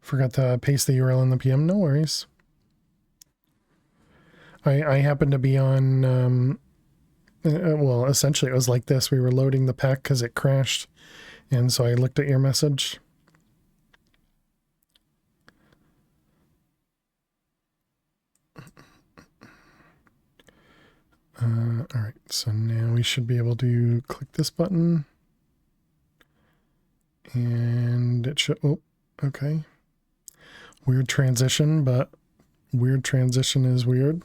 Forgot to paste the URL in the PM. No worries. I happened to be on, well, essentially it was like this. We were loading the pack because it crashed. And so I looked at your message. All right, so now we should be able to click this button. And it should, oh, okay. Weird transition, but weird transition is weird.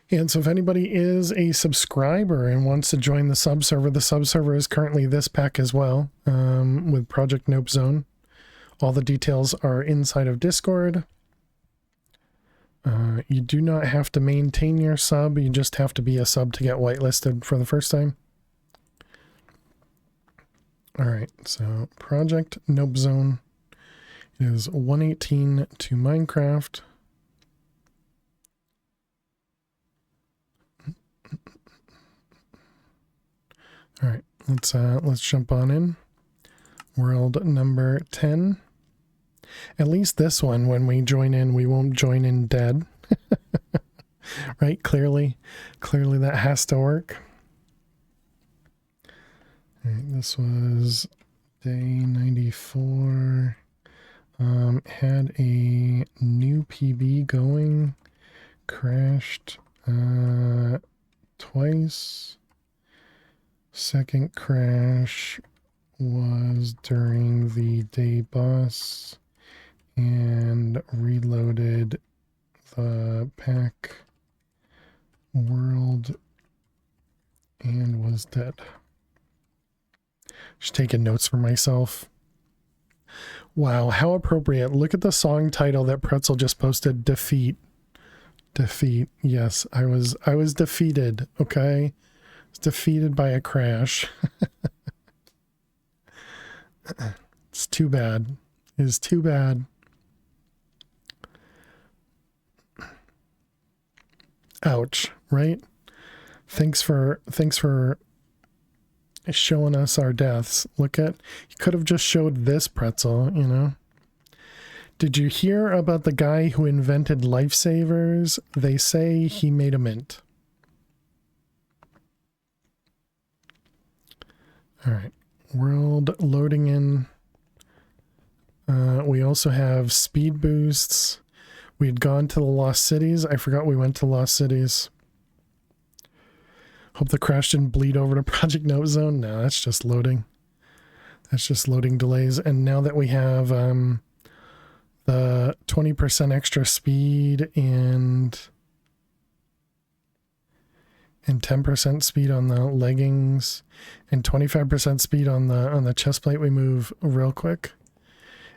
And so if anybody is a subscriber and wants to join the subserver is currently this pack as well, with Project Nope Zone. All the details are inside of Discord. You do not have to maintain your sub, you just have to be a sub to get whitelisted for the first time. Alright, so Project Nope Zone is 118 to Minecraft. Alright, let's jump on in. World number 10. At least this one, when we join in, we won't join in dead. Right? Clearly that has to work. All right, this was day 94. Had a new PB going. Crashed twice. Second crash was during the day boss. And reloaded the pack world and was dead. Just taking notes for myself. Wow, how appropriate. Look at the song title that Pretzel just posted. Defeat. Defeat. Yes, I was defeated, okay? I was defeated by a crash. It's too bad. It is too bad. Ouch, right? Thanks for showing us our deaths. Look at, you could have just showed this Pretzel, you know? Did you hear about the guy who invented lifesavers? They say he made a mint. All right, world loading in. We also have speed boosts. We had gone to the Lost Cities. I forgot we went to Lost Cities. Hope the crash didn't bleed over to Project Note Zone. No, that's just loading. That's just loading delays. And now that we have the 20% extra speed and 10% speed on the leggings and 25% speed on the chest plate, we move real quick.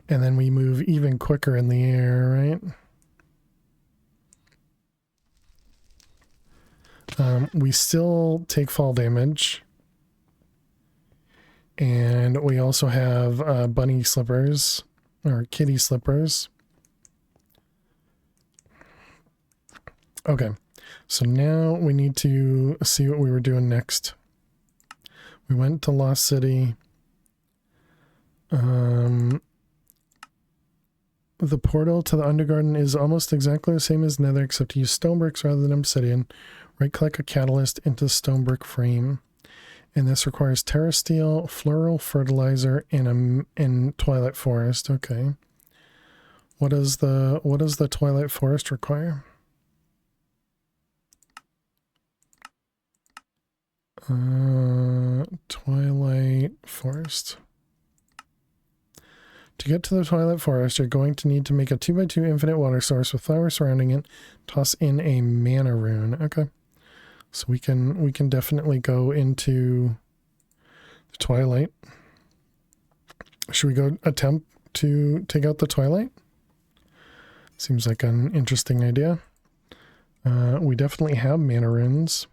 And then we move even quicker in the air, right? We still take fall damage. And we also have bunny slippers, or kitty slippers. Okay, so now we need to see what we were doing next. We went to Lost City. The portal to the Undergarden is almost exactly the same as Nether, except you use stone bricks rather than obsidian. Right-click a catalyst into the stone brick frame. And this requires terra steel, floral fertilizer, and twilight forest. Okay. What does the twilight forest require? Twilight forest. To get to the twilight forest, you're going to need to make a 2x2 infinite water source with flowers surrounding it. Toss in a mana rune. Okay. So we can definitely go into the twilight. Should we go attempt to take out the twilight? Seems like an interesting idea. We definitely have mana runes.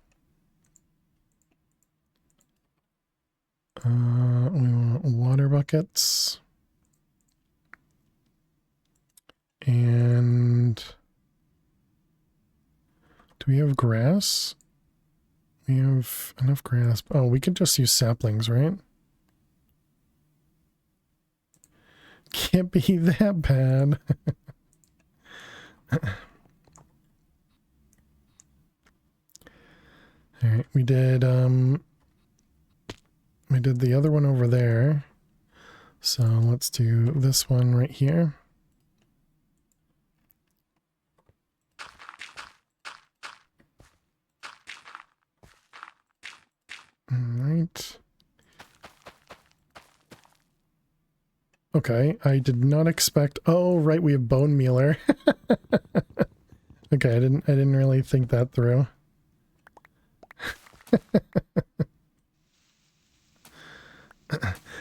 We want water buckets. And Do we have grass? We have enough grass. Oh, we could just use saplings, right? Can't be that bad. Alright, we did the other one over there. So let's do this one right here. Alright. Okay, I did not expect... Oh, right, we have bone mealer. Okay, I didn't really think that through.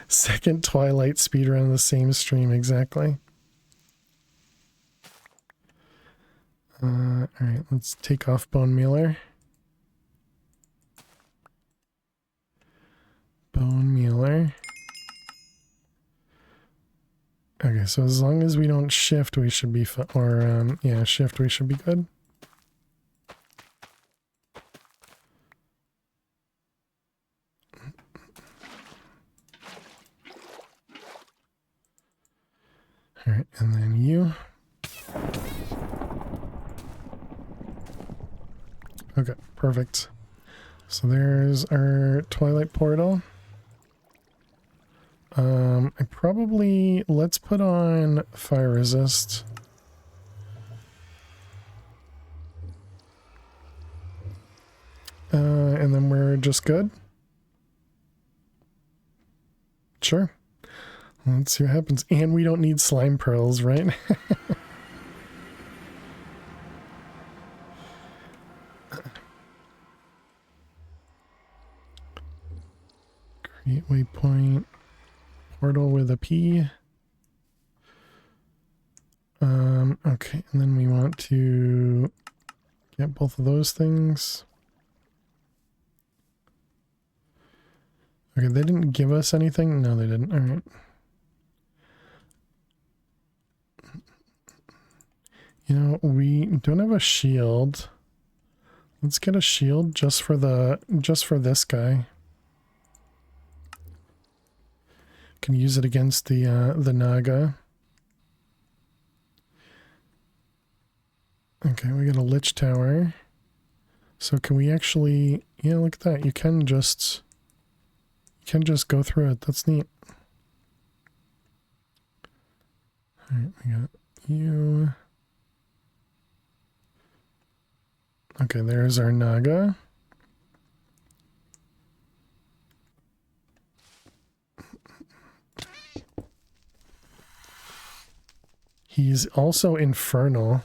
Second Twilight speedrun on the same stream, exactly. Alright, let's take off bone mealer. Bone mealer. Okay, so as long as we don't shift, we should be yeah, shift, we should be good. Alright, and then you. Okay, perfect. So there's our Twilight portal. Let's put on fire resist. And then we're just good. Sure. Let's see what happens. And we don't need slime pearls, right? Create waypoint. Portal with a P. Okay, and then we want to get both of those things. Okay, they didn't give us anything? No, they didn't. Alright. You know, we don't have a shield. Let's get a shield just for this guy. Can use it against the Naga. Okay, we got a Lich Tower. So can we actually... Yeah, look at that. You can just go through it. That's neat. Alright, we got you. Okay, there's our Naga. He's also infernal.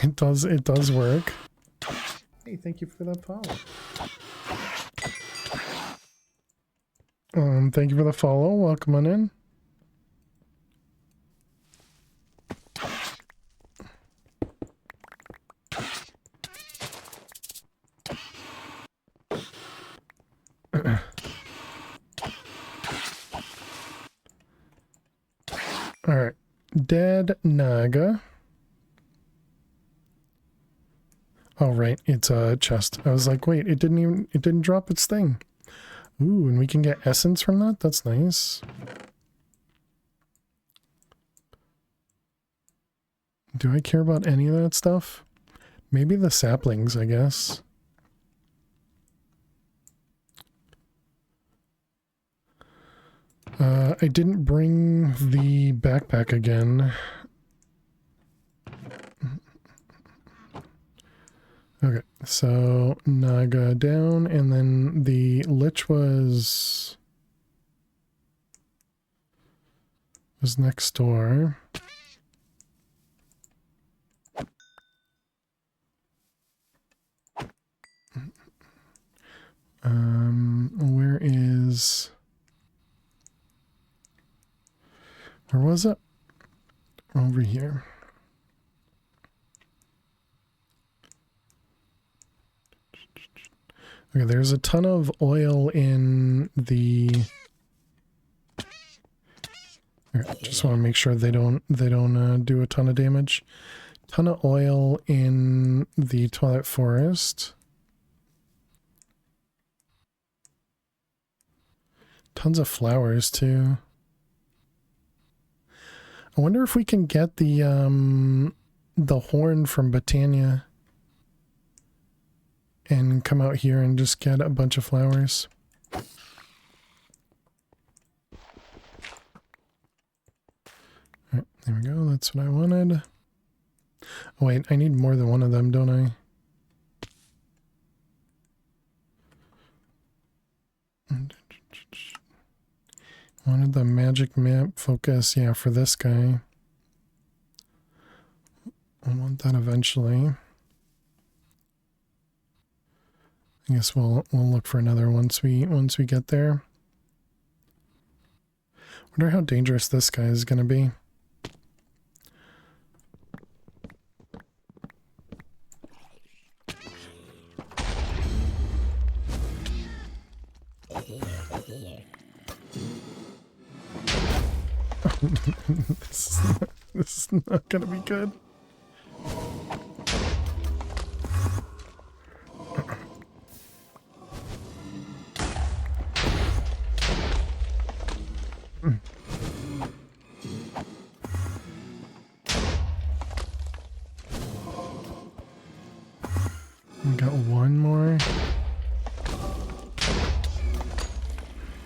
It does work. Hey, thank you for that follow. Thank you for the follow. Welcome on in. All right, dead Naga. Oh, right, it's a chest. I was like, wait, it didn't drop its thing. Ooh, and we can get essence from that? That's nice. Do I care about any of that stuff? Maybe the saplings, I guess. I didn't bring the backpack again. Okay, so Naga down, and then the Lich was next door. Where was it? Over here. Okay, there's a ton of oil in the... Okay, just want to make sure they don't do a ton of damage. Ton of oil in the Twilight Forest. Tons of flowers too. I wonder if we can get the horn from Botania and come out here and just get a bunch of flowers. Alright, there we go. That's what I wanted. Oh wait, I need more than one of them, don't I? Wanted the magic map focus, yeah, for this guy. I want that eventually. I guess we'll look for another once we get there. Wonder how dangerous this guy is gonna be. This is not gonna be good. We got one more.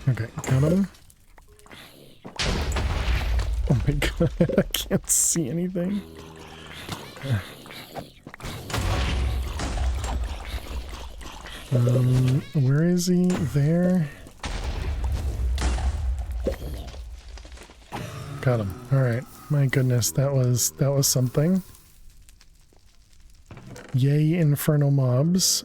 Okay, got him. Oh my god, I can't see anything. Where is he? There. Got him. All right. My goodness, that was something. Yay, infernal mobs.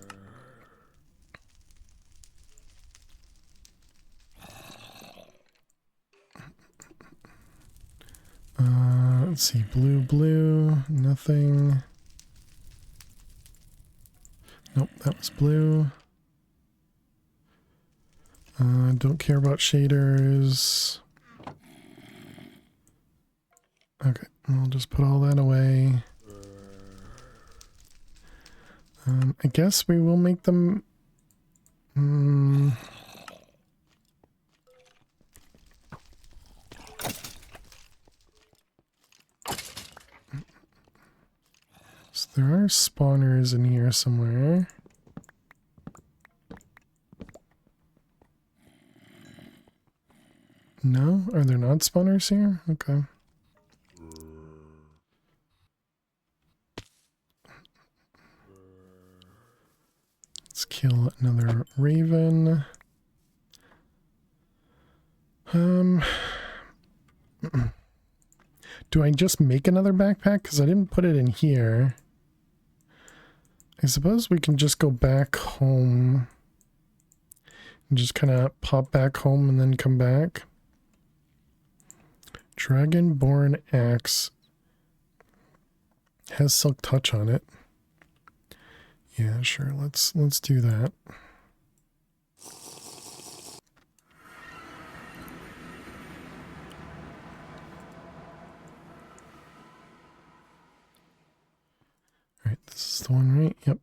Let's see, blue, nothing. Nope, that was blue. Don't care about shaders. Okay, I'll just put all that away. I guess we will make them... So there are spawners in here somewhere. No? Are there not spawners here? Okay. Let's kill another raven. Do I just make another backpack? Because I didn't put it in here. I suppose we can just go back home. And just kind of pop back home and then come back. Dragonborn axe. Has silk touch on it. Yeah, sure. Let's do that. All right, this is the one, right? Yep.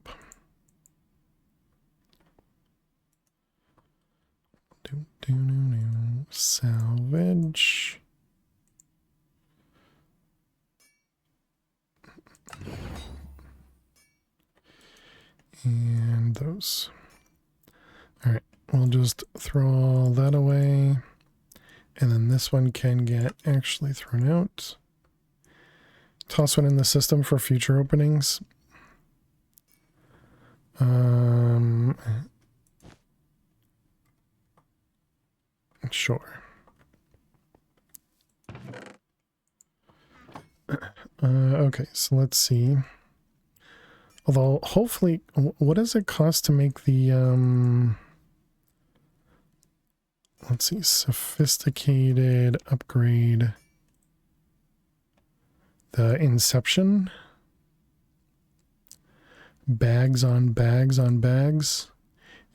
Salvage. And those. All right, we'll just throw all that away. And then this one can get actually thrown out. Toss one in the system for future openings. Sure. Okay, so let's see. Although, hopefully, what does it cost to make the, let's see, sophisticated upgrade? The Inception? Bags on bags on bags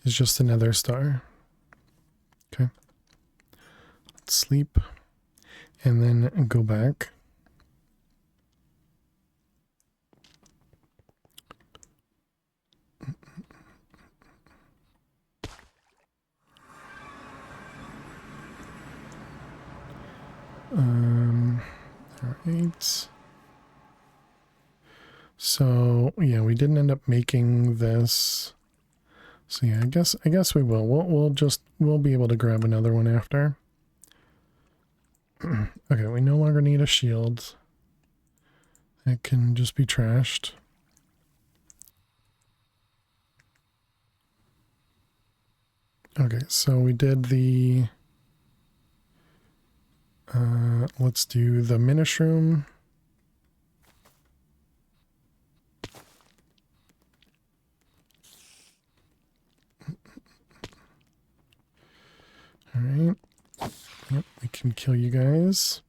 is just another star. Okay. Let's sleep. and then go back. All right. So yeah, we didn't end up making this. So yeah, I guess we will. We'll be able to grab another one after. Okay, we no longer need a shield. It can just be trashed. Okay, so we did the let's do the Minishroom. All right. Yep, we can kill you guys.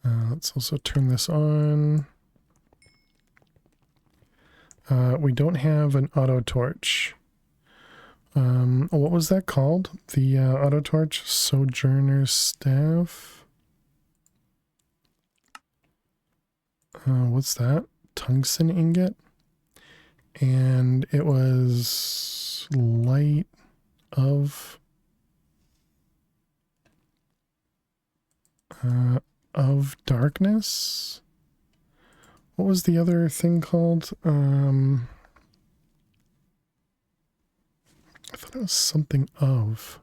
Let's also turn this on. We don't have an auto torch. What was that called? The auto torch? Sojourner's Staff? What's that? Tungsten ingot? And it was light of darkness? What was the other thing called? I thought it was something of.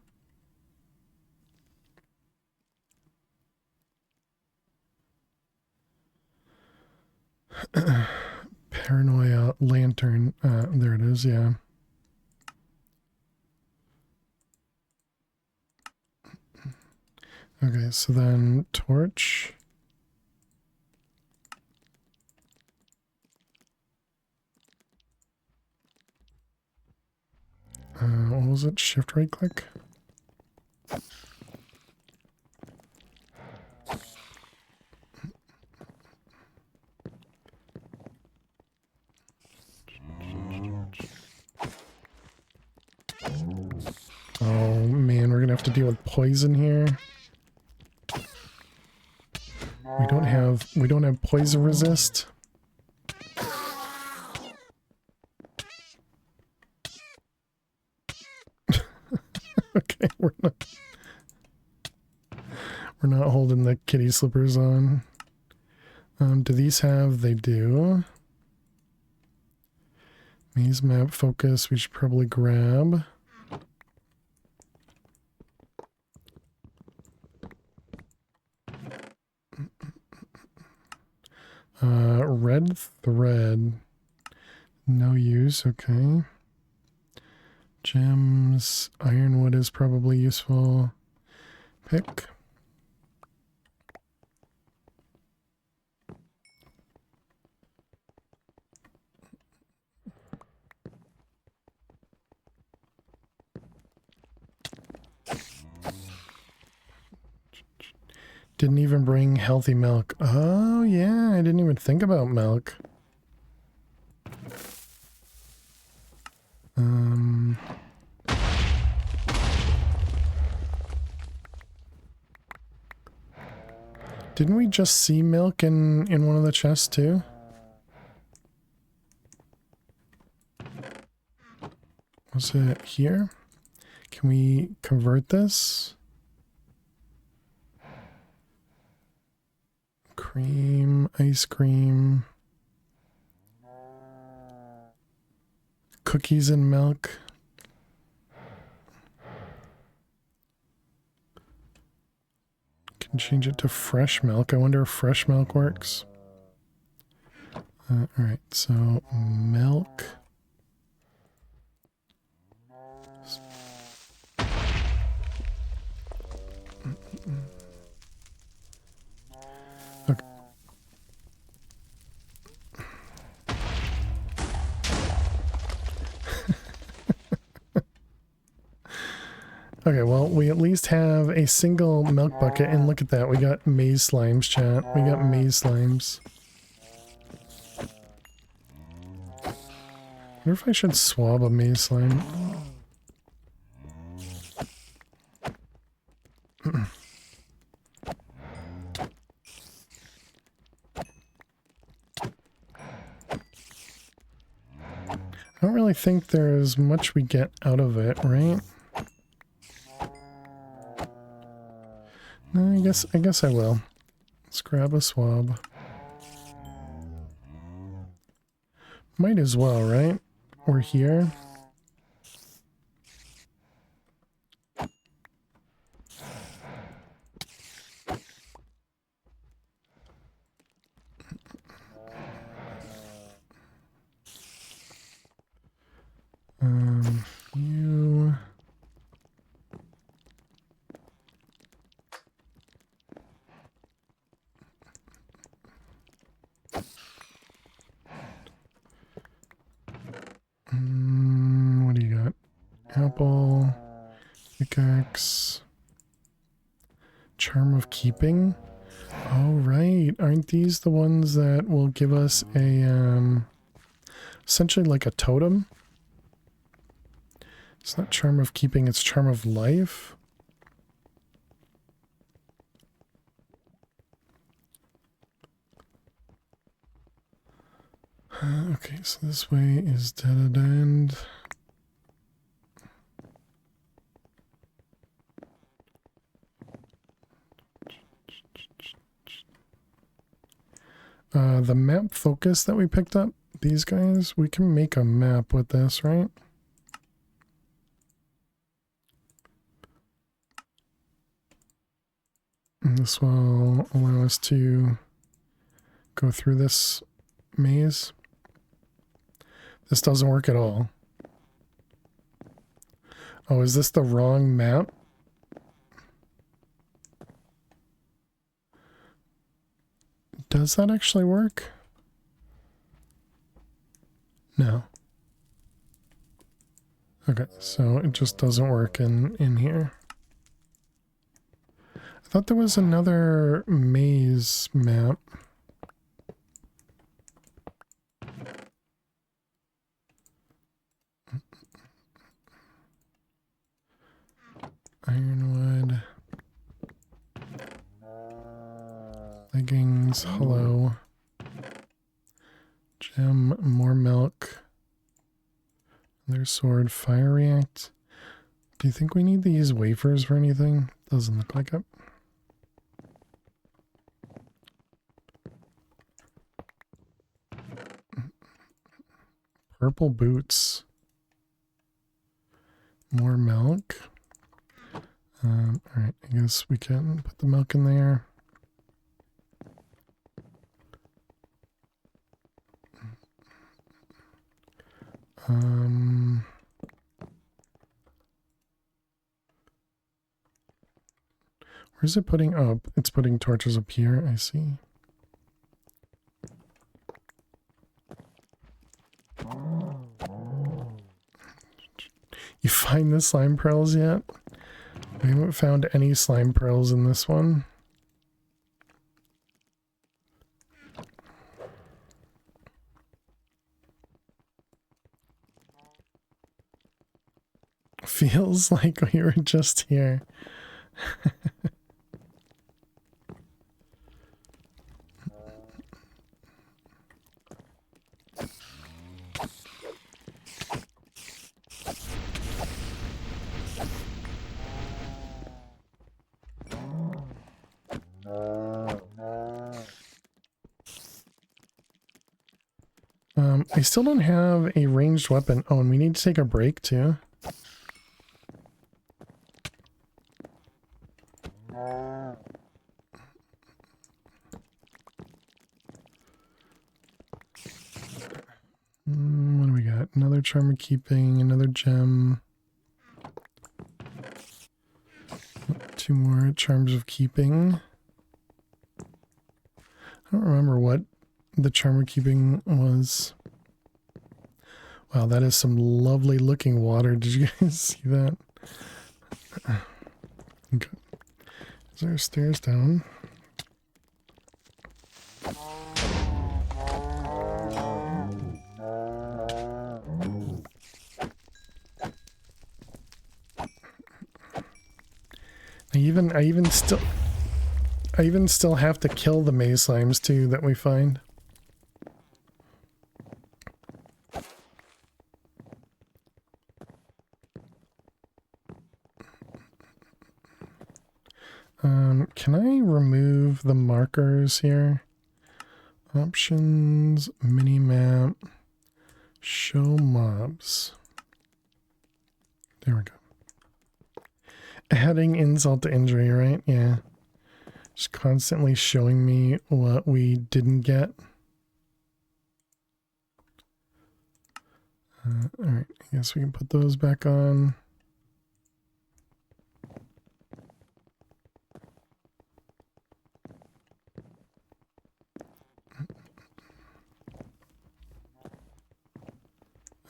Paranoia lantern. There it is, yeah. Okay, so then torch. What was it? Shift right click? Oh man, we're gonna have to deal with poison here. We don't have poison resist. Okay, we're not holding the kitty slippers on. Do these have? They do. Maze map focus, we should probably grab. Red thread. No use, okay. Gems, ironwood is probably useful. Pick. Didn't even bring healthy milk. Oh yeah, I didn't even think about milk. Didn't we just see milk in one of the chests too? Was it here? Can we convert this? Cream, ice cream, cookies and milk. Can change it to fresh milk. I wonder if fresh milk works. All right, so milk. Okay. Okay, well, we at least have a single milk bucket, and look at that, we got maze slimes, chat. We got maze slimes. I wonder if I should swab a maze slime. I don't really think there's much we get out of it, right? No, I guess I will. Let's grab a swab. Might as well, right? We're here. You... what do you got? Apple, pickaxe, charm of keeping. Oh, right. Aren't these the ones that will give us a, essentially like a totem? It's not charm of keeping, it's charm of life. Okay, so this way is dead end. The map focus that we picked up, these guys, we can make a map with this, right? And this will allow us to go through this maze. This doesn't work at all. Oh, is this the wrong map? Does that actually work? No. Okay, so it just doesn't work in here. I thought there was another maze map. Ironwood. Leggings, hello. Gem, more milk. Another sword, fire react. Do you think we need to use wafers for anything? Doesn't look like it. Purple boots. More milk. Alright, I guess we can put the milk in there. Where's it putting? Oh, it's putting torches up here, I see. You find the slime pearls yet? We haven't found any slime pearls in this one. Feels like we were just here. I still don't have a ranged weapon. Oh, and we need to take a break too. What do we got? Another charm of keeping, another gem. 2 more charms of keeping. I don't remember what the charm of keeping was. Wow, that is some lovely looking water. Did you guys see that? Okay. Is there stairs down? Now I even still have to kill the maze slimes too that we find. Can I remove the markers here? Options, minimap, show mobs. There we go. Adding insult to injury, right? Yeah. Just constantly showing me what we didn't get. Alright, I guess we can put those back on.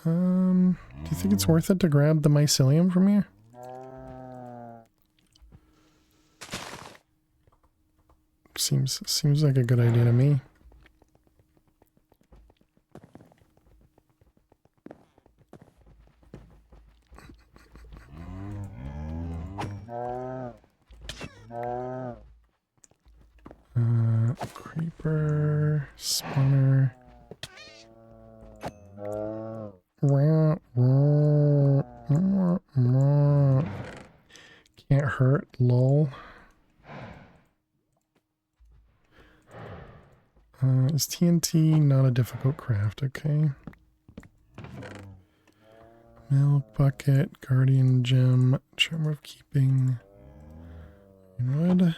Do you think it's worth it to grab the mycelium from here? Seems like a good idea to me. Creeper, spawner. Can't hurt, lol. Is TNT not a difficult craft? Okay. Milk bucket, guardian gem, charm of keeping. Wood.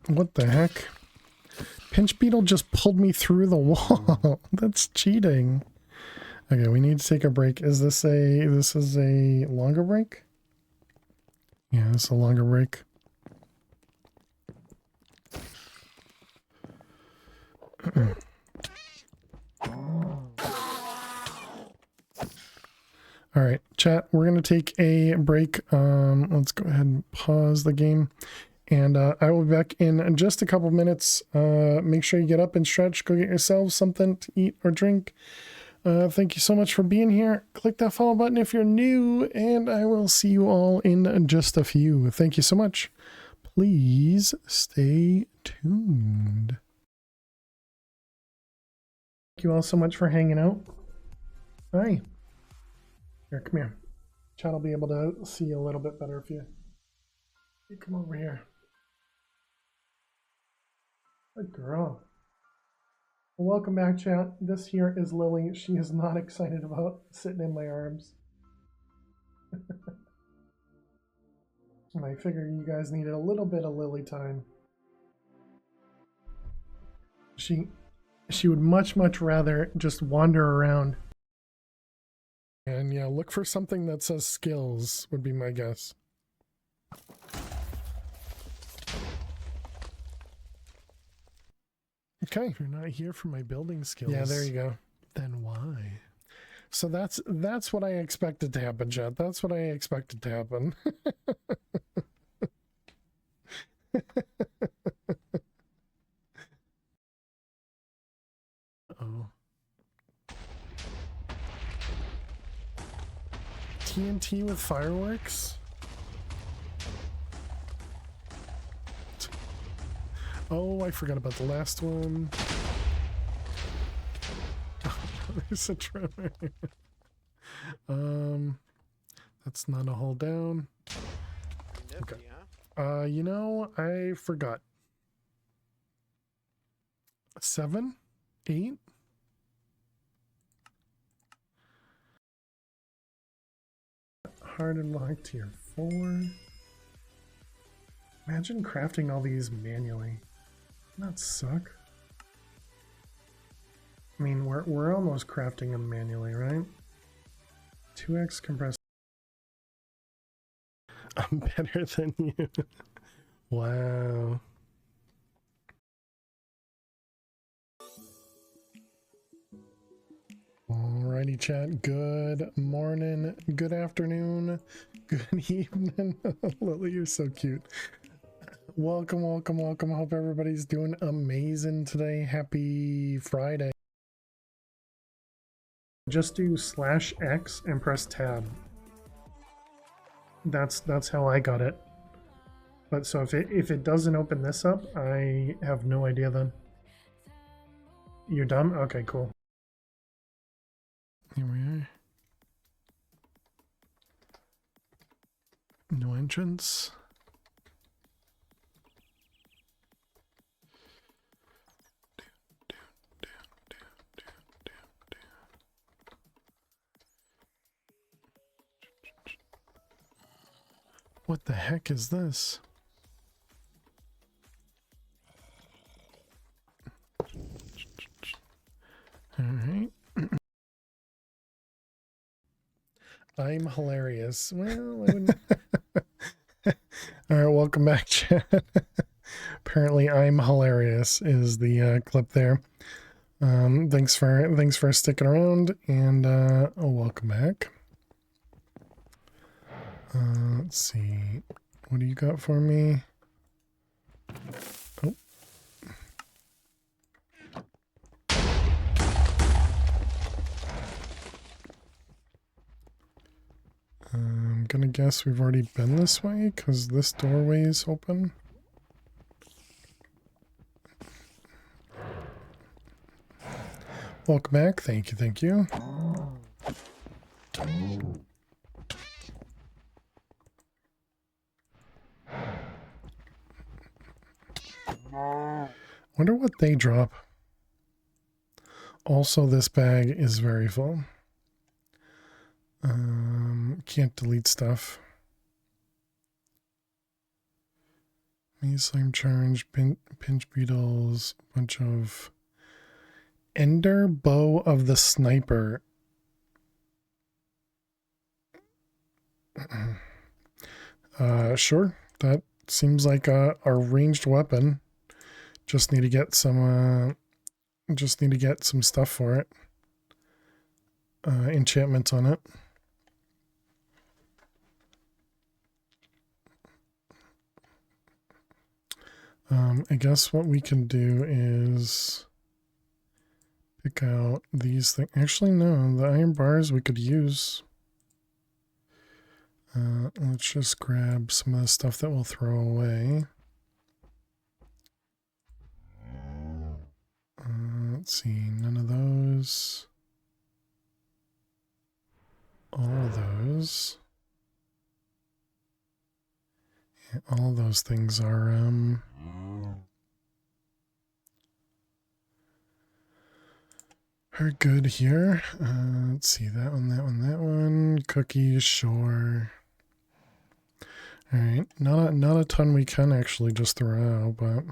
What the heck? Pinch beetle just pulled me through the wall. That's cheating. Okay, we need to take a break. This is a longer break? Yeah, it's a longer break. All right, chat, we're going to take a break. Let's go ahead and pause the game. And I will be back in just a couple minutes. Make sure you get up and stretch. Go get yourselves something to eat or drink. Thank you so much for being here. Click that follow button if you're new. And I will see you all in just a few. Thank you so much. Please stay tuned. Thank you all so much for hanging out. Hi. Here, come here. Chat will be able to see you a little bit better if you come over here. Good girl. Well, welcome back, chat. This here is Lily. She is not excited about sitting in my arms. And I figured you guys needed a little bit of Lily time. She would much rather just wander around. And yeah, look for something that says skills would be my guess. Okay. If you're not here for my building skills. Yeah, there you go. Then why? So that's what I expected to happen, chat. That's what I expected to happen. Oh. TNT with fireworks? Oh, I forgot about the last one. Oh, there's a tremor. That's not a hold down. Okay. You know, I forgot. 7? 8? Hard and locked tier 4. Imagine crafting all these manually. Doesn't that suck? I mean, we're almost crafting them manually, right? 2x compressed. I'm better than you. Wow. Alrighty, chat. Good morning, good afternoon, good evening. Lily, you're so cute. Welcome, welcome, welcome. Hope everybody's doing amazing today. Happy Friday. Just do /X and press tab. That's how I got it. But so if it doesn't open this up, I have no idea then. You're done? Okay, cool. Here we are. No entrance. What the heck is this? All right. I'm hilarious. Well, I wouldn't. All right, welcome back, chat. Apparently, I'm hilarious is the clip there. Thanks for sticking around, and welcome back. Let's see, what do you got for me? Oh. I'm gonna guess we've already been this way because this doorway is open. Welcome back. Thank you. Thank you. Wonder what they drop. Also, this bag is very full. Can't delete stuff. Me slime charge, pinch beetles, bunch of ender bow of the sniper. Sure. That seems like a ranged weapon. Just need to get some stuff for it. Enchantments on it. I guess what we can do is pick out these things. Actually, no, the iron bars we could use. Let's just grab some of the stuff that we'll throw away. Let's see, none of those. All of those. Yeah, all those things are good here. Let's see, that one, that one, that one. Cookies, sure. All right, not a ton we can actually just throw out, but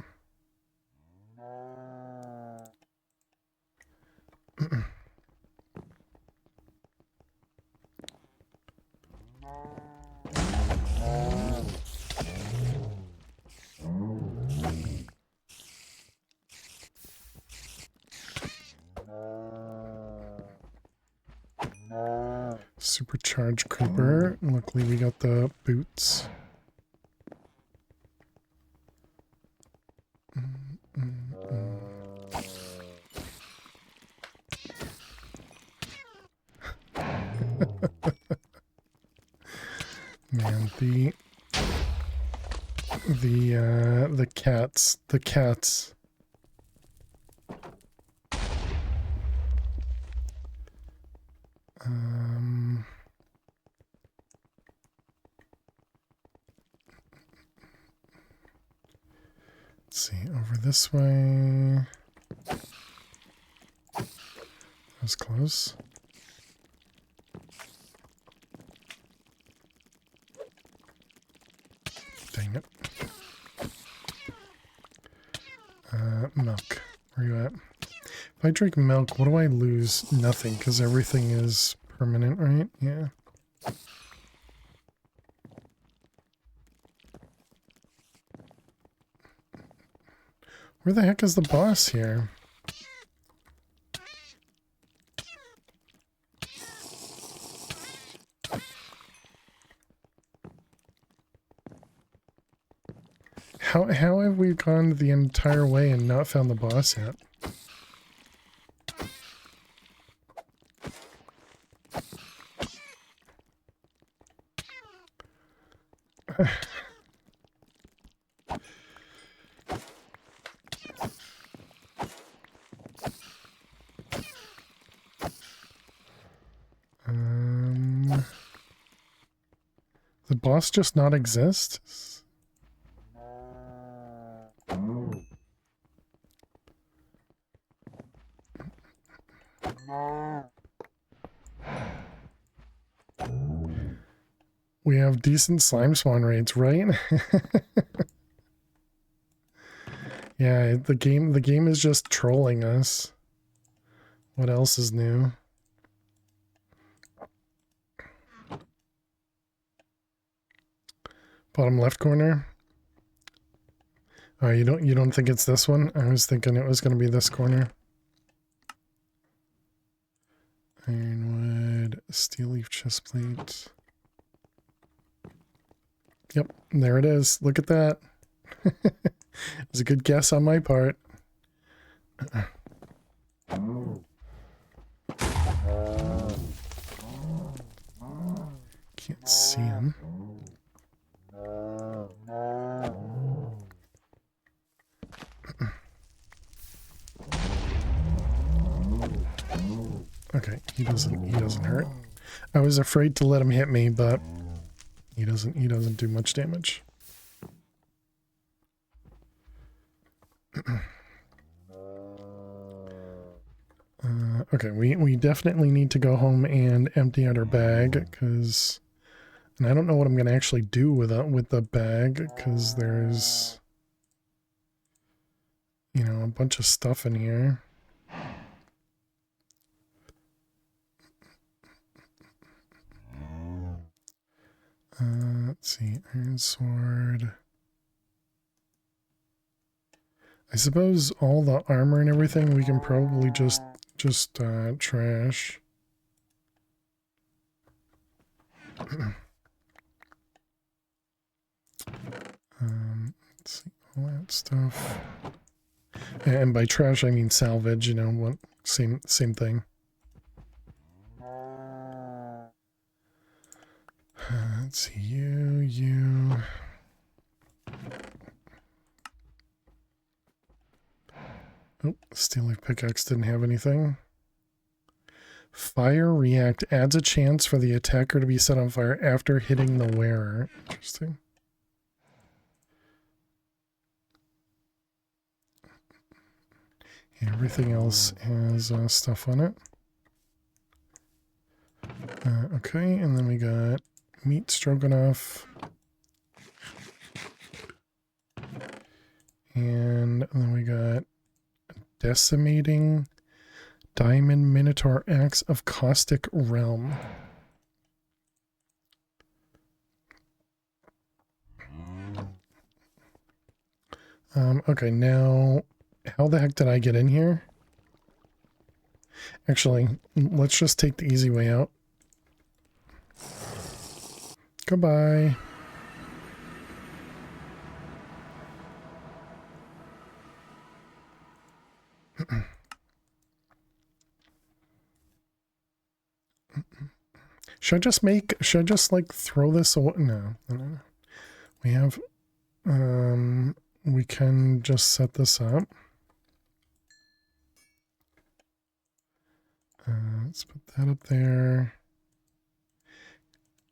supercharged creeper. Luckily, we got the boots. Man, the cats. Let's see, over this way. That was close. Dang it. Milk. Where you at? If I drink milk, what do I lose? Nothing, because everything is permanent, right? Yeah. Where the heck is the boss here? How have we gone the entire way and not found the boss yet? The boss just not exist? We have decent slime spawn rates, right? Yeah, the game is just trolling us. What else is new? Bottom left corner. Oh, you don't think it's this one? I was thinking it was going to be this corner. Ironwood, steel leaf chest plate. Yep, there it is. Look at that. It was a good guess on my part. Can't see him. Okay, he doesn't hurt. I was afraid to let him hit me, but he doesn't do much damage. Okay, we definitely need to go home and empty out our bag, because, and I don't know what I'm going to actually do with the bag, because there's, you know, a bunch of stuff in here. Let's see, iron sword. I suppose all the armor and everything we can probably just trash. Let's see, all that stuff. And by trash I mean salvage, you know, what same thing. Let's see, you. Oh, steel leaf pickaxe didn't have anything. Fire react adds a chance for the attacker to be set on fire after hitting the wearer. Interesting. Everything else has stuff on it. Okay, and then we got meat stroganoff. And then we got decimating diamond minotaur axe of caustic realm. Okay, now how the heck did I get in here? Actually, let's just take the easy way out. Goodbye. Should I just like throw this away? No. We have, we can just set this up. Let's put that up there.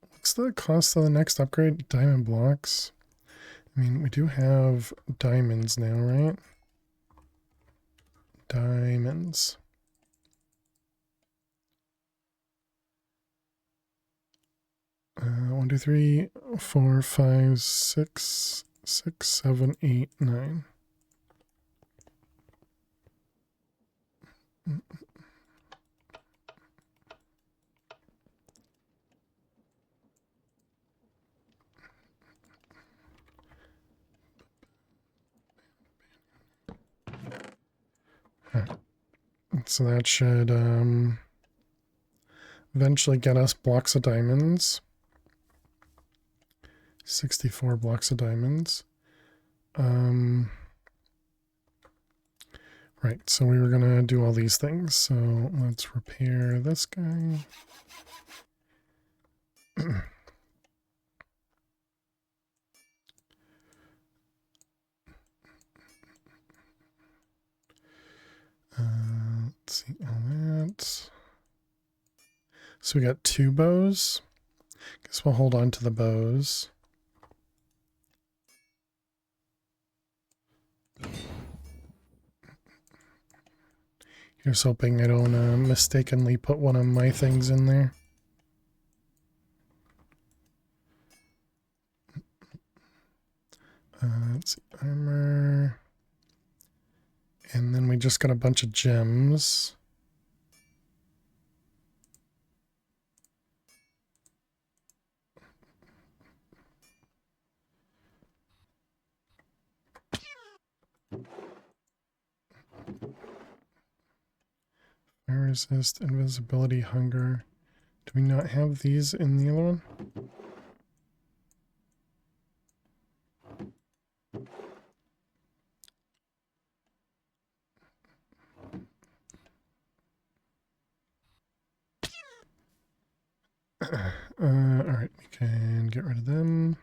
What's the cost of the next upgrade? Diamond blocks. I mean, we do have diamonds now, right? Diamonds. One, two, three, 4, 5, 6, 6, 7, 8, 9. So that should eventually get us blocks of diamonds. 64 blocks of diamonds. Right, so we were going to do all these things. So let's repair this guy. Let's see all that. So we got 2 bows. Guess we'll hold on to the bows. Here's hoping I don't mistakenly put one of my things in there. Let's see, armor. And then we just got a bunch of gems. Fire resist, invisibility, hunger. Do we not have these in the other one? Alright, we can get rid of them.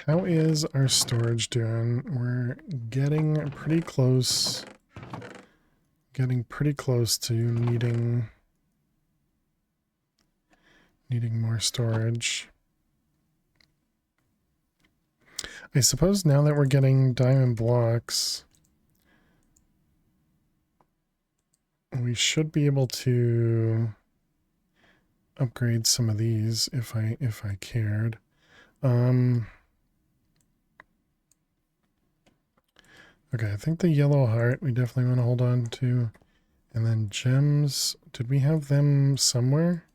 How is our storage doing? We're getting pretty close. Getting pretty close to needing more storage. I suppose now that we're getting diamond blocks, we should be able to upgrade some of these if I cared. Okay, I think the yellow heart we definitely want to hold on to. And then gems, did we have them somewhere?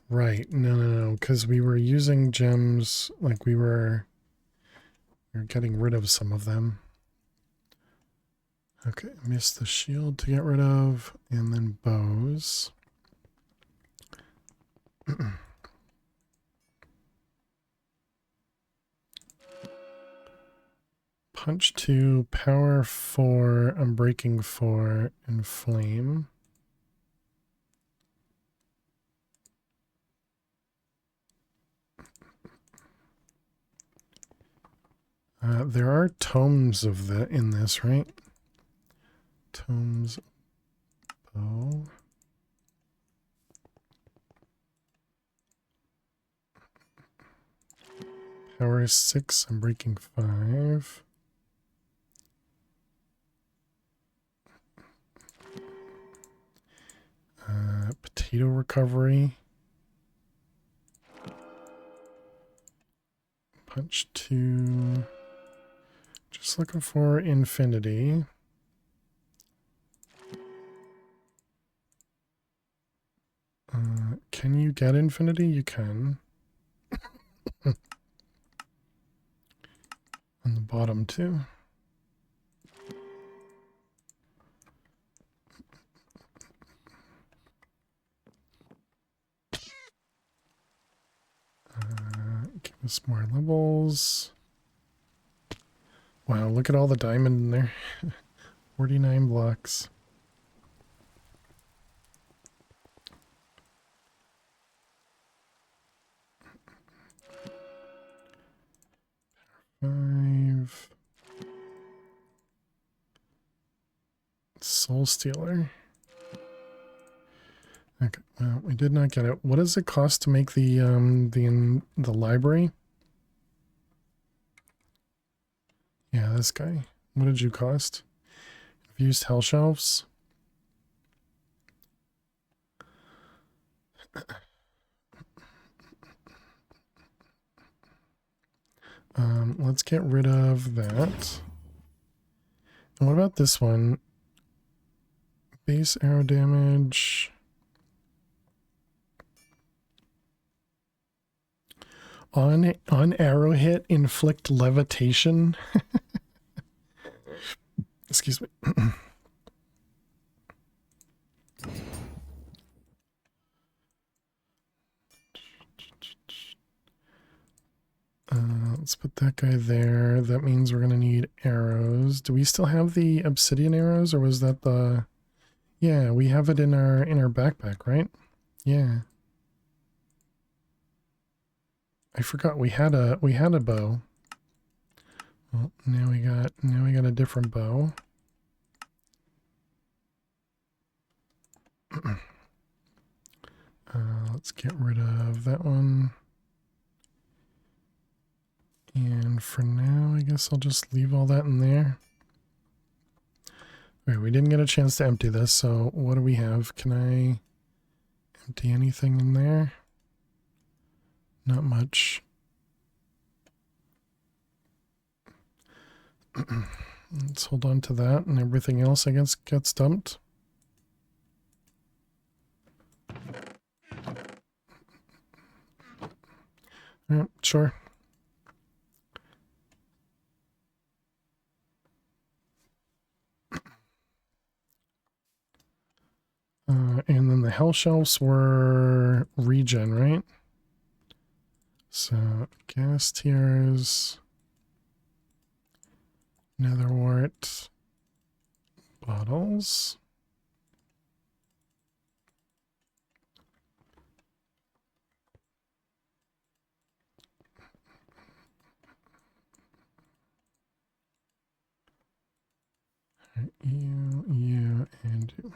Right, no, because we were using gems, like we were getting rid of some of them. Okay, missed the shield to get rid of, and then bows. Punch 2, power 4, unbreaking 4, and flame. There are tomes of in this, right? Tomes bow. Power 6, unbreaking 5. Potato recovery. Punch 2. Just looking for infinity. Can you get infinity? You can. On the bottom too. Give us more levels. Wow, look at all the diamond in there. 49 blocks. Five. Soul Stealer. Okay, well, we did not get it. What does it cost to make the library? Yeah, this guy. What did you cost? I've used hell shelves. Let's get rid of that. And what about this one? Base arrow damage. On arrow hit, inflict levitation. Excuse me. Let's put that guy there. That means we're going to need arrows. Do we still have the obsidian arrows, or was that the... Yeah, we have it in our backpack, right? Yeah. I forgot we had a bow. Well, now we got a different bow. Let's get rid of that one. And for now, I guess I'll just leave all that in there. Okay, we didn't get a chance to empty this, so what do we have? Can I empty anything in there? Not much. Let's hold on to that, and everything else, I guess, gets dumped. Yep, sure. And then the hell shelves were regen, right? So gas tiers, netherwort, bottles. You, and you.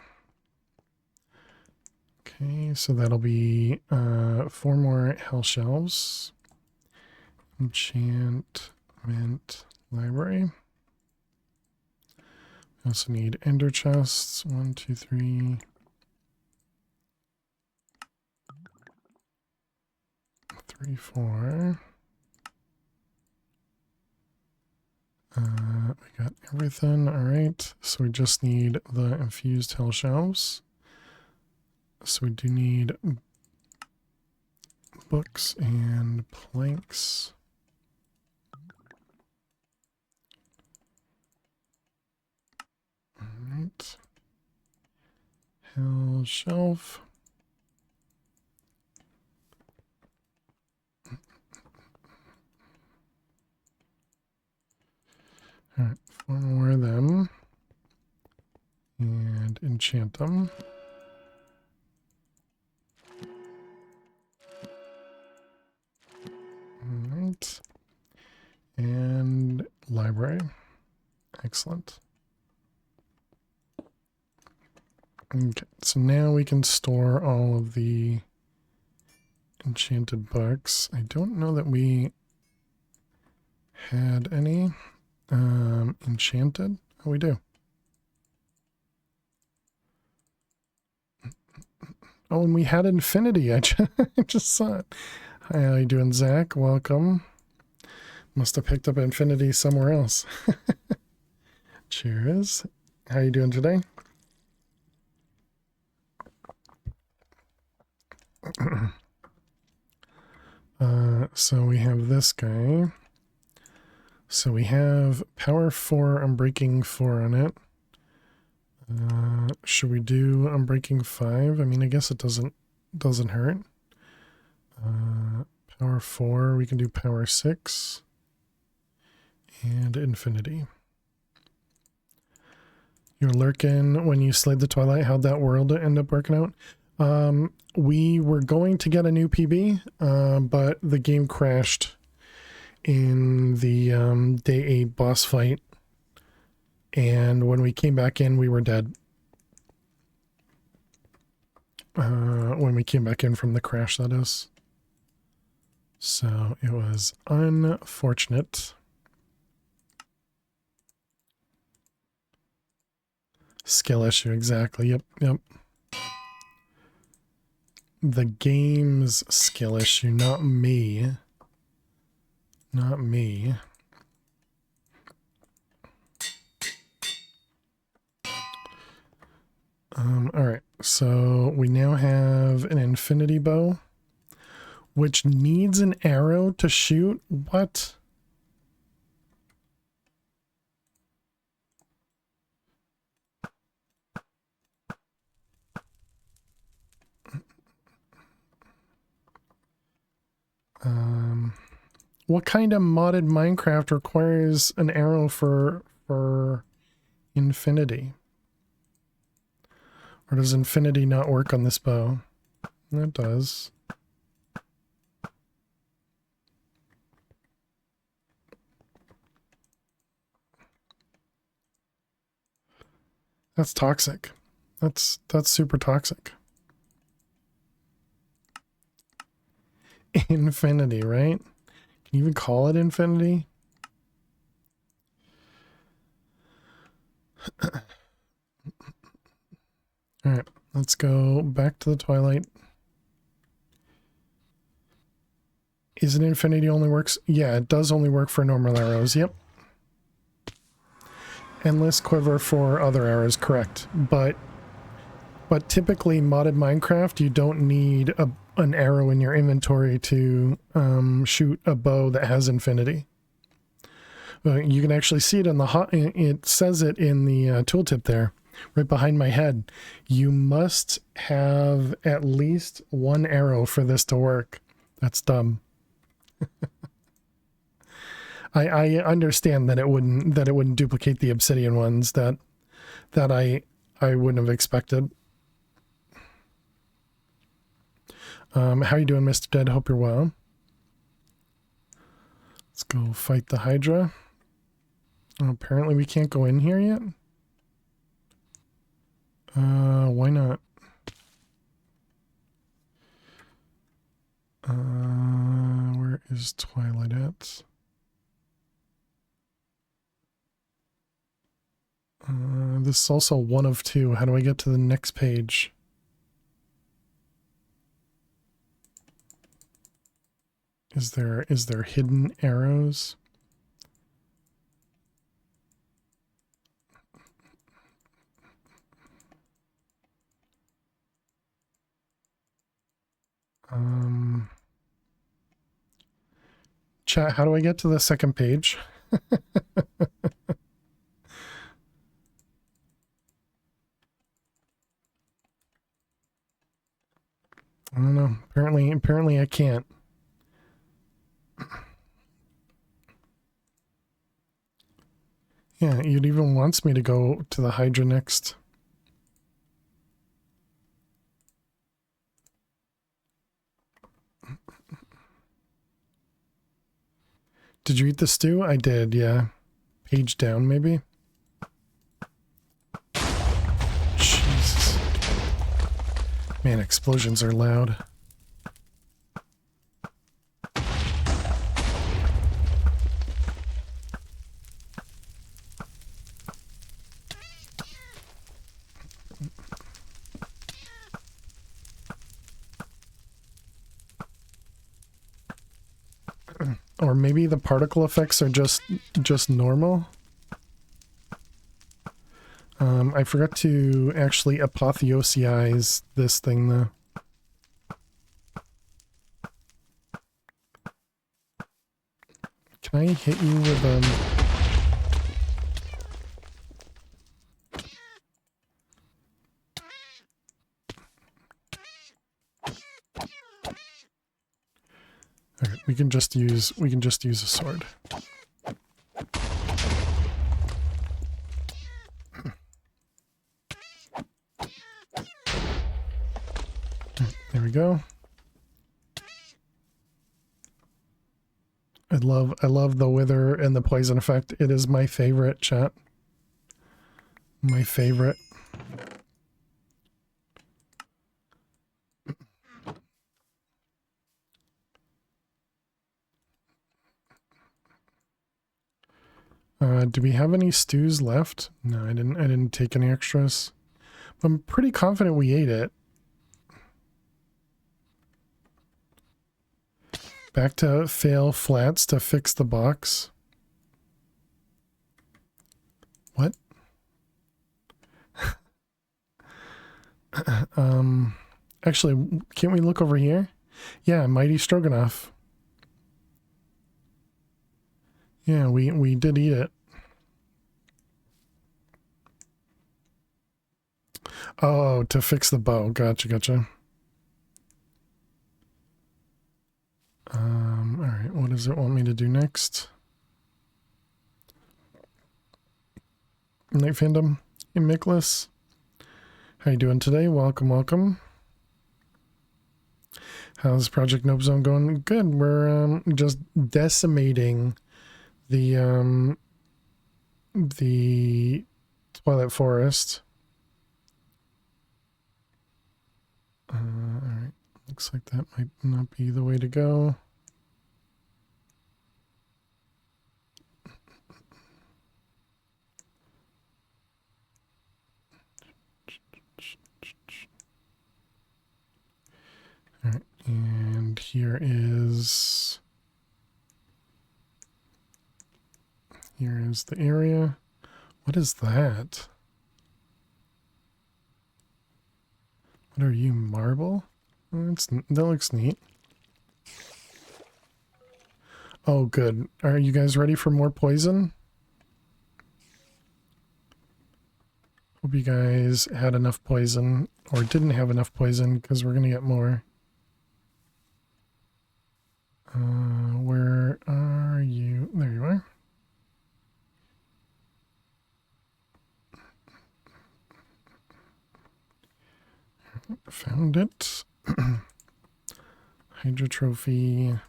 Okay, so that'll be 4 more hell shelves. Enchantment library. We also need ender chests. 1, 2, 3. 3, 4. We got everything. All right. So we just need the infused hell shelves. So we do need books and planks. All right. Hell shelf. All right, 4 more of them. And enchant them. All right. And library. Excellent. Okay, so now we can store all of the enchanted books. I don't know that we had any enchanted. Oh, we do. Oh, and we had infinity. I just saw it. Hi, how you doing, Zach? Welcome. Must have picked up infinity somewhere else. Cheers. How you doing today? So we have this guy. So we have power 4, unbreaking 4 on it. Should we do unbreaking 5? I mean, I guess it doesn't hurt. Power 4, we can do power 6. And infinity. You're lurking when you slayed the Twilight. How'd that world end up working out? We were going to get a new PB, but the game crashed in the day 8 boss fight. And when we came back in, we were dead. When we came back in from the crash, that is. So it was unfortunate. Skill issue, exactly. Yep. The game's skill issue, not me. Not me. All right, so we now have an infinity bow. which needs an arrow to shoot? What? What kind of modded Minecraft requires an arrow for infinity? Or does infinity not work on this bow? It does. That's toxic. That's super toxic. Infinity, right? Can you even call it infinity? Alright, let's go back to the Twilight. Is it infinity only works? Yeah, it does only work for normal arrows, yep. Endless quiver for other arrows, correct. But typically modded Minecraft, you don't need an arrow in your inventory to shoot a bow that has infinity. You can actually see it on the it says it in the tooltip there, right behind my head. You must have at least one arrow for this to work. That's dumb. I understand that it wouldn't duplicate the obsidian ones that I wouldn't have expected. How you doing, Mr. Dead? Hope you're well. Let's go fight the Hydra. Oh, apparently we can't go in here yet. Why not? Where is Twilight at? This is also one of two. How do I get to the next page? Is there hidden arrows? Chat, how do I get to the second page? I don't know. Apparently I can't. Yeah, it even wants me to go to the Hydra next. Did you eat the stew? I did, yeah. Page down, maybe? Jesus. Man, explosions are loud. Or maybe the particle effects are just normal. I forgot to actually apotheosize this thing though. Can I hit you with Okay, we can just use a sword. There we go. I love the wither and the poison effect. It is my favorite, chat. My favorite. Do we have any stews left? No, I didn't take any extras. I'm pretty confident we ate it. Back to fail flats to fix the box. What? Actually, can't we look over here? Yeah, Mighty Stroganoff. Yeah, we did eat it. Oh, to fix the bow. Gotcha, gotcha. Alright, what does it want me to do next? Night Fandom. Hey, Miklas. How you doing today? Welcome, welcome. How's Project Nope Zone going? Good. We're just decimating the Twilight Forest. Alright. Looks like that might not be the way to go. Alright, and here is the area. What is that? What are you, marble? Oh, that looks neat. Oh, good. Are you guys ready for more poison? Hope you guys had enough poison, or didn't have enough poison, because we're gonna get more. Where are you? There you are. Found it. Hydra trophy.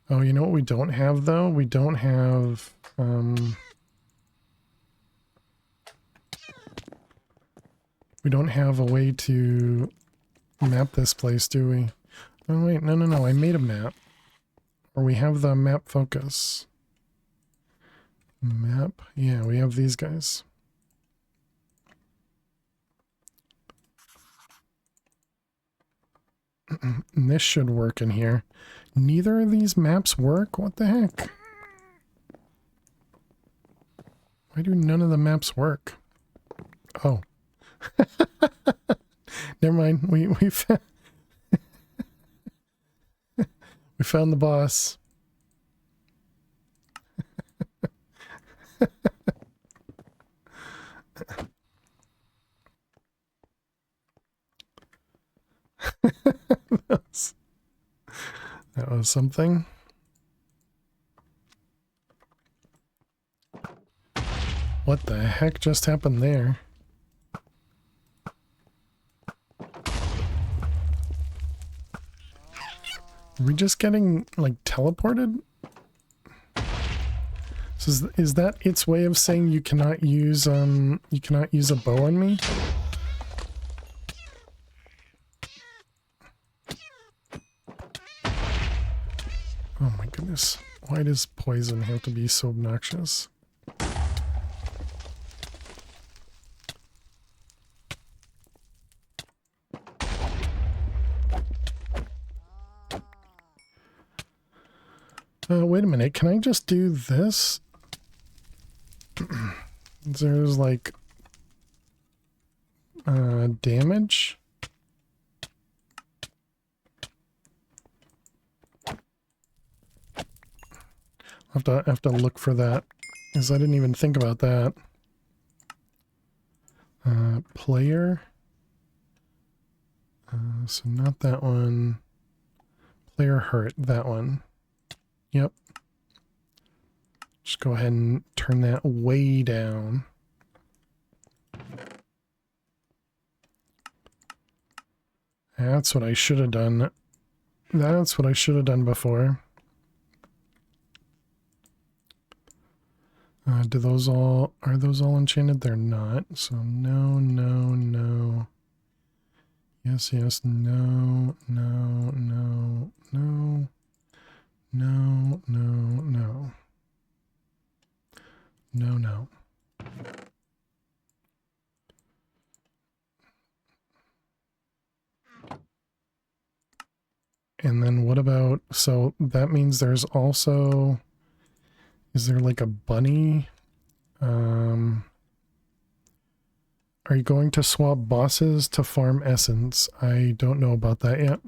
Oh, you know what we don't have though? We don't have we don't have a way to map this place, do we? Oh wait, no, I made a map. Or we have the map focus. Map? Yeah, we have these guys. And this should work in here. Neither of these maps work? What the heck? Why do none of the maps work? Oh. Never mind. We found the boss. That was something. What the heck just happened there? Are we just getting, like, teleported? So is that its way of saying you cannot use a bow on me? Oh my goodness. Why does poison have to be so obnoxious? Wait a minute, can I just do this? There's like damage. I'll have to look for that, because I didn't even think about that. Player. So not that one. Player hurt, that one. Yep. Just go ahead and turn that way down. That's what I should have done. That's what I should have done before. Are those all enchanted? They're not. So no, no, no. Yes, yes, no, no, no, no. No, no, no. No, no. And then what about, so that means there's also, is there like a bunny? Are you going to swap bosses to farm essence? I don't know about that yet.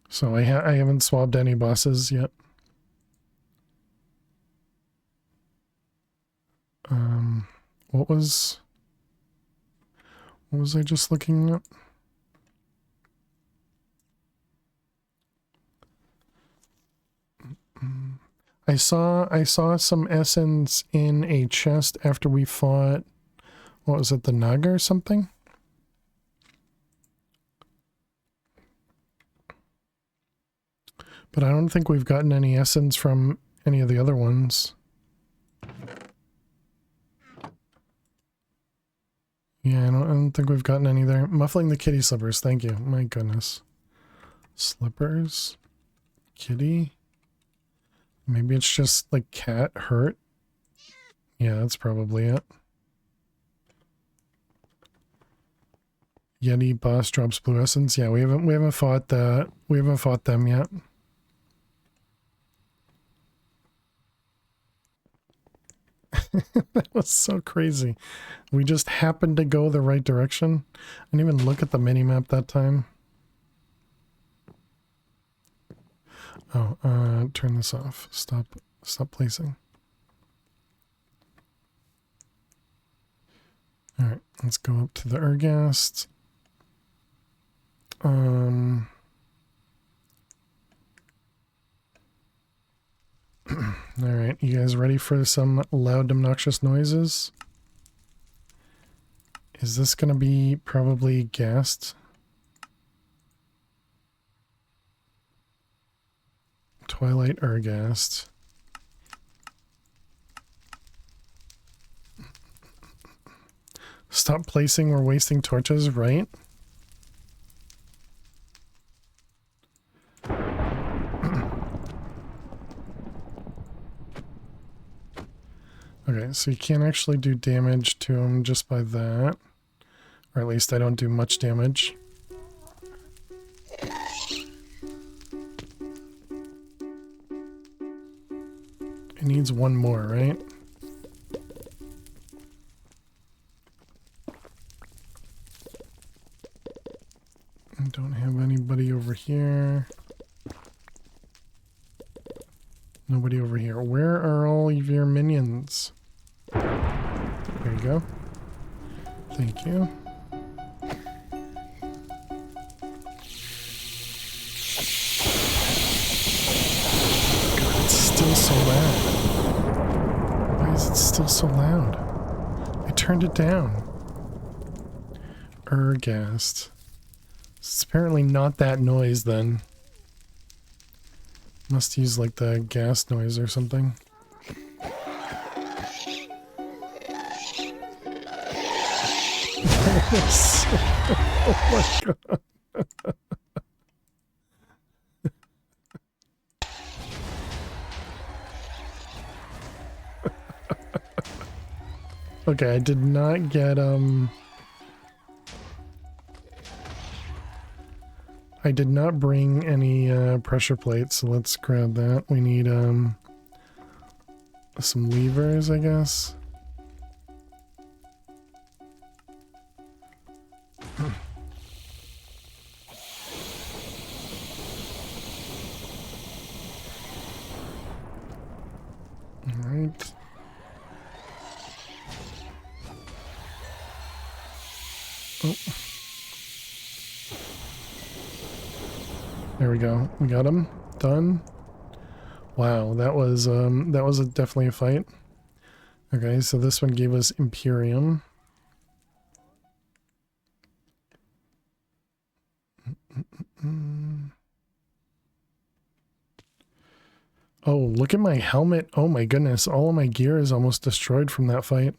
So I haven't swapped any bosses yet. What was I just looking at? I saw some essence in a chest after we fought, what was it, the Naga or something? But I don't think we've gotten any essence from any of the other ones. Yeah, I don't think we've gotten any there. Muffling the kitty slippers, thank you. My goodness. Slippers? Kitty? Maybe it's just like cat hurt? Yeah, that's probably it. Yeti boss drops blue essence. Yeah, we haven't fought that. We haven't fought them yet. That was so crazy. We just happened to go the right direction. I didn't even look at the mini-map that time. Oh, turn this off. Stop placing. Alright, let's go up to the Ergast. Alright, you guys ready for some loud, obnoxious noises? Is this gonna be probably gassed? Twilight Ergast. Stop placing, we're wasting torches, right? Okay, so you can't actually do damage to him just by that. Or at least I don't do much damage. It needs one more, right? I don't have anybody over here. Nobody over here. Where are all of your minions? There you go. Thank you. God, it's still so loud. Why is it still so loud? I turned it down. Ergast. It's apparently not that noise then. Must use like the gas noise or something. Oh my god. Okay, I did not get I did not bring any pressure plates, so let's grab that. We need some levers, I guess. Alright. Oh. There we go. We got him. Done. Wow, that was definitely a fight. Okay, so this one gave us Imperium. Oh, look at my helmet. Oh my goodness, all of my gear is almost destroyed from that fight.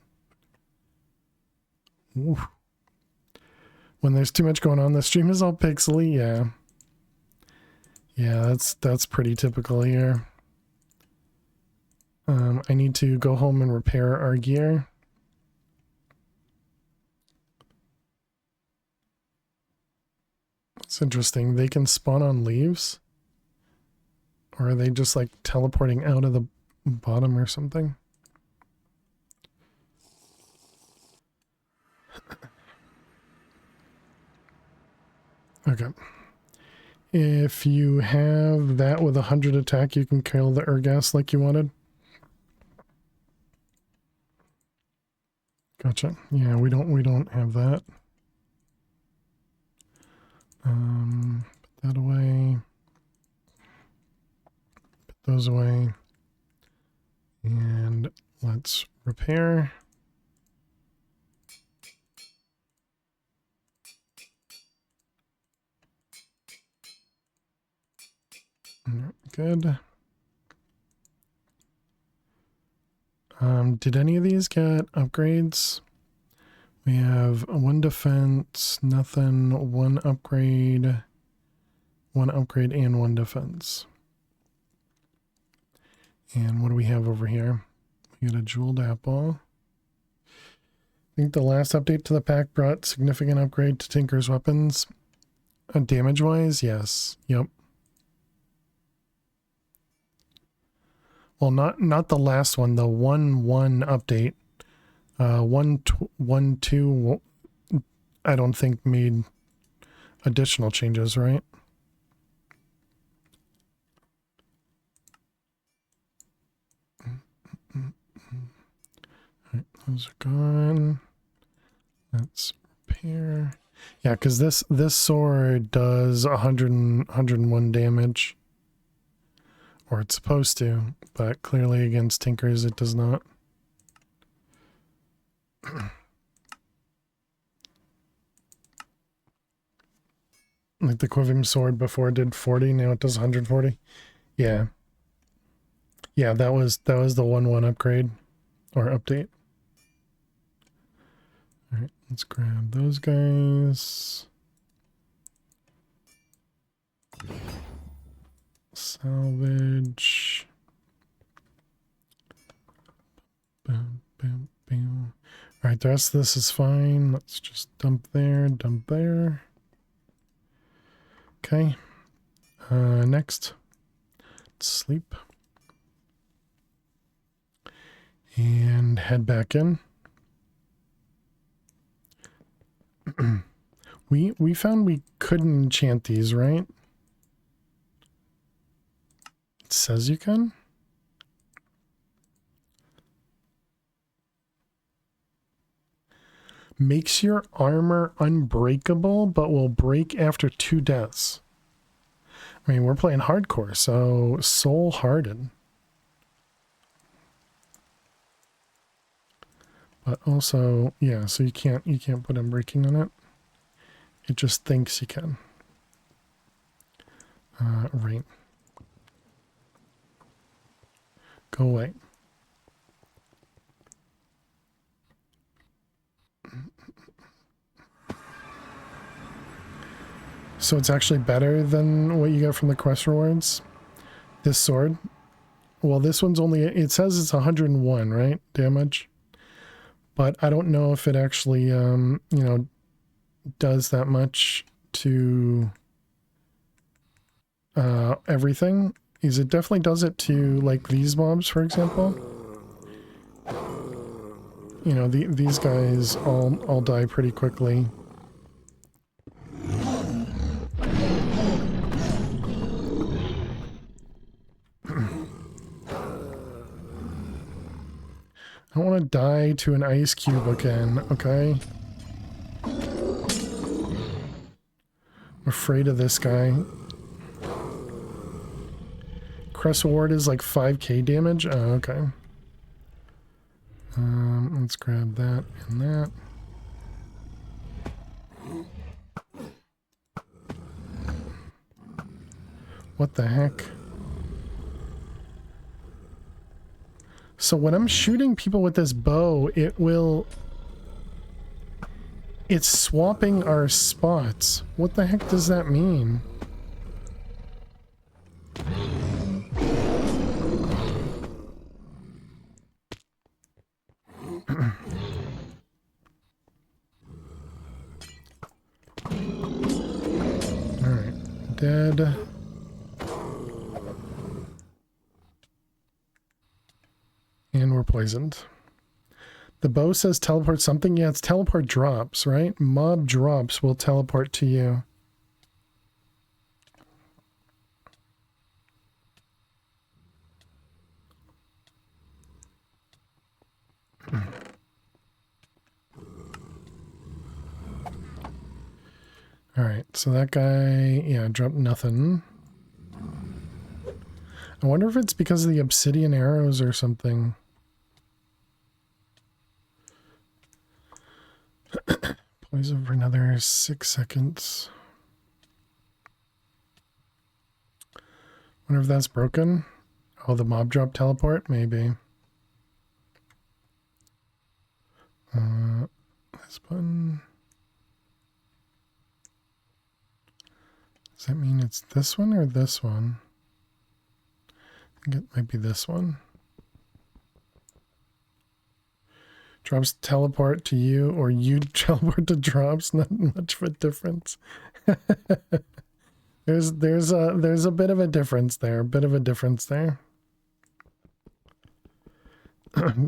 Ooh. When there's too much going on, the stream is all pixely, yeah. Yeah, that's pretty typical here. I need to go home and repair our gear. It's interesting. They can spawn on leaves? Or are they just like teleporting out of the bottom or something. Okay. If you have that with 100 attack, you can kill the Urgas like you wanted. Gotcha. Yeah, we don't have that. Put that away. Put those away. And let's repair. Good. Did any of these get upgrades? We have one defense, nothing, one upgrade, and one defense. And what do we have over here? We got a jeweled apple. I think the last update to the pack brought significant upgrade to Tinker's weapons. Damage-wise, yes. Yep. Well, not the last one, the 1.1 update. 1.2, I don't think made additional changes, right? Alright, those are gone. Let's repair. Yeah, because this sword does 101 damage. Or it's supposed to, but clearly against Tinkers it does not. Like the Quivim sword before did 40, now it does 140. Yeah. Yeah, that was the 1.1 upgrade or update. Alright, let's grab those guys. Salvage. Boom, boom, boom. Alright, the rest of this is fine. Let's just dump there, dump there. Okay. Next. Let's sleep. And head back in. We found we couldn't enchant these, right? It says you can. Makes your armor unbreakable, but will break after 2 deaths. I mean, we're playing hardcore, so soul hardened. But also, yeah, so you can't put unbreaking on it. It just thinks you can. Right. Go away. So it's actually better than what you get from the quest rewards? This sword? Well, this one's only, it says it's 101, right? Damage. But I don't know if it actually, you know, does that much to everything. Is it definitely does it to, like, these mobs, for example? You know, these guys all die pretty quickly. I don't want to die to an ice cube again, okay? I'm afraid of this guy. Crest Ward is like 5k damage? Oh, okay. Let's grab that and that. What the heck? So when I'm shooting people with this bow, it's swapping our spots. What the heck does that mean? Alright, dead. we're poisoned. The bow says teleport something. Yeah, it's teleport drops, right? Mob drops will teleport to you. All right, so that guy, yeah, dropped nothing. I wonder if it's because of the obsidian arrows or something. Poison for another 6 seconds. Wonder if that's broken. Oh, the mob drop teleport? Maybe. This button. Does that mean it's this one or this one? I think it might be this one. Drops teleport to you or you teleport to drops. Not much of a difference. there's a bit of a difference there.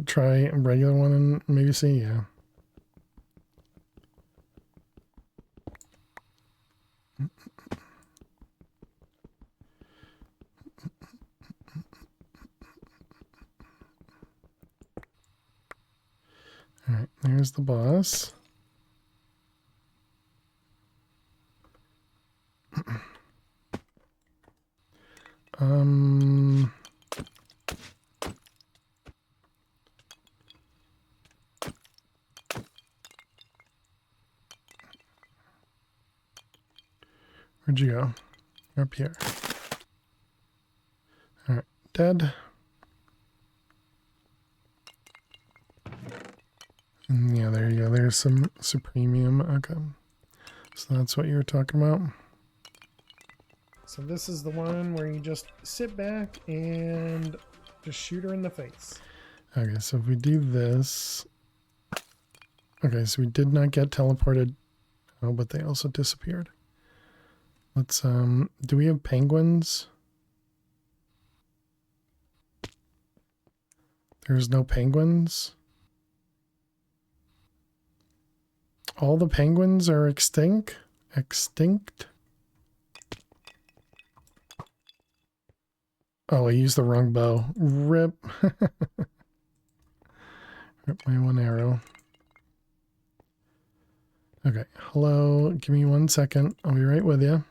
Try a regular one and maybe see, yeah. Alright, there's the boss. Where'd you go? Up here. Alright, dead. And yeah, there you go. There's some supremium. Okay. So that's what you were talking about. So this is the one where you just sit back and just shoot her in the face. Okay, so if we do this... Okay, so we did not get teleported. Oh, but they also disappeared. Let's, do we have penguins? There's no penguins? All the penguins are extinct? Extinct? Oh, I used the wrong bow. Rip. Rip my one arrow. Okay, hello. Give me 1 second. I'll be right with you.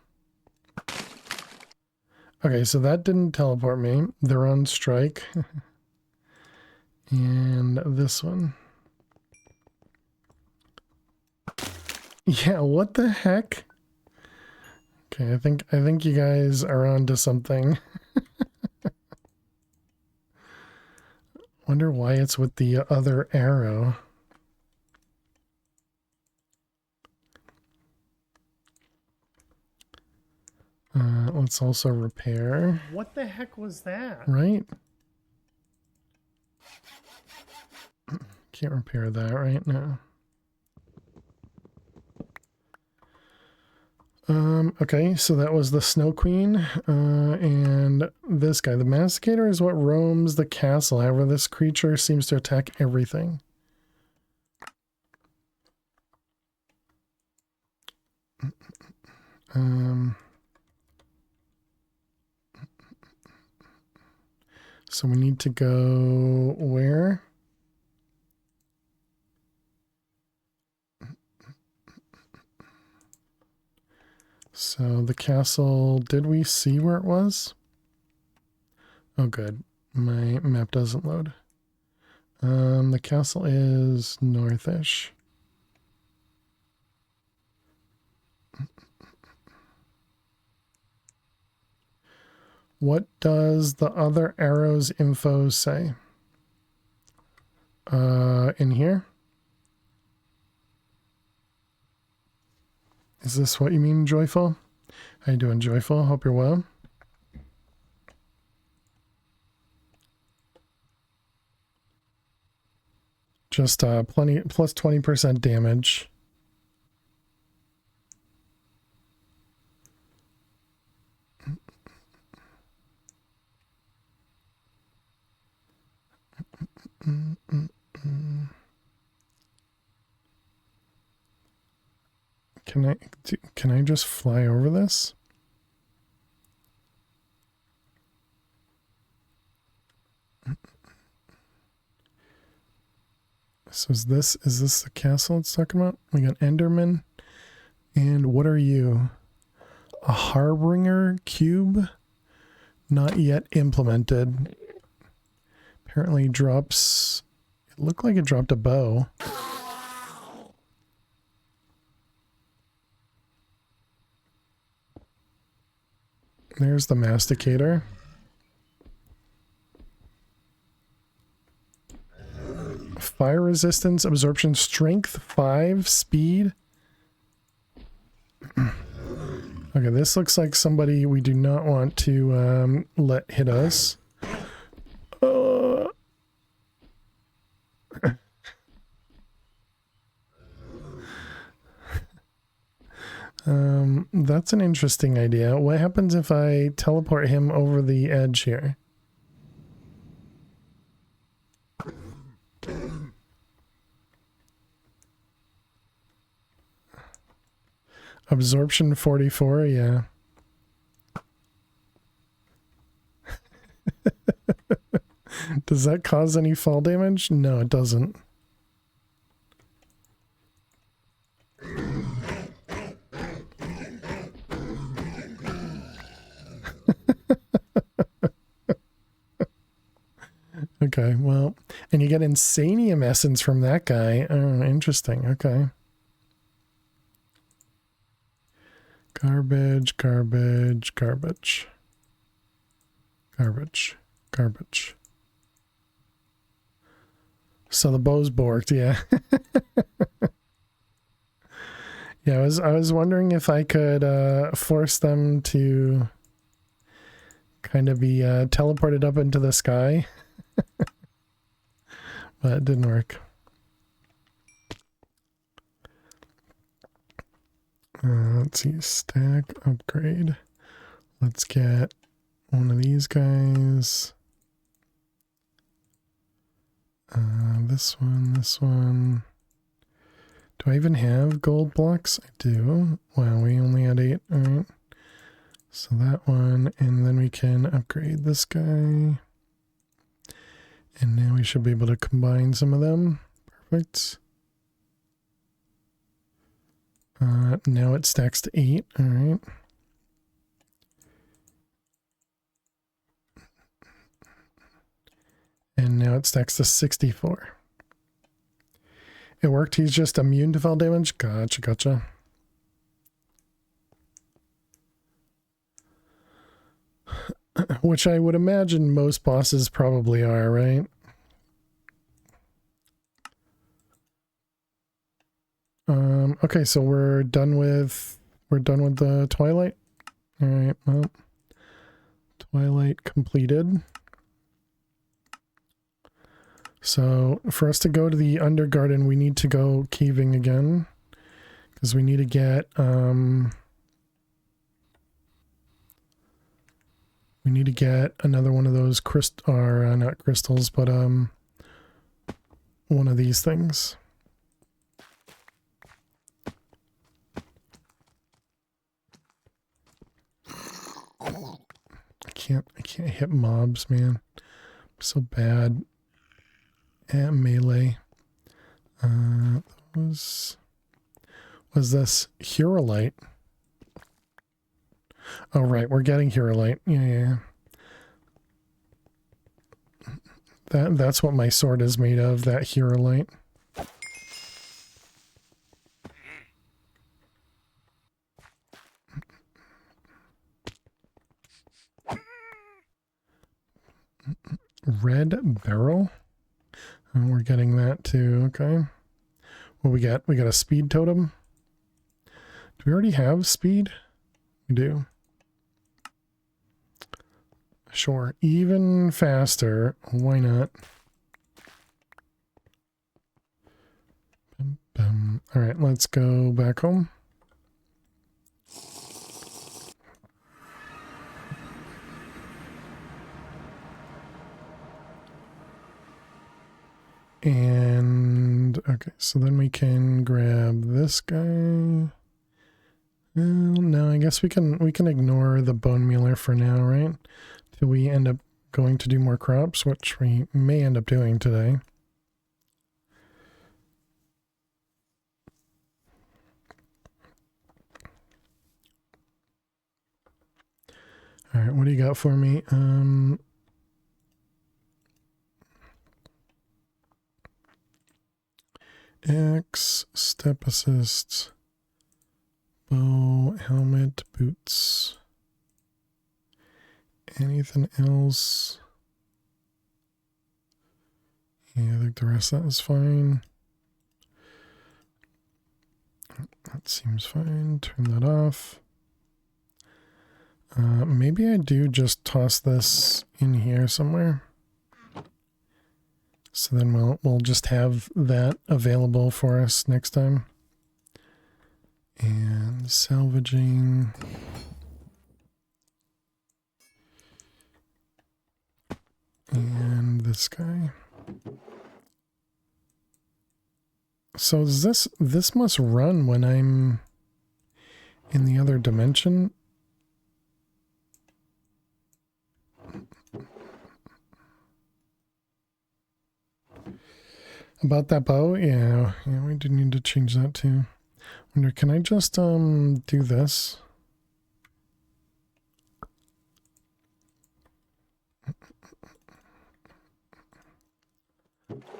Okay, so that didn't teleport me. They're on strike. And this one. Yeah, what the heck? Okay, I think you guys are onto something. Wonder why it's with the other arrow. Let's also repair. What the heck was that? Right? Can't repair that right now. Okay, so that was the Snow Queen, and this guy. The Masticator is what roams the castle. However, this creature seems to attack everything. So we need to go where? So the castle, did we see where it was? Oh, good. My map doesn't load. The castle is northish. What does the other arrow's info say? In here? Is this what you mean, Joyful? How you doing, Joyful? Hope you're well. Just plenty plus 20% damage. Can I just fly over this? So is this the castle it's talking about? We got Enderman. And what are you? A Harbinger cube? Not yet implemented. Apparently drops... It looked like it dropped a bow. There's the masticator. Fire resistance, absorption, strength, 5, speed. Okay, this looks like somebody we do not want to let hit us. That's an interesting idea. What happens if I teleport him over the edge here? Absorption 44, yeah. Does that cause any fall damage? No, it doesn't. Okay, well, and you get Insanium Essence from that guy. Oh, interesting. Okay. Garbage, garbage, garbage. Garbage, garbage. So the bow's borked, yeah. Yeah, I was wondering if I could force them to kind of be teleported up into the sky. But it didn't work. Let's see, stack, upgrade. Let's get one of these guys. This one, this one. Do I even have gold blocks? I do. Wow, we only had 8. Alright. So that one, and then we can upgrade this guy. And now we should be able to combine some of them. Perfect. Now it stacks to 8. Alright. And now it stacks to 64. It worked. He's just immune to fall damage. Gotcha, gotcha. Which I would imagine most bosses probably are, right? Okay, so we're done with the Twilight. All right, well, Twilight completed. So for us to go to the Undergarden, we need to go caving again, because we need to get another one of those not crystals, but one of these things. I can't hit mobs, man. I'm so bad at melee. Was this Hurolite? Oh right, we're getting Hurolite. Yeah. That's what my sword is made of, that Hurolite. Red barrel? Oh, we're getting that too, okay. What we got? We got a speed totem. Do we already have speed? We do. Sure, even faster. Why not? All right, let's go back home. And okay, so then we can grab this guy. Well, no, I guess we can ignore the bone mealer for now, right? Till we end up going to do more crops, which we may end up doing today. All right, what do you got for me? X, step assists, bow, helmet, boots. Anything else? Yeah, I think the rest of that is fine. That seems fine. Turn that off. Maybe I do just toss this in here somewhere. So then we'll just have that available for us next time. And salvaging. And this guy. So is this must run when I'm in the other dimension? About that bow? Yeah, we do need to change that too. Wonder, can I just do this?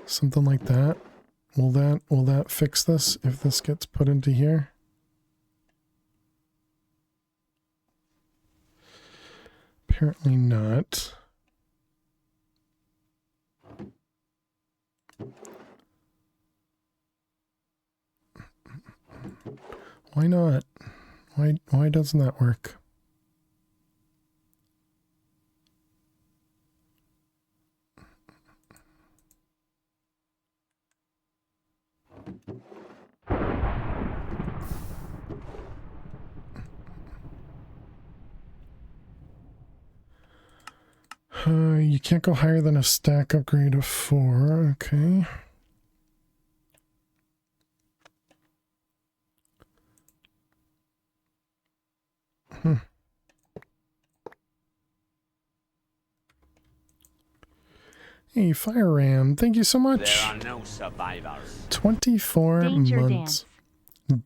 Something like that. Will that fix this if this gets put into here? Apparently not. Why not? Why doesn't that work? You can't go higher than a stack upgrade of 4. Okay. Hey, Fire Ram, thank you so much. There are no survivors. 24 Danger months.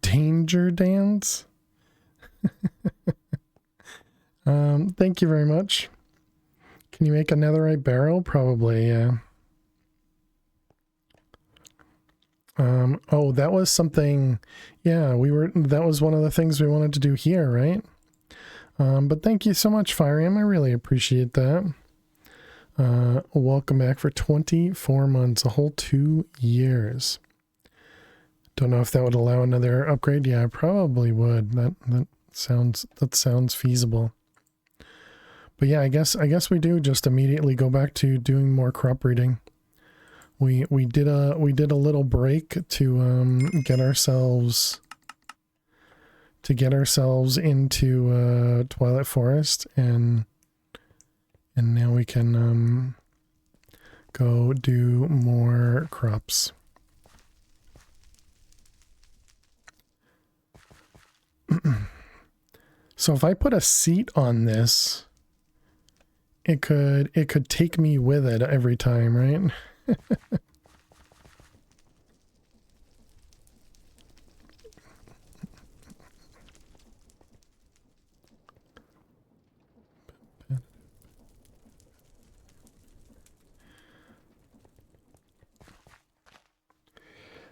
Danger dance? Thank you very much. Can you make a netherite barrel? Probably, yeah. Oh, that was something, yeah, that was one of the things we wanted to do here, right? But thank you so much, Fire Ram, I really appreciate that. Welcome back for 24 months, a whole 2 years. Don't know if that would allow another upgrade. Yeah, I probably would. That sounds feasible. But yeah, I guess we do just immediately go back to doing more crop breeding. We did a little break to get ourselves into Twilight Forest, and now we can go do more crops. So if I put a seat on this, it could take me with it every time, right?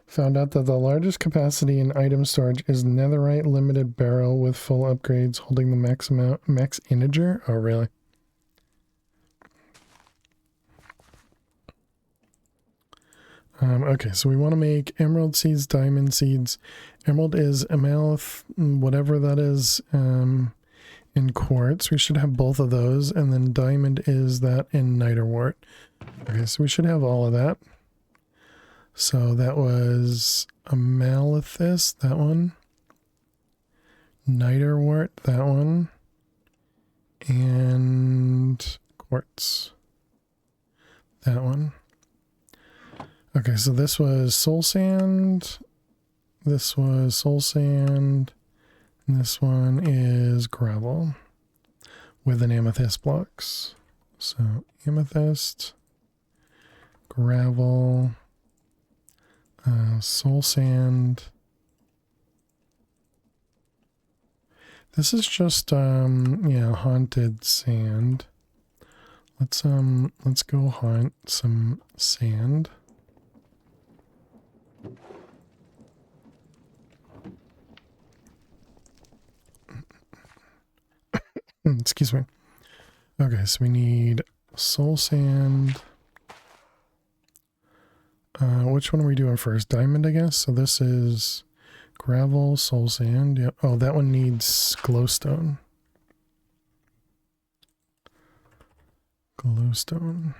Found out that the largest capacity in item storage is netherite limited barrel with full upgrades holding the max integer. Oh, really? Okay, so we want to make emerald seeds, diamond seeds. Emerald is amalith, whatever that is, in quartz. We should have both of those, and then diamond is that in niterwort. Okay, so we should have all of that. So that was amalethist, that one. Niterwort, that one. And quartz. That one. Okay, so this was soul sand. This was soul sand. And this one is gravel with an amethyst blocks. So amethyst, gravel, soul sand. This is just yeah, haunted sand. Let's go haunt some sand. Excuse me. Okay, so we need soul sand. Which one are we doing first? Diamond, I guess. So this is gravel, soul sand. Yep. Oh, that one needs glowstone. Glowstone.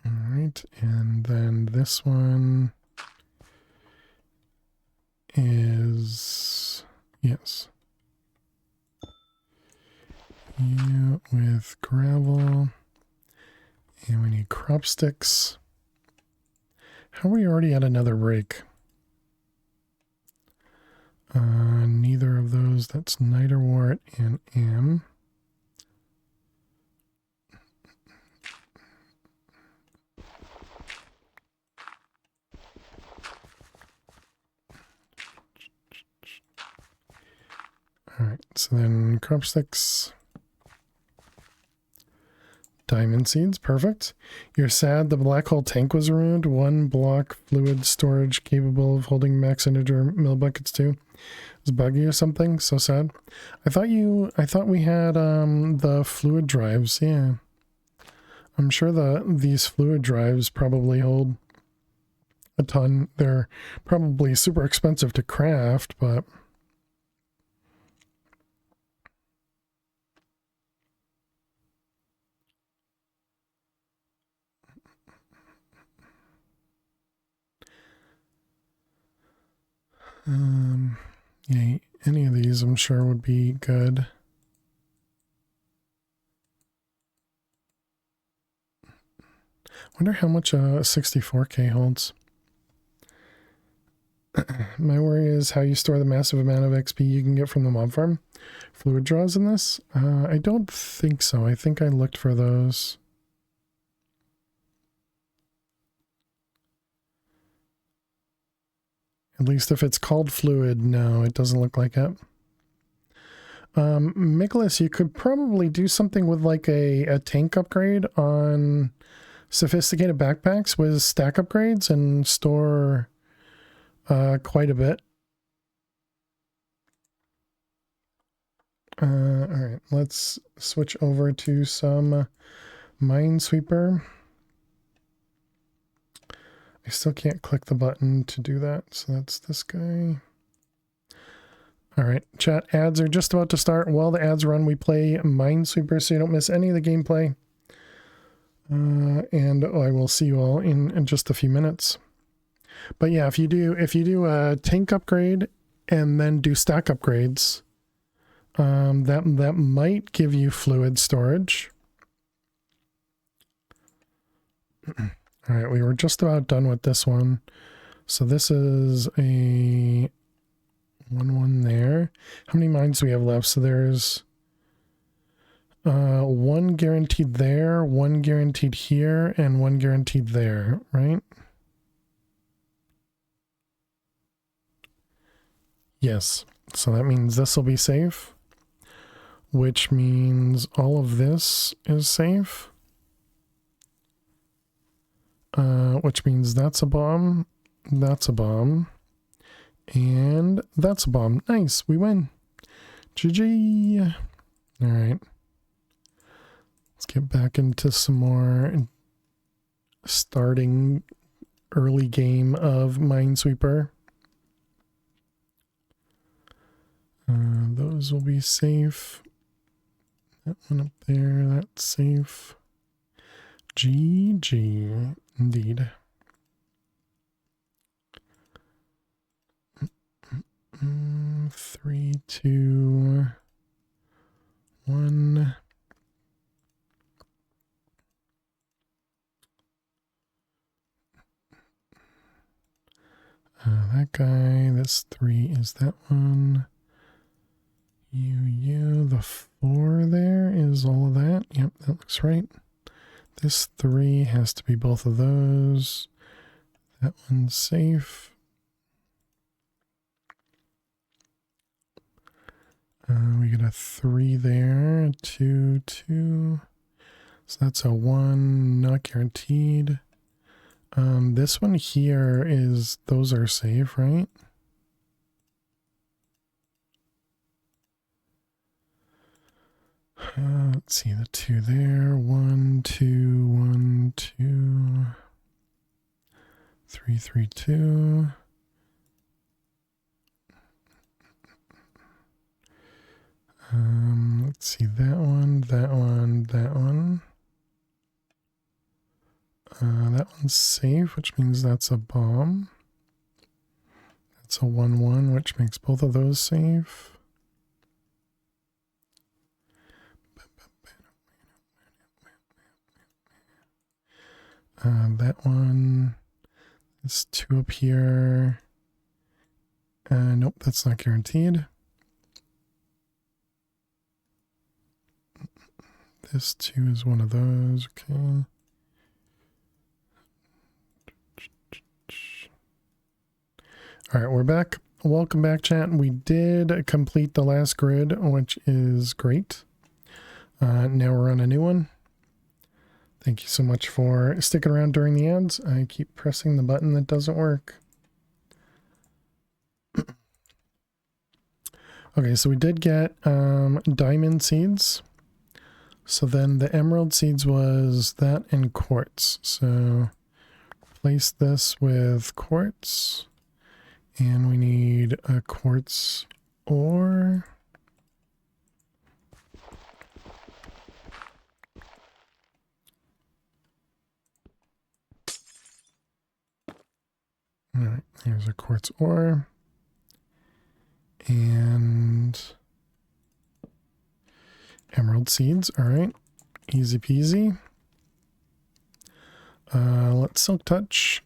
All right, and then this one is, yes. Yeah, with gravel. And we need crop sticks. How are we already at another rake? Neither of those. That's niterwort and am. Alright, so then crop sticks. Diamond seeds, perfect. You're sad the black hole tank was ruined. 1 block fluid storage capable of holding max integer mill buckets too. Is buggy or something? So sad. I thought we had the fluid drives, yeah. I'm sure these fluid drives probably hold a ton. They're probably super expensive to craft, but yeah, any of these I'm sure would be good. Wonder how much 64K holds. My worry is how you store the massive amount of XP you can get from the mob farm. Fluid draws in this? I don't think so. I think I looked for those. At least if it's called fluid, no, it doesn't look like it. Nicholas, you could probably do something with like a tank upgrade on sophisticated backpacks with stack upgrades and store quite a bit. Alright, let's switch over to some Minesweeper. I still can't click the button to do that, so that's this guy. Alright, chat, ads are just about to start. While the ads run, we play Minesweeper so you don't miss any of the gameplay. And I will see you all in just a few minutes. But yeah, if you do a tank upgrade and then do stack upgrades, that might give you fluid storage. All right, we were just about done with this one. So this is a 1 there. How many mines do we have left? So there's 1 guaranteed there, 1 guaranteed here, and 1 guaranteed there, right? Yes. So that means this will be safe, which means all of this is safe. Which means that's a bomb, that's a bomb, and that's a bomb. Nice, we win. GG. All right. Let's get back into some more starting early game of Minesweeper. Those will be safe. That one up there, that's safe. GG, indeed. 3, 2, 1. that guy. This 3 is that one. The 4 there is all of that. Yep, that looks right. This 3 has to be both of those. That one's safe. We get a 3 there, a 2, 2. So that's a 1, not guaranteed. This one here is, those are safe, right? Let's see, the 2 there, 1, 2, 1, 2, 3, 3, 2. Let's see, that one, that one, that one. That one's safe, which means that's a bomb. That's a 1, 1, which makes both of those safe. That one is 2 up here. Nope, that's not guaranteed. This 2 is one of those, okay. Alright, we're back. Welcome back, chat. We did complete the last grid, which is great. Now we're on a new one. Thank you so much for sticking around during the ads. I keep pressing the button that doesn't work. Okay, so we did get diamond seeds. So then the emerald seeds was that and quartz. So replace this with quartz. And we need a quartz ore. All right, here's a quartz ore. And emerald seeds. All right, easy peasy. Let's silk touch.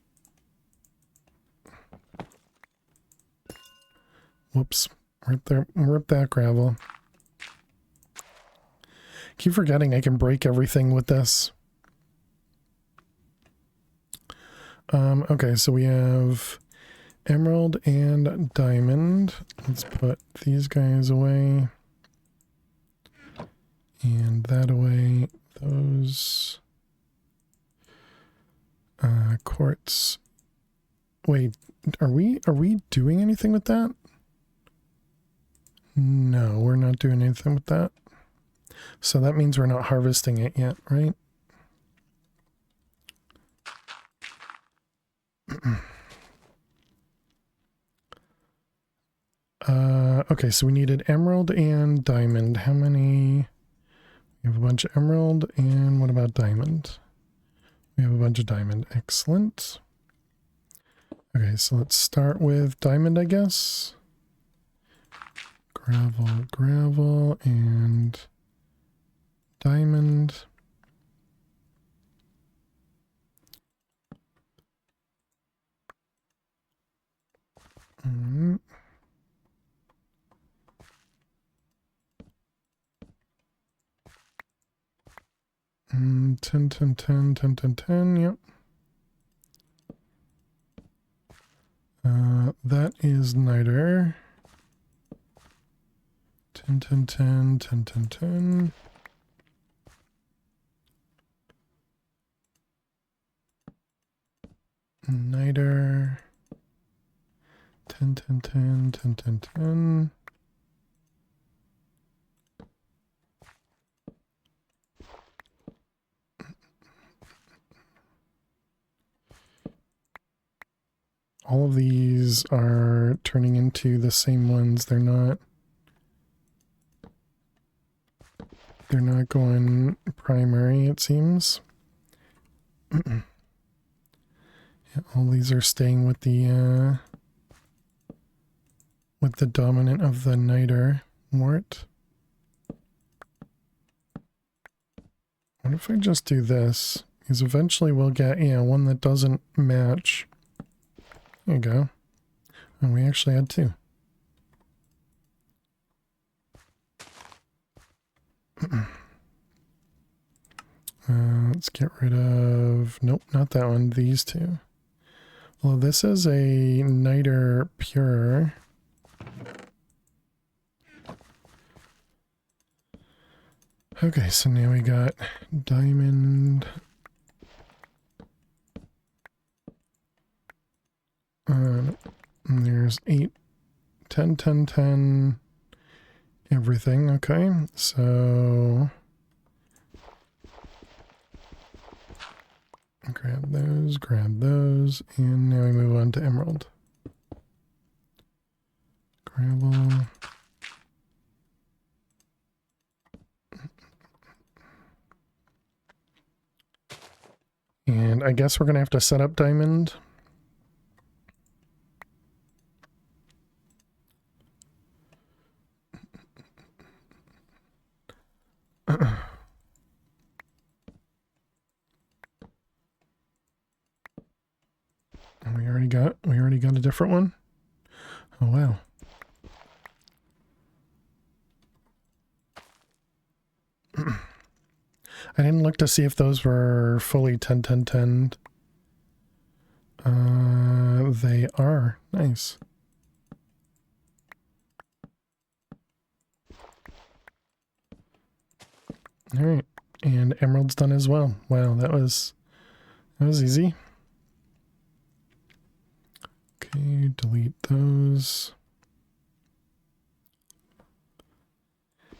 Whoops, right there, rip that gravel. Keep forgetting I can break everything with this. Okay, so we have emerald and diamond. Let's put these guys away. And that away. Those. Quartz. Wait, are we doing anything with that? No, we're not doing anything with that. So that means we're not harvesting it yet, right? Okay, so we needed emerald and diamond. How many? We have a bunch of emerald, and what about diamond? We have a bunch of diamond. Excellent. Okay, so let's start with diamond, I guess. Gravel, gravel, and diamond. Mm. 10, 10, 10, 10, 10, 10, yep. That is niter. 10, 10, 10, 10, 10, 10. Niter. 10, 10, 10, 10, 10, 10. All of these are turning into the same ones. They're not going primary, it seems. Yeah, all these are staying with the dominant of the niter wart. What if I just do this? Because eventually we'll get, yeah, one that doesn't match. There you go. And we actually had 2. Let's get rid of... Nope, not that one. These 2. Well, this is a niter pure. Okay, so now we got diamond. And there's 8, 10, 10, 10, everything. Okay, so grab those, and now we move on to emerald. Gravel. And I guess we're going to have to set up diamond. We already got a different one. Oh wow. I didn't look to see if those were fully 10, 10, 10. They are. Nice. All right. And emerald's done as well. Wow, that was easy. Okay, delete those.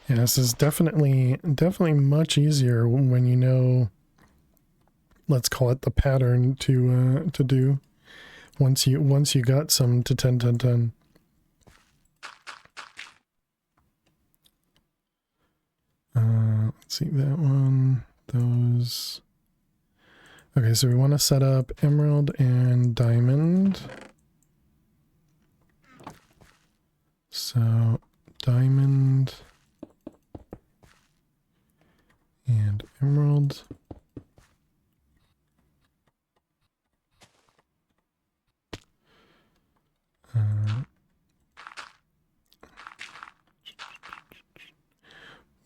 Yeah, this is definitely much easier when you know, let's call it the pattern to do. Once you got some to 10, 10, 10. Let's see that one, those. Okay, so we want to set up emerald and diamond. So diamond and emerald.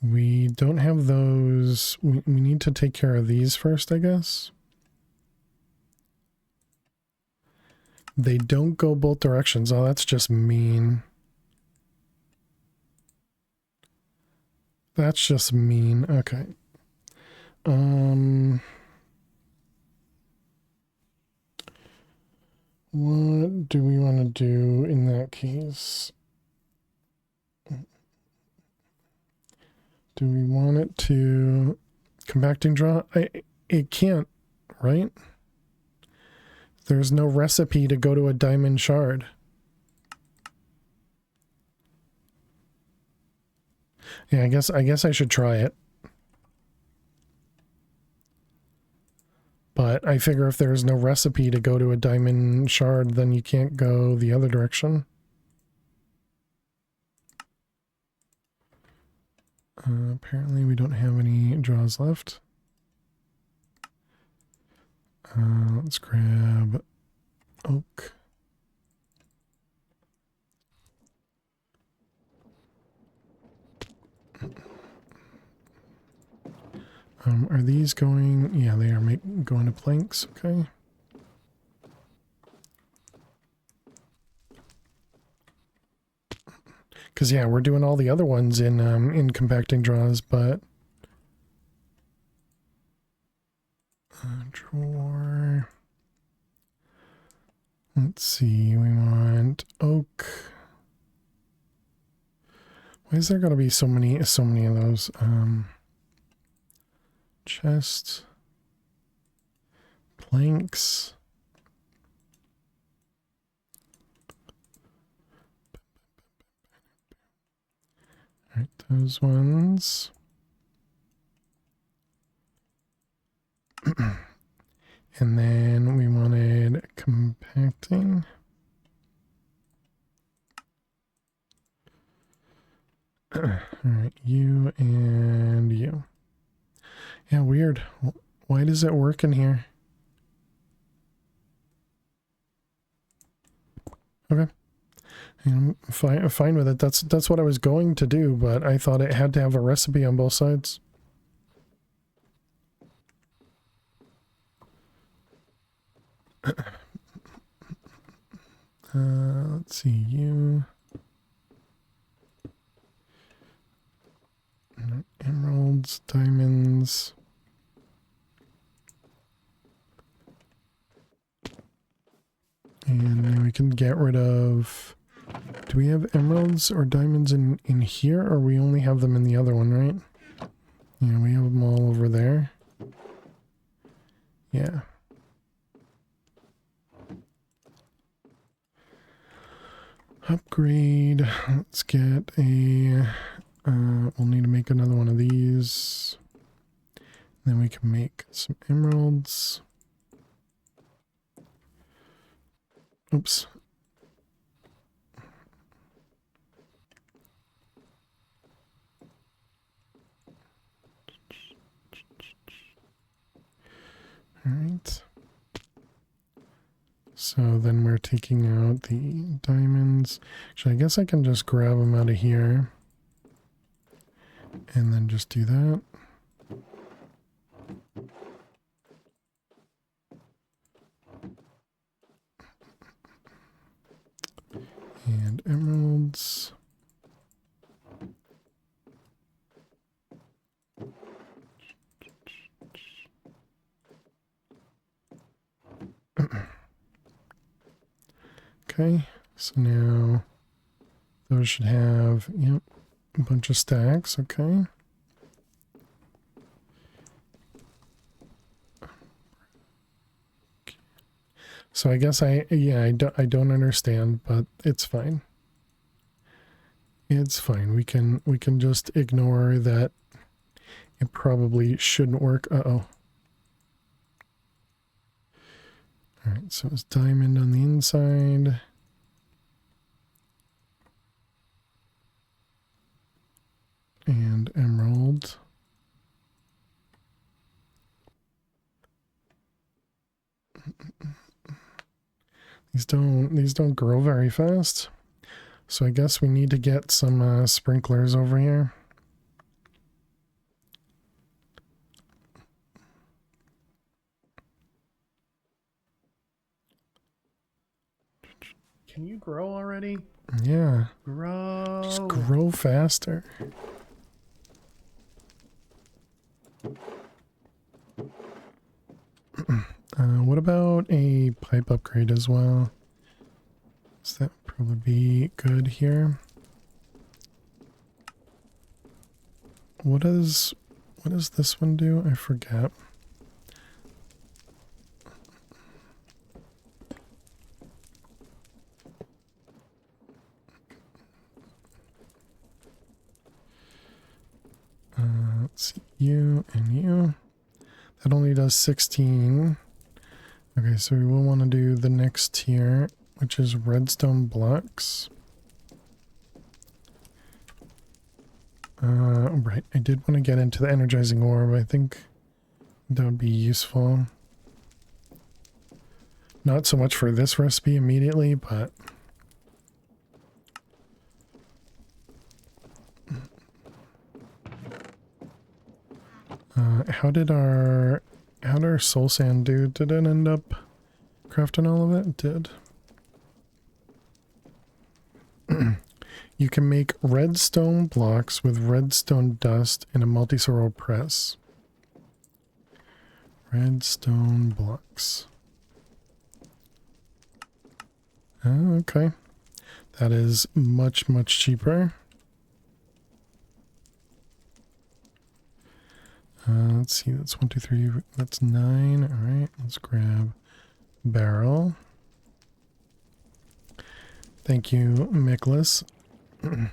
We don't have those. We need to take care of these first, I guess. They don't go both directions. Oh, that's just mean. That's just mean. Okay. What do we want to do in that case? Do we want it to compacting draw? It can't, right? There's no recipe to go to a diamond shard. Yeah, I guess I should try it. But I figure if there's no recipe to go to a diamond shard, then you can't go the other direction. Apparently we don't have any draws left. Let's grab oak. Are these going? Yeah, they are going to planks. Okay. Because yeah, we're doing all the other ones in compacting draws, but drawer. Let's see. We want oak. Why is there gotta be so many of those? Chest, planks. All right, those ones. And then we wanted compacting. All right, you and you. Yeah, weird. Why does it work in here? Okay. I'm fine with it. That's what I was going to do, but I thought it had to have a recipe on both sides. Let's see, you. Emeralds, diamonds. And then we can get rid of... Do we have emeralds or diamonds in here, or we only have them in the other one, right? Yeah, we have them all over there. Yeah. Upgrade. Let's get a... we'll need to make another one of these. Then we can make some emeralds. Oops. All right. So then we're taking out the diamonds. Actually, I guess I can just grab them out of here. And then just do that. And emeralds. Okay, so now those should have, yep, a bunch of stacks, okay. So I guess I don't understand, but it's fine. It's fine. We can just ignore that it probably shouldn't work. Uh-oh. All right, so it's diamond on the inside. And emerald. These don't grow very fast. So I guess we need to get some sprinklers over here. Can you grow already? Yeah. Grow. Just grow faster. What about a pipe upgrade as well? So that would probably be good here. What does this one do? I forget. Let's see, you and you. That only does 16. Okay, so we will want to do the next tier, which is redstone blocks. Right, I did want to get into the energizing orb. I think that would be useful. Not so much for this recipe immediately, but... how did our soul sand do? Did it end up crafting all of it? It did. You can make redstone blocks with redstone dust in a multi-sorrow press. Redstone blocks. Okay. That is much cheaper. Let's see, that's 1, 2, 3, that's 9. All right, let's grab barrel. Thank you, Miklas. I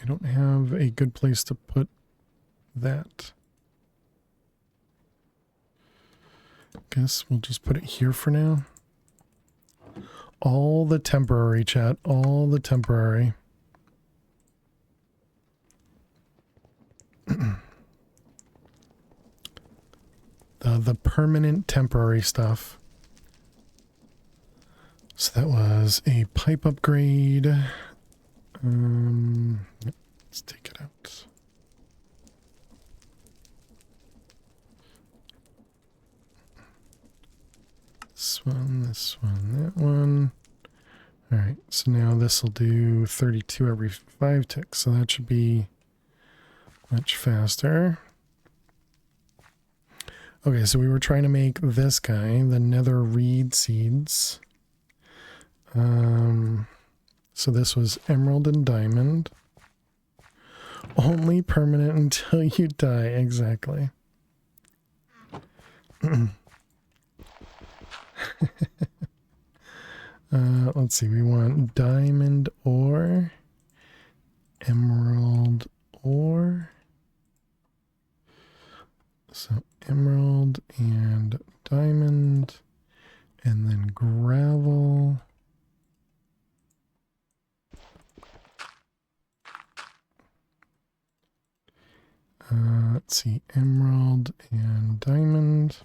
don't have a good place to put that. Guess we'll just put it here for now. All the temporary, chat, all the temporary. the permanent temporary stuff. So that was a pipe upgrade. Yep, let's take it out. This one, that one. All right, so now this will do 32 every 5 ticks, so that should be much faster. Okay, so we were trying to make this guy, the nether reed seeds. So this was emerald and diamond. Only permanent until you die, exactly. Let's see, we want diamond ore, emerald ore. So emerald and diamond, and then gravel. Let's see, emerald and diamond.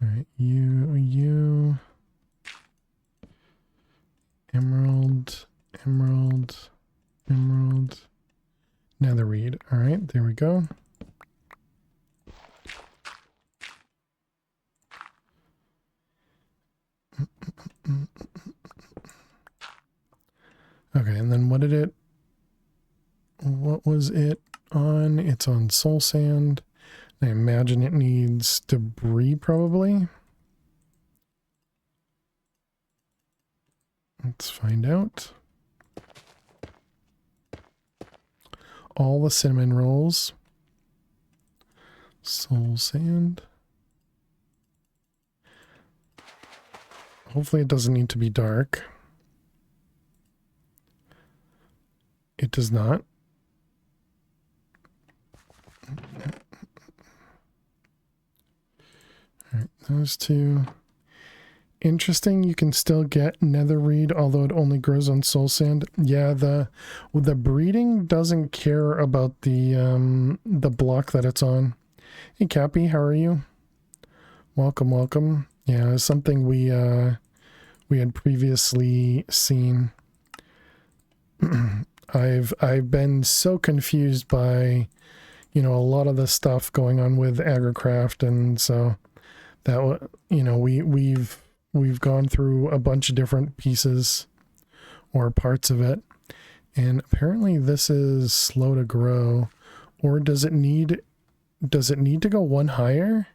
Alright, you. Emerald. Netherreed. Alright, there we go. Okay, and then what was it on? It's on soul sand. I imagine it needs debris, probably. Let's find out. All the cinnamon rolls. Soul sand. Hopefully it doesn't need to be dark. It does not. Alright, those two. Interesting, you can still get netherreed, although it only grows on soul sand. Yeah, the breeding doesn't care about the block that it's on. Hey Cappy, how are you? Welcome. Yeah, it's something we had previously seen. I've been so confused by, you know, a lot of the stuff going on with agricraft, and so that, you know, we've gone through a bunch of different pieces or parts of it, and apparently this is slow to grow. Or does it need to go one higher?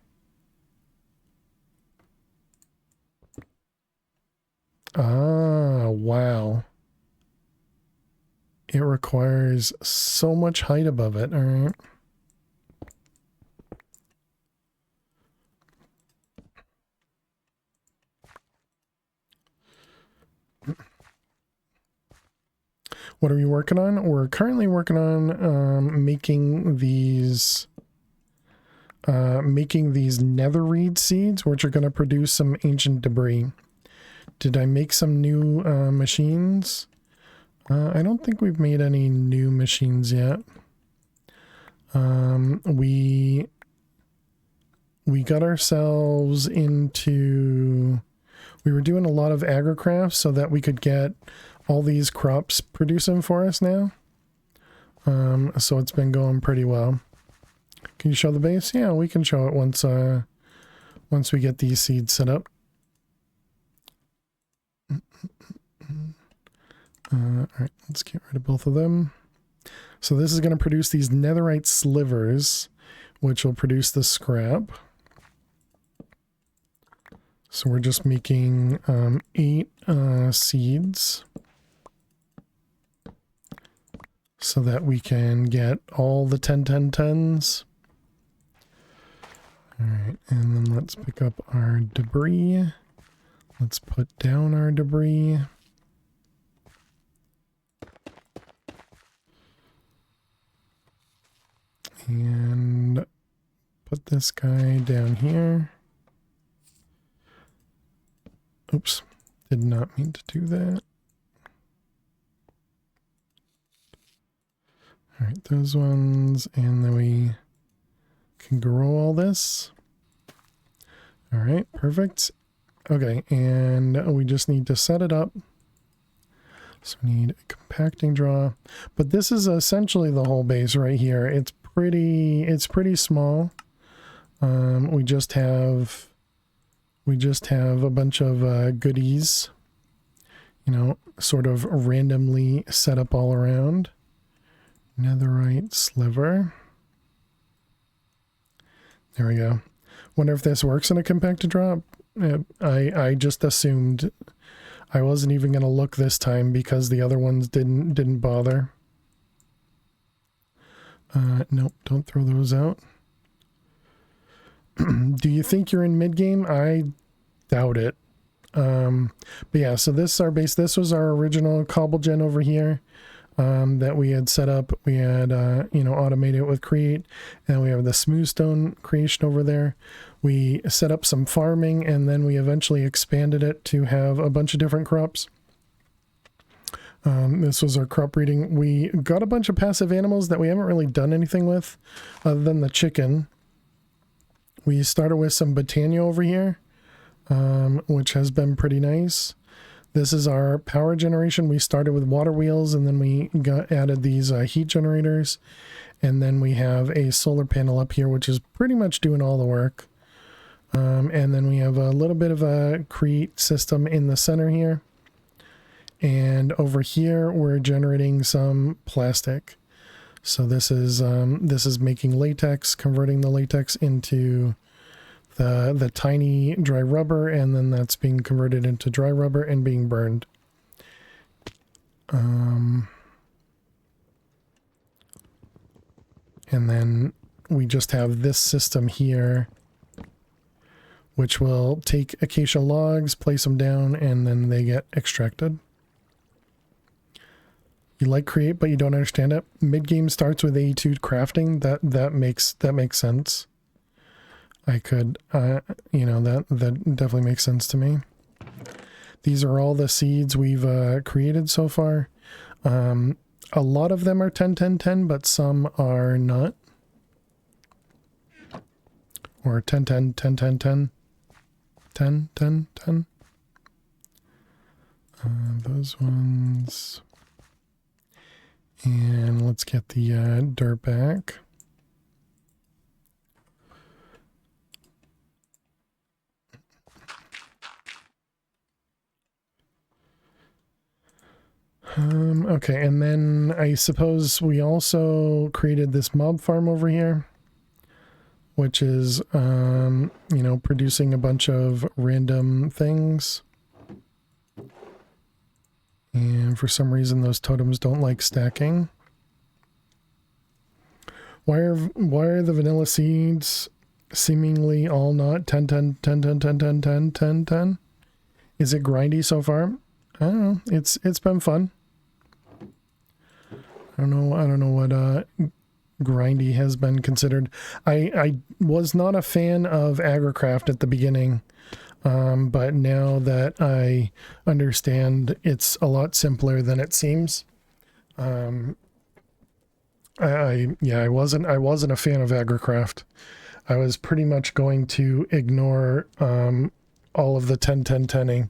Ah, wow. It requires so much height above it. All right. What are we working on? We're currently working on making these netherreed seeds, which are going to produce some ancient debris. Did I make some new machines? I don't think we've made any new machines yet. We got ourselves into... We were doing a lot of agricraft so that we could get all these crops producing for us now. So it's been going pretty well. Can you show the base? Yeah, we can show it once we get these seeds set up. Alright, let's get rid of both of them. So this is going to produce these netherite slivers, which will produce the scrap. So we're just making 8 seeds so that we can get all the 10-10-10s. Alright, and then let's pick up our debris. Let's put down our debris. And put this guy down here. Oops, did not mean to do that. All right, those ones, and then we can grow all this. All right, perfect. Okay, and we just need to set it up. So we need a compacting draw, but this is essentially the whole base right here. It's pretty small. We just have a bunch of goodies, you know, sort of randomly set up all around. Netherite sliver. There we go. Wonder if this works in a compacted drop. I just assumed. I wasn't even going to look this time because the other ones didn't bother. Nope, don't throw those out. Do you think you're in mid game? I doubt it. But yeah, so this is our base. This was our original cobble gen over here. That we had set up. We had, you know, automated it with create, and we have the smooth stone creation over there. We set up some farming, and then we eventually expanded it to have a bunch of different crops. This was our crop breeding. We got a bunch of passive animals that we haven't really done anything with, other than the chicken. We started with some Botania over here, which has been pretty nice. This is our power generation. We started with water wheels, and then we added these heat generators. And then we have a solar panel up here, which is pretty much doing all the work. And then we have a little bit of a create system in the center here. And over here, we're generating some plastic. So this is making latex, converting the latex into the tiny dry rubber, and then that's being converted into dry rubber and being burned. And then we just have this system here, which will take acacia logs, place them down, and then they get extracted. You like create, but you don't understand it. Mid game starts with AE2 crafting. That makes sense. I could, you know, that definitely makes sense to me. These are all the seeds we've created so far. A lot of them are 10, 10, 10, but some are not. Or 10, 10, 10, 10, 10. 10, 10, 10. Those ones. And let's get the dirt back. Okay, and then I suppose we also created this mob farm over here, which is, you know, producing a bunch of random things. And for some reason, those totems don't like stacking. Why are the vanilla seeds seemingly all not 10, 10, 10, 10, 10, 10, 10, 10, 10? Is it grindy so far? I don't know. It's been fun. I don't know what grindy has been considered. I was not a fan of Agricraft at the beginning, but now that I understand it's a lot simpler than it seems. I wasn't a fan of Agricraft. I was pretty much going to ignore all of the 10-10-10ing.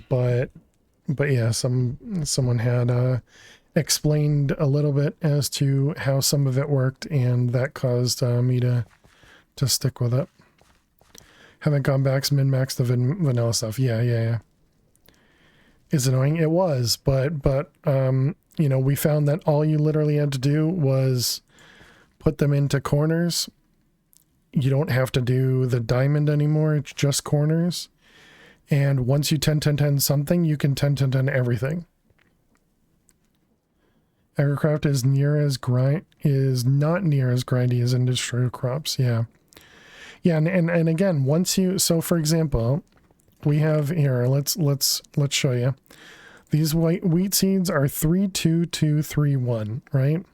But yeah, someone had explained a little bit as to how some of it worked, and that caused me to stick with it. Haven't gone back to min-max the vanilla stuff. Yeah. Is annoying? It was, but you know, we found that all you literally had to do was put them into corners. You don't have to do the diamond anymore. It's just corners. And once you 10-10-10 something, you can 10-10-10 everything. Agricraft is not near as grindy as industrial crops. Yeah. And again, once you, so for example, we have here, let's show you. These wheat seeds are 3-2-2-3-1, right?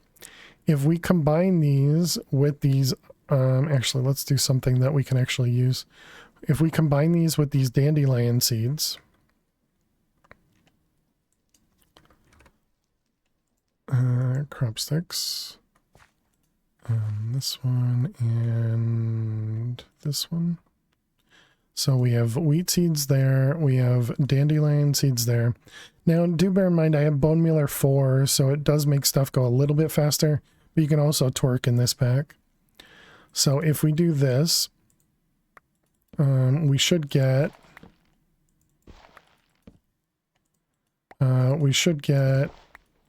If we combine these with these, actually, let's do something that we can actually use. If we combine these with these dandelion seeds, Crop sticks. This one and this one. So we have wheat seeds there. We have dandelion seeds there. Now, do bear in mind, I have bone mealer 4, so it does make stuff go a little bit faster, but you can also torque in this pack. So if we do this, we should get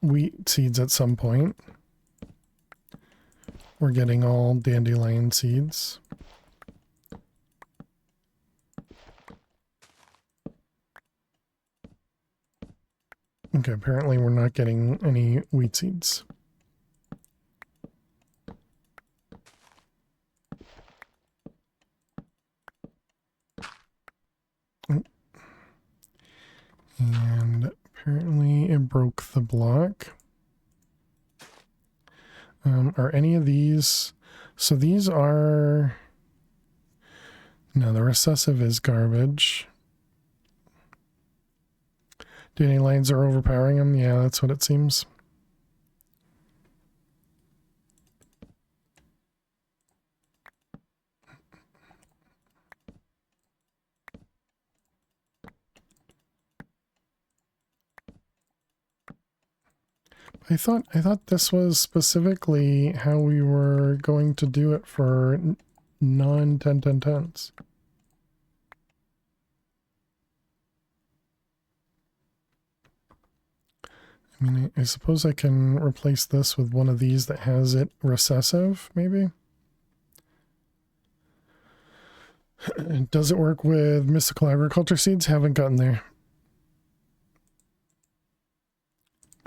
wheat seeds at some point. We're getting all dandelion seeds. Okay, apparently we're not getting any wheat seeds. And apparently it broke the block. Are any of these... So these are... No, the recessive is garbage. Dandelions are overpowering them? Yeah, that's what it seems. I thought this was specifically how we were going to do it for non-10-10-10s. I mean, I suppose I can replace this with one of these that has it recessive, maybe? Does it work with mystical agriculture seeds? Haven't gotten there.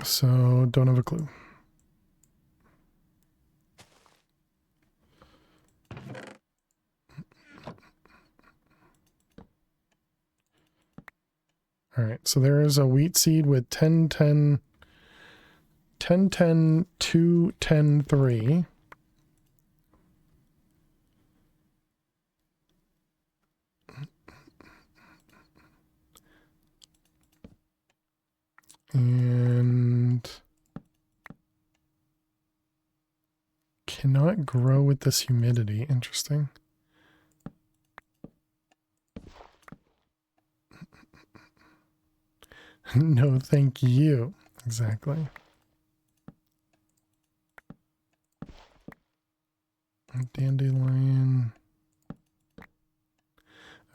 So, don't have a clue. Alright, so there is a wheat seed with 10-10... 10-10, 2-10, 3. And cannot grow with this humidity. Interesting. No, thank you. Exactly. Dandelion.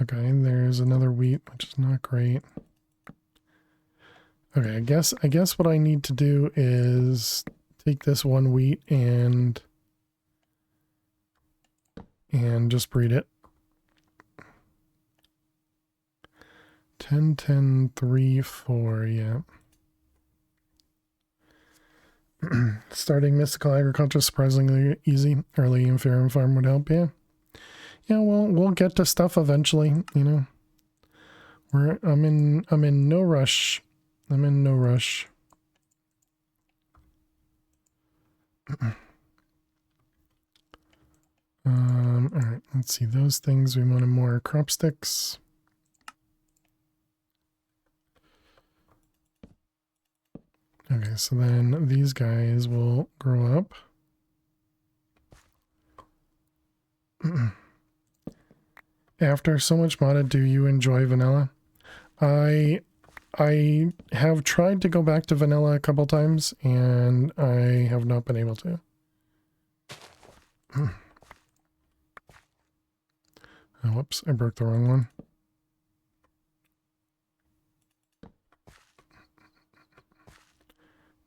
Okay, there's another wheat, which is not great. Okay, I guess what I need to do is take this one wheat and just breed it. 10-10, 3, 4, yeah. Starting mystical agriculture surprisingly easy. Early inferior farm would help, yeah. Yeah, well, we'll get to stuff eventually, you know. I'm in no rush. I'm in no rush. Alright, let's see. Those things, we wanted more crop sticks. Okay, so then these guys will grow up. After so much modded, do you enjoy vanilla? I have tried to go back to vanilla a couple times, and I have not been able to. Oh, whoops, I broke the wrong one.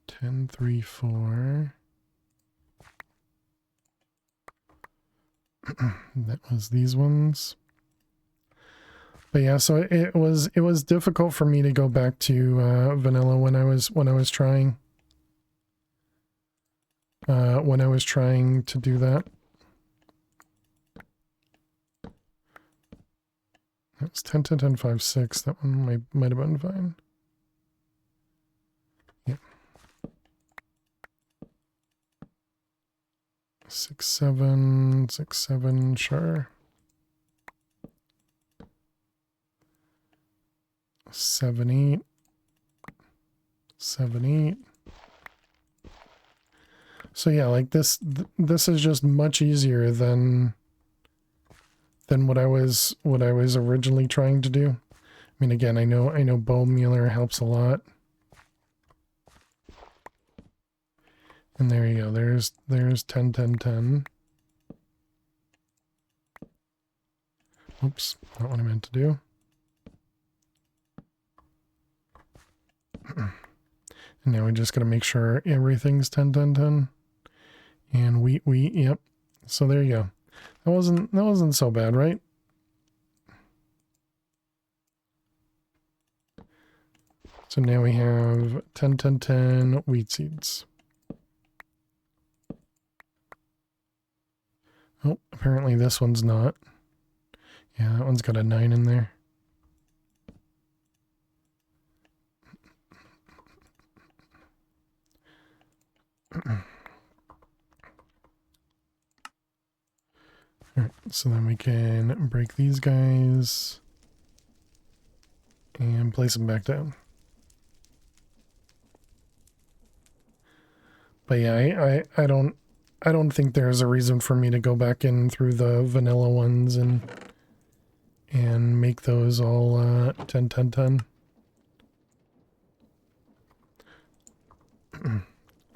Ten, 3, 4. That was these ones. But yeah, so it was difficult for me to go back to vanilla when I was trying to do that. It's 10-10, 5, 6. That one might have been fine. Yeah. 6, 7, 6, 7, sure. 7, 8. 7, 8. So yeah, like this is just much easier than what I was originally trying to do. I mean, again, I know bone mealer helps a lot. And there you go. There's 10 10 10. Oops, not what I meant to do. And now we just got to make sure everything's 10 10 10. And wheat, yep. So there you go. That wasn't so bad, right? So now we have 10 10 10 wheat seeds. Oh, apparently this one's not. Yeah, that one's got a 9 in there. Alright, so then we can break these guys and place them back down. But yeah, I don't think there's a reason for me to go back in through the vanilla ones and make those all 10 10 10.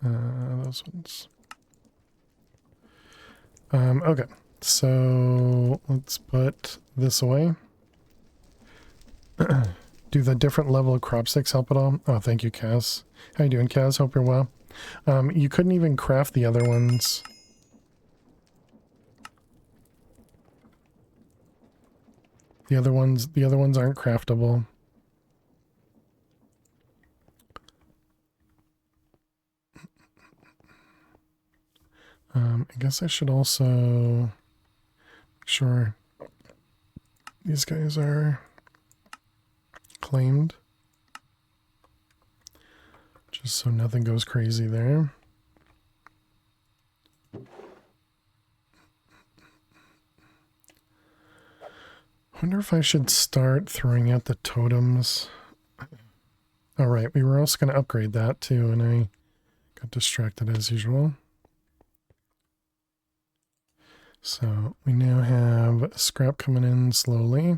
Those ones. Okay, so let's put this away. Do the different level of crop sticks help at all? Oh, thank you, Kaz. How you doing, Kaz? Hope you're well. You couldn't even craft the other ones. The other ones aren't craftable. I guess I should also make sure these guys are claimed. Just so nothing goes crazy there. Wonder if I should start throwing out the totems. All right, we were also going to upgrade that too, and I got distracted as usual. So we now have scrap coming in slowly.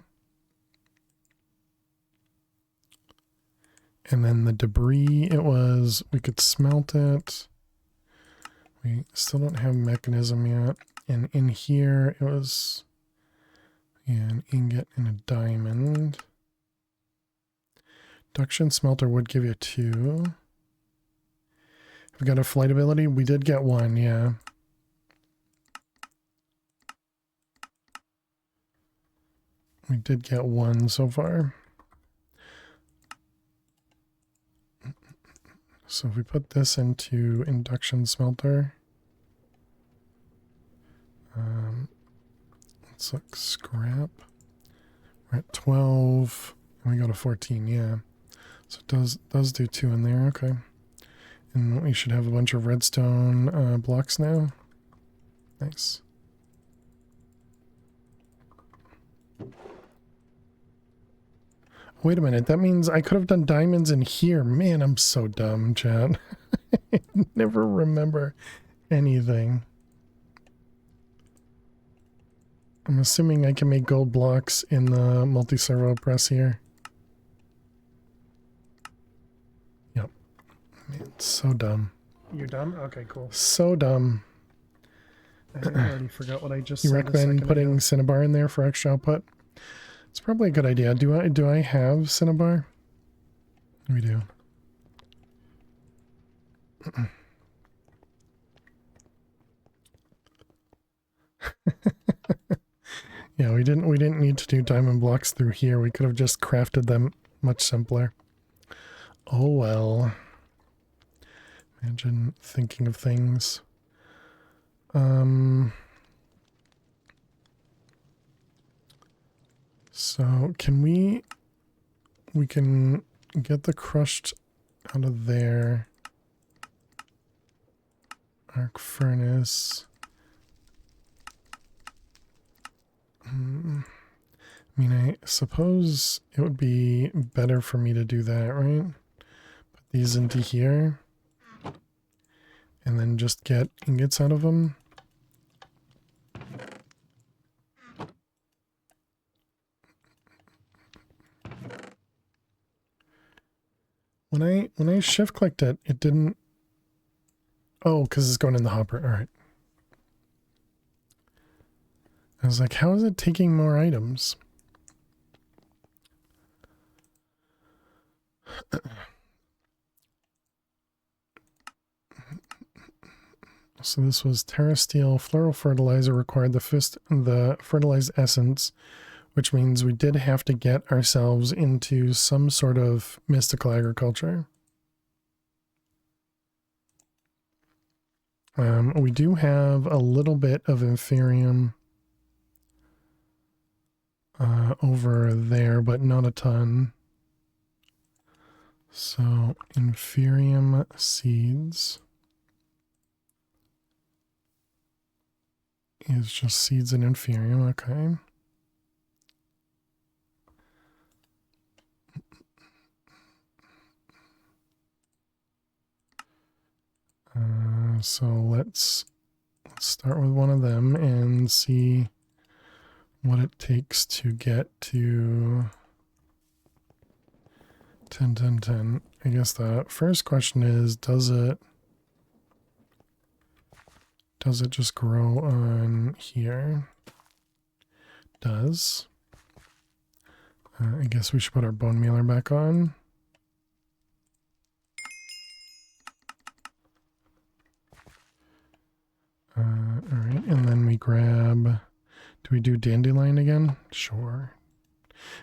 And then the debris, we could smelt it. We still don't have mechanism yet. And in here, it was an ingot and a diamond. Induction smelter would give you 2. We've got a flight ability. We did get 1, yeah. We did get 1 so far. So if we put this into induction smelter, let's look, scrap. We're at 12, and we go to 14, yeah. So it does do 2 in there, okay. And we should have a bunch of redstone blocks now. Nice. Wait a minute, that means I could have done diamonds in here. Man, I'm so dumb, chat. I never remember anything. I'm assuming I can make gold blocks in the multi-servo press here. Yep. Man, so dumb. You're done? Okay, cool. So dumb. I already forgot what I just You said. recommend putting Cinnabar in there for extra output? It's probably a good idea. Do I have Cinnabar? We do. Yeah, we didn't need to do diamond blocks through here. We could have just crafted them much simpler. Oh well. Imagine thinking of things. So can we can get the crushed out of there. Arc furnace. I mean, I suppose it would be better for me to do that, right? Put these into here. and then just get ingots out of them. When I shift clicked it, it didn't. Oh, because it's going in the hopper. All right. I was like, how is it taking more items? So this was Terra Steel. Floral fertilizer required the fertilized essence, which means we did have to get ourselves into some sort of mystical agriculture. We do have a little bit of Inferium over there, but not a ton. So Inferium seeds is just seeds and Inferium, okay. So let's start with one of them and see what it takes to get to 10, 10, 10. I guess the first question is, does it just grow on here? Does. I guess we should put our bone mealer back on. Alright, and then we grab, do we do dandelion again? Sure.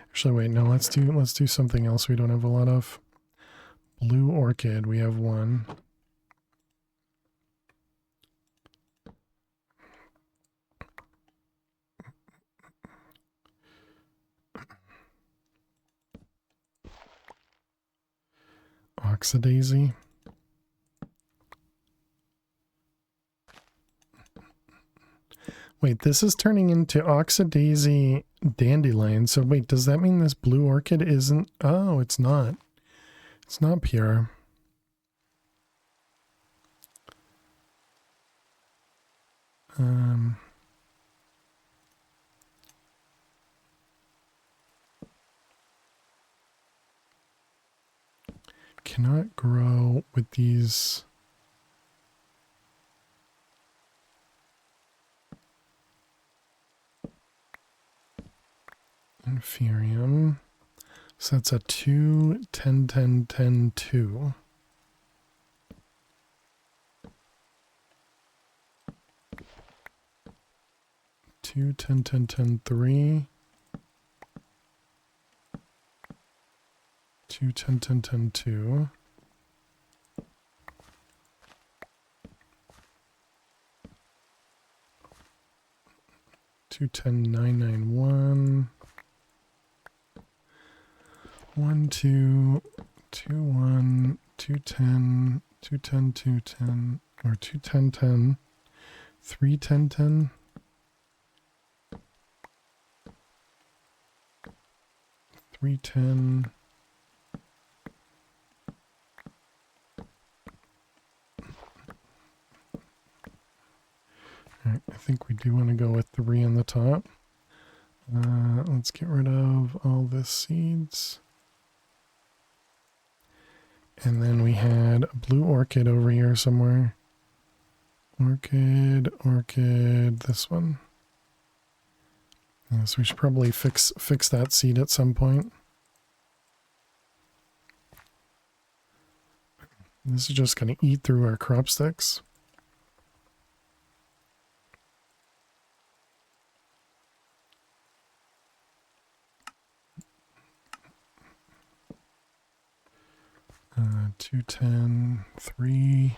Actually, wait, no, let's do something else we don't have a lot of. Blue orchid, we have one. Oxidaisy. Wait, this is turning into Oxidaisy dandelion. So wait, does that mean this blue orchid isn't? Oh, it's not. It's not pure. Cannot grow with these. Inferium. So that's a 2, 10, 10, 10, 2. Two, 10, 10, 10, 3. 2, 10, 10, 10, 2. 2, 10, 9, 9, 1. 1, 2, 2, 1, 2, 10, 2, 10, 2, 10, or 2, 10, 10, 3, 10, 10. 3, 10. Alright, I think we do want to go with 3 on the top. Let's get rid of all the seeds. And then we had a blue orchid over here somewhere. Orchid, this one. Yes, we should probably fix that seed at some point. This is just going to eat through our crop sticks. Uh, 2, 10, 3,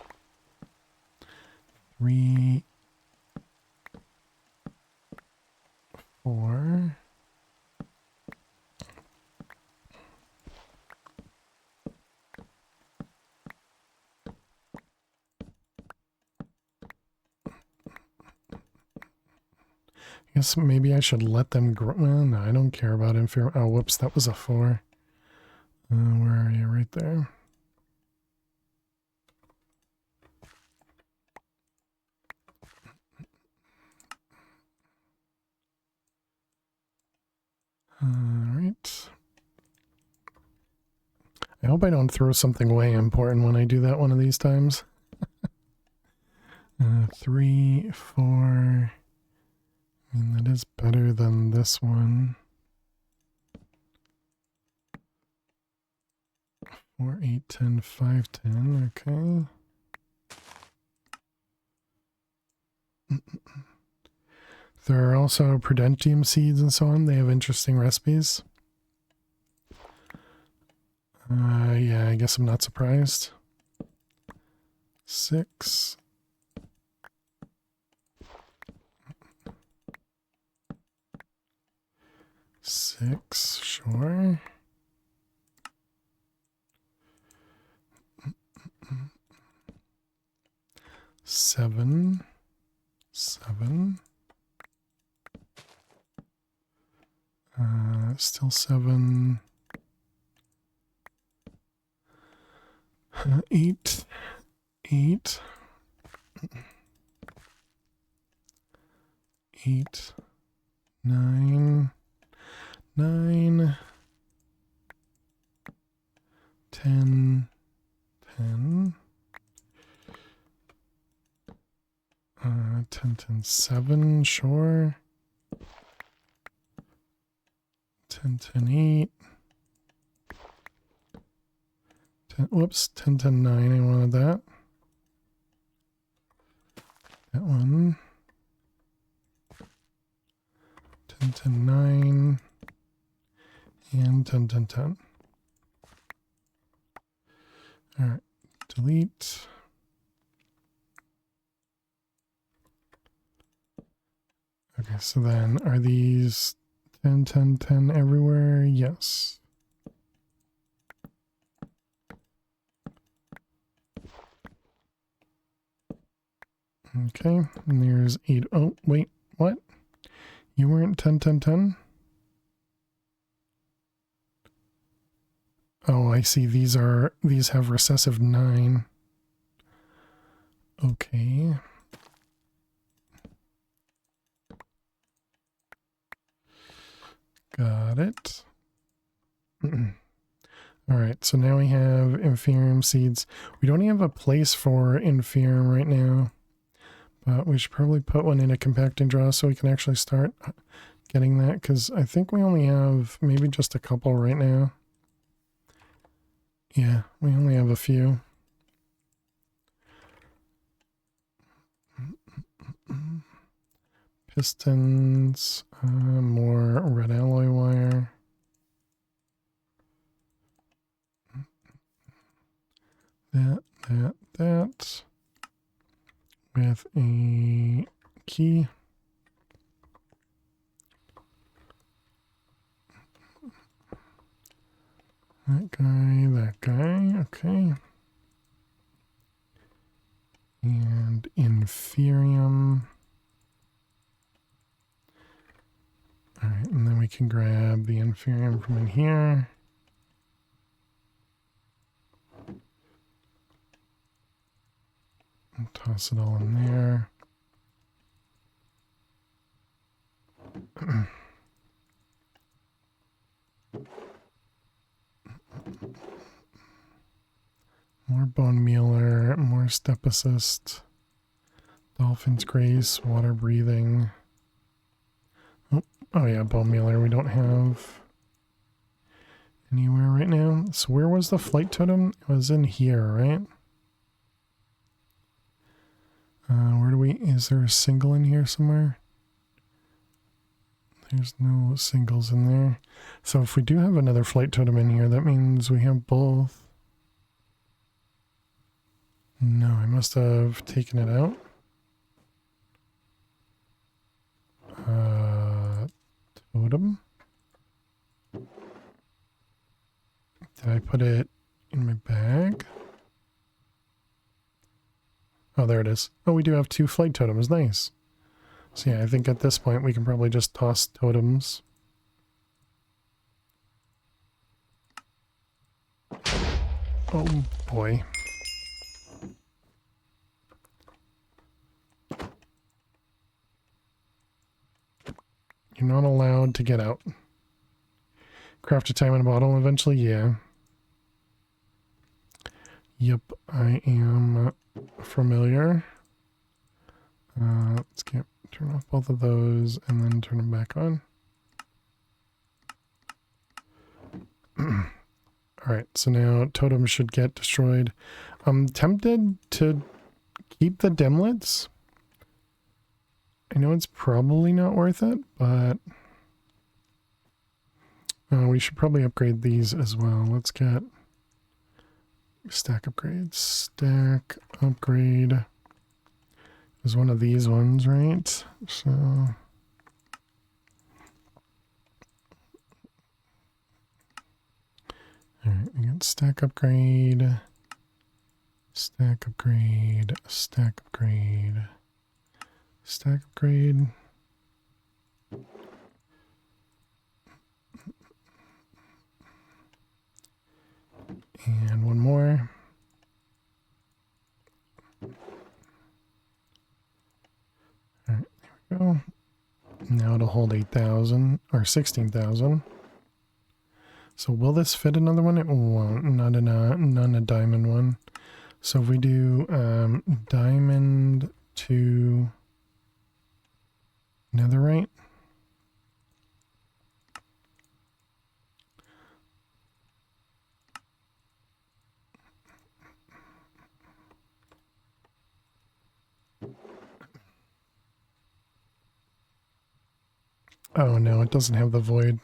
3, 4. I guess maybe I should let them grow. Well, no, I don't care about inferior. Oh, whoops, that was a 4. Where are you? Right there. Alright. I hope I don't throw something way important when I do that one of these times. 3, 4. I mean, that is better than this one. 4, 8, 10, 5, 10. Okay. There are also prudentium seeds and so on. They have interesting recipes. Yeah, I guess I'm not surprised. 6. 6, sure. Seven. Still 7. 8. 8. 8. 9. 9. 10. 10. 10, 10, 7, sure. 10, 10, 8. 10, whoops, 10, 10, 9, I wanted that. That one. 10, 10, 9. And 10, 10, 10. Alright, delete. Okay, so then are these 10, 10, 10 everywhere? Yes. Okay, and there's 8. Oh, wait, what? You weren't 10, 10, 10? Oh, I see. These have recessive 9. Okay. Got it. Alright, so now we have inferium seeds. We don't have a place for inferium right now, but we should probably put one in a compacting draw so we can actually start getting that, because I think we only have maybe just a couple right now. Yeah, we only have a few. Pistons, more red alloy wire. That. With a key. That guy, okay. And inferium. Alright, and then we can grab the inferium from in here. And toss it all in there. More bone mealer, more step assist. Dolphin's grace, water breathing. Oh yeah, bone mealer we don't have anywhere right now. So where was the flight totem? It was in here, right? Is there a single in here somewhere? There's no singles in there. So if we do have another flight totem in here, that means we have both. No, I must have taken it out. Totem? Did I put it in my bag? Oh, there it is. Oh, we do have 2 flight totems. Nice. So yeah, I think at this point we can probably just toss totems. Oh boy. You're not allowed to get out. Craft a time in a bottle eventually, yeah. Yep, I am familiar. Let's turn off both of those and then turn them back on. Alright, so now totems should get destroyed. I'm tempted to keep the dimlets. I know it's probably not worth it, but we should probably upgrade these as well. Let's get stack upgrades. Stack upgrade is one of these ones, right? So alright, we got stack upgrade, stack upgrade, stack upgrade, stack upgrade. And one more. Alright, there we go. Now it'll hold 8,000 or 16,000. So will this fit another one? It won't. Not a diamond one. So if we do diamond to netherite. Oh no, it doesn't have the void.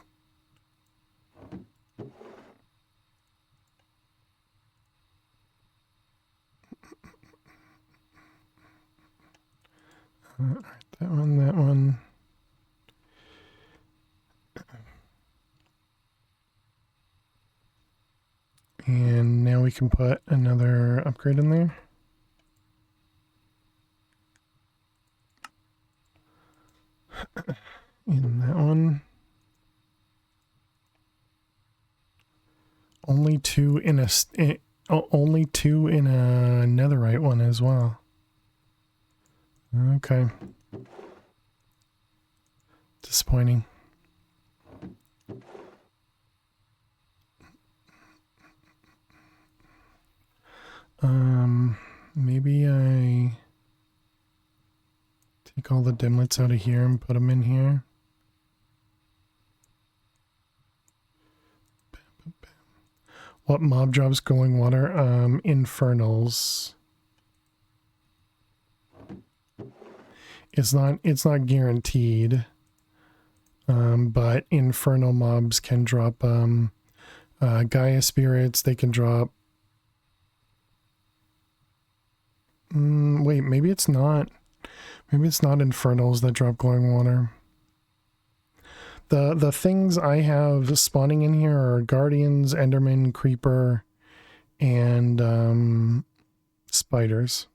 Alright, that one, that one. And now we can put another upgrade in there. In that one. Only two in a netherite one as well. Okay. Disappointing. Maybe I take all the dimlets out of here and put them in here. What mob drops glowing water? Infernals. It's not guaranteed. But infernal mobs can drop Gaia spirits, they can drop wait, maybe it's not. Maybe it's not infernals that drop glowing water. The things I have spawning in here are guardians, enderman, creeper, and spiders.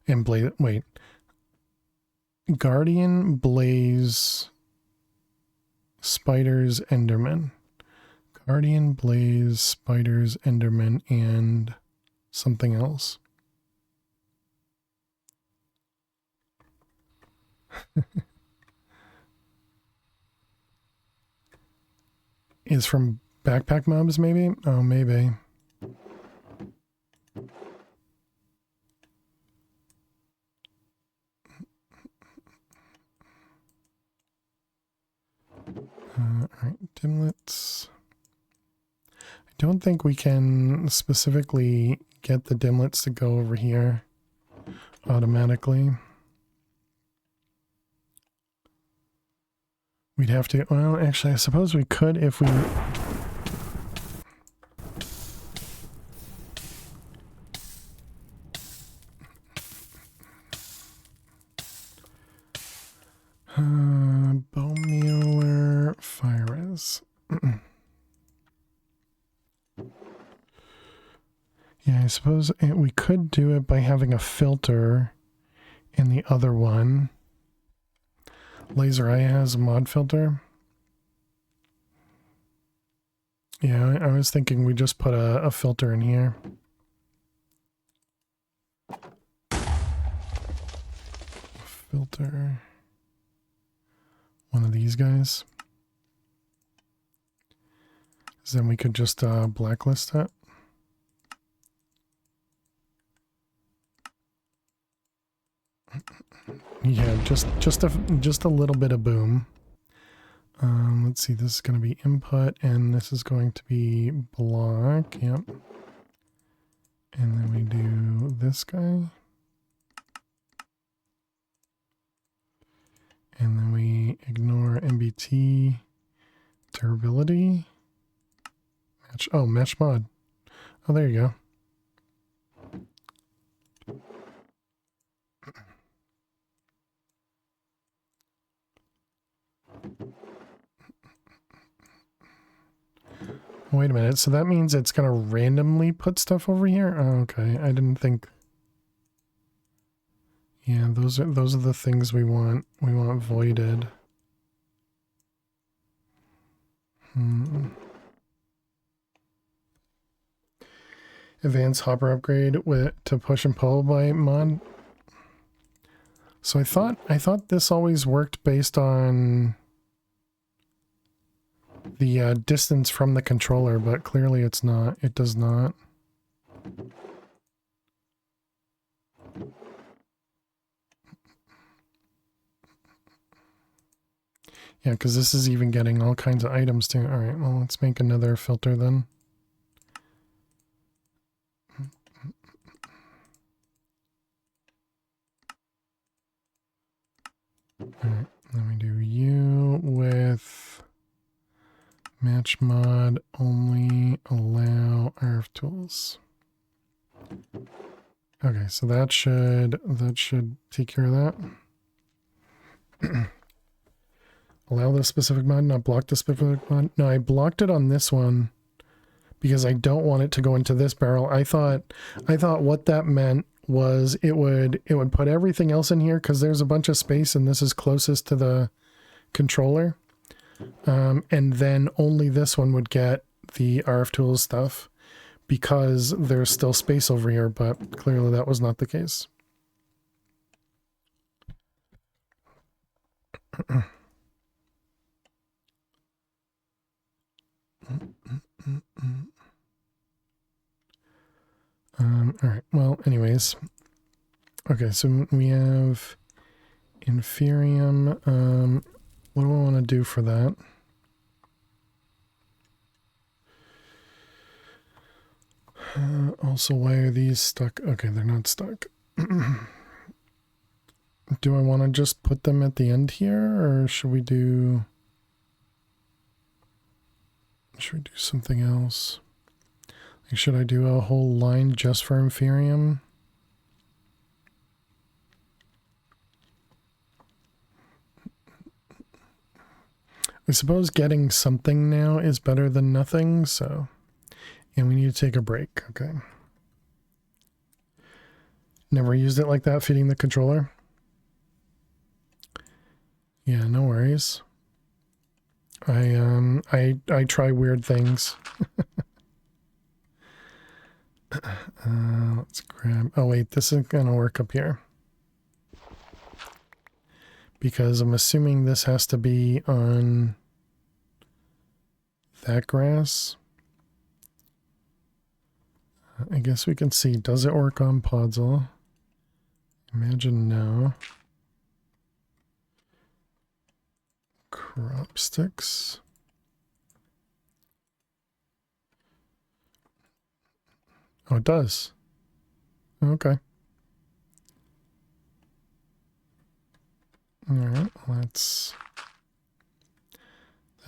And wait. Guardian, blaze, spiders, enderman. Guardian, blaze, spiders, enderman, and something else. Is from backpack mobs, maybe? Oh, maybe. Alright, dimlets. I don't think we can specifically get the dimlets to go over here automatically. We'd have to, well, actually, I suppose we could if we... bone meal or fire res. Yeah, I suppose we could do it by having a filter in the other one. Laser Eye has a mod filter. Yeah, I was thinking we just put a filter in here. Filter. One of these guys. 'Cause then we could just blacklist it. Yeah, just a little bit of boom. Let's see, this is going to be input and this is going to be block. Yep. And then we do this guy. And then we ignore MBT durability. Match mod. Oh, there you go. Wait a minute, so that means it's gonna randomly put stuff over here? Oh, okay, I didn't think. Yeah, those are the things we want. We want voided. Advanced hopper upgrade to push and pull by mod. So I thought this always worked based on the distance from the controller, but clearly it's not. It does not. Yeah, because this is even getting all kinds of items too. All right, well, let's make another filter then. All right, then we do you with match mod only allow RF tools. Okay, so that should take care of that. Allow the specific mod, not block the specific mod. No, I blocked it on this one because I don't want it to go into this barrel. I thought what that meant was it would put everything else in here because there's a bunch of space and this is closest to the controller. And then only this one would get the RF tools stuff because there's still space over here, but clearly that was not the case. All right, well, anyways. Okay, so we have Inferium. What do I want to do for that? Also, why are these stuck? Okay, they're not stuck. Do I want to just put them at the end here, or should we do something else? Like, should I do a whole line just for Inferium? I suppose getting something now is better than nothing, so... And we need to take a break, okay. Never used it like that, feeding the controller? Yeah, no worries. I try weird things. Let's grab... Oh wait, this isn't gonna work up here. Because I'm assuming this has to be on that grass. I guess we can see, does it work on Podzol? Imagine no. Crop sticks. Oh, it does. Okay. All right, well, that's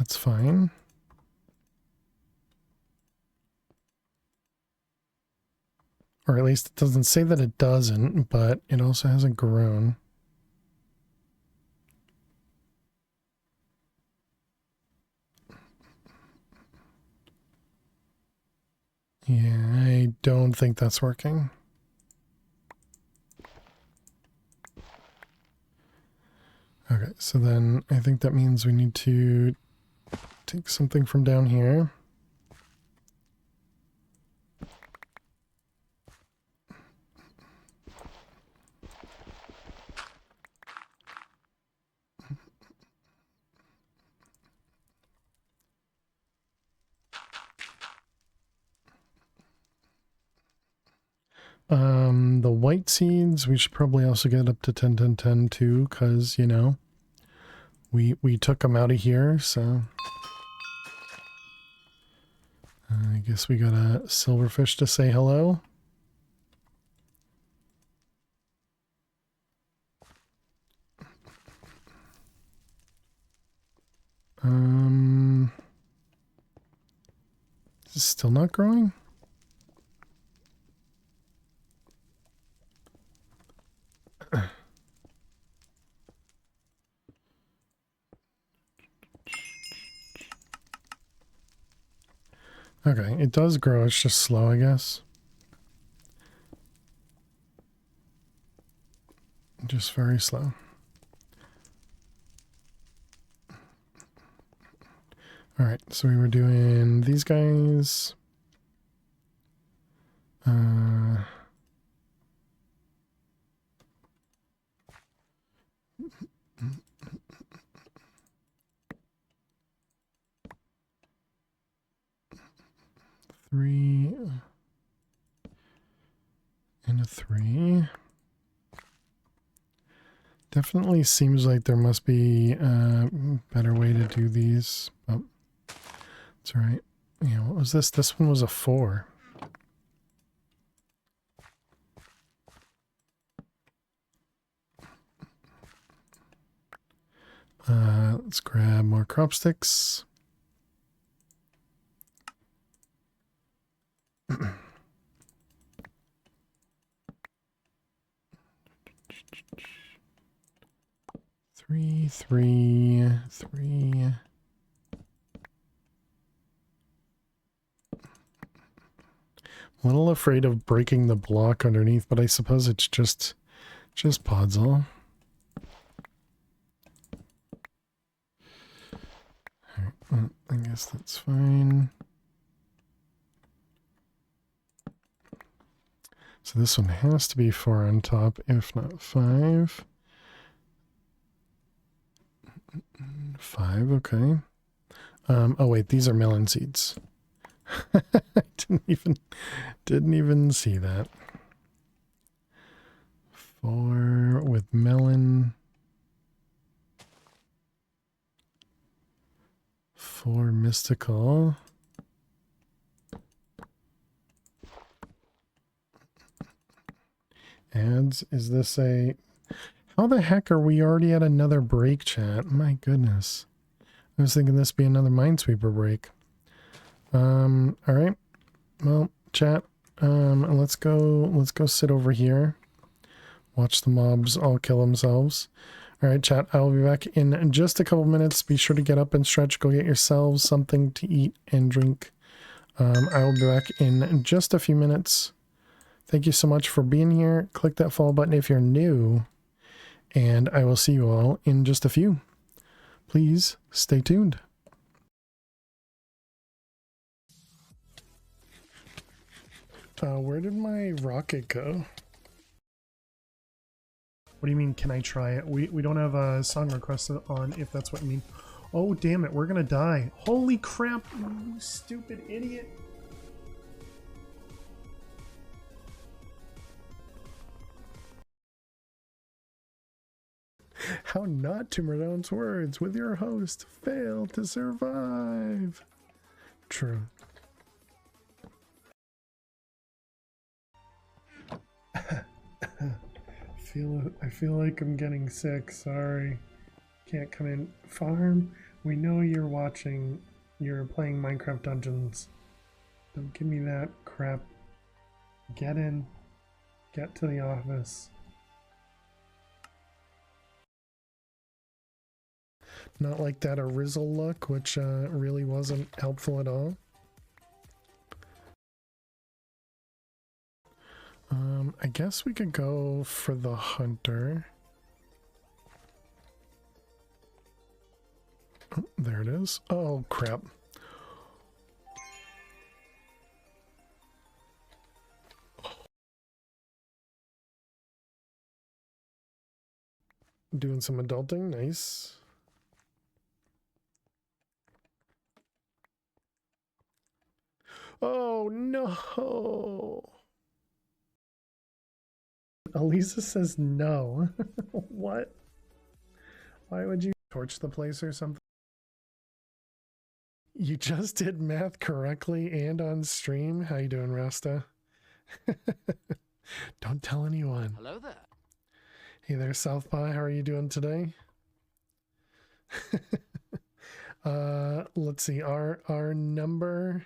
fine. Or at least it doesn't say that it doesn't, but it also hasn't grown. Yeah, I don't think that's working. Okay, so then I think that means we need to take something from down here. The white seeds, we should probably also get up to 10, 10, 10 too, because, you know, we took them out of here, so... I guess we got a silverfish to say hello. Is it still not growing? Okay, it does grow, it's just slow, I guess. Just very slow. Alright, so we were doing these guys. Three and a three. Definitely seems like there must be a better way to do these. Oh, that's all right. Yeah, what was this? This one was a 4. Let's grab more crop sticks. Three, three, three. I'm a little afraid of breaking the block underneath, but I suppose it's just podzol. Alright, well, I guess that's fine. So this one has to be 4 on top, if not 5. 5, okay. Oh wait, these are melon seeds. I didn't even see that. 4 with melon. 4 mystical. Ads, is this a... How the heck are we already at another break, chat? My goodness. I was thinking this would be another Minesweeper break. Alright. Well, chat, let's go sit over here. Watch the mobs all kill themselves. Alright, chat, I'll be back in just a couple minutes. Be sure to get up and stretch. Go get yourselves something to eat and drink. I will be back in just a few minutes. Thank you so much for being here. Click that follow button if you're new. And I will see you all in just a few. Please stay tuned. Where did my rocket go? What do you mean, can I try it? We don't have a song request on, if that's what you mean. Oh, damn it, we're gonna die. Holy crap, you stupid idiot. How not to pronounce words with your host fail to survive. True. I feel like I'm getting sick. Sorry. Can't come in. Farm, we know you're watching. You're playing Minecraft Dungeons. Don't give me that crap. Get in. Get to the office. Not like that Arizzle look, which really wasn't helpful at all. I guess we could go for the hunter. Oh, there it is. Oh, crap. Doing some adulting, nice. Oh no! Elisa says no. What? Why would you torch the place or something? You just did math correctly and on stream. How you doing, Rasta? Don't tell anyone. Hello there. Hey there, Southpaw. How are you doing today? Let's see. Our number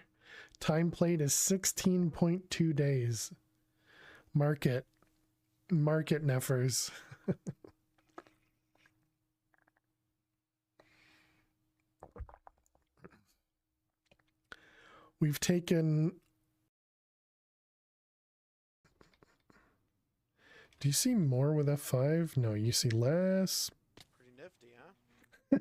time played is 16.2 days. Market neffers. We've taken. Do you see more with F5? No, you see less. Pretty nifty, huh?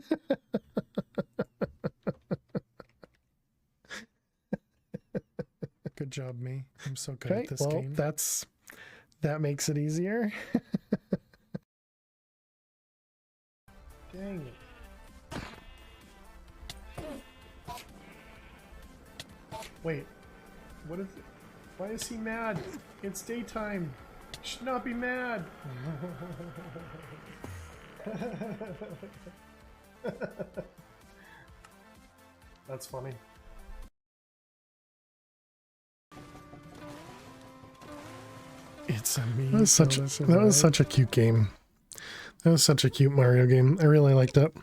Good job, me. I'm so good at this game. That makes it easier. Dang it. Wait, what is it? Why is he mad? It's daytime. You should not be mad. That's funny. It's a me. That was such a cute game. That was such a cute Mario game. I really liked it.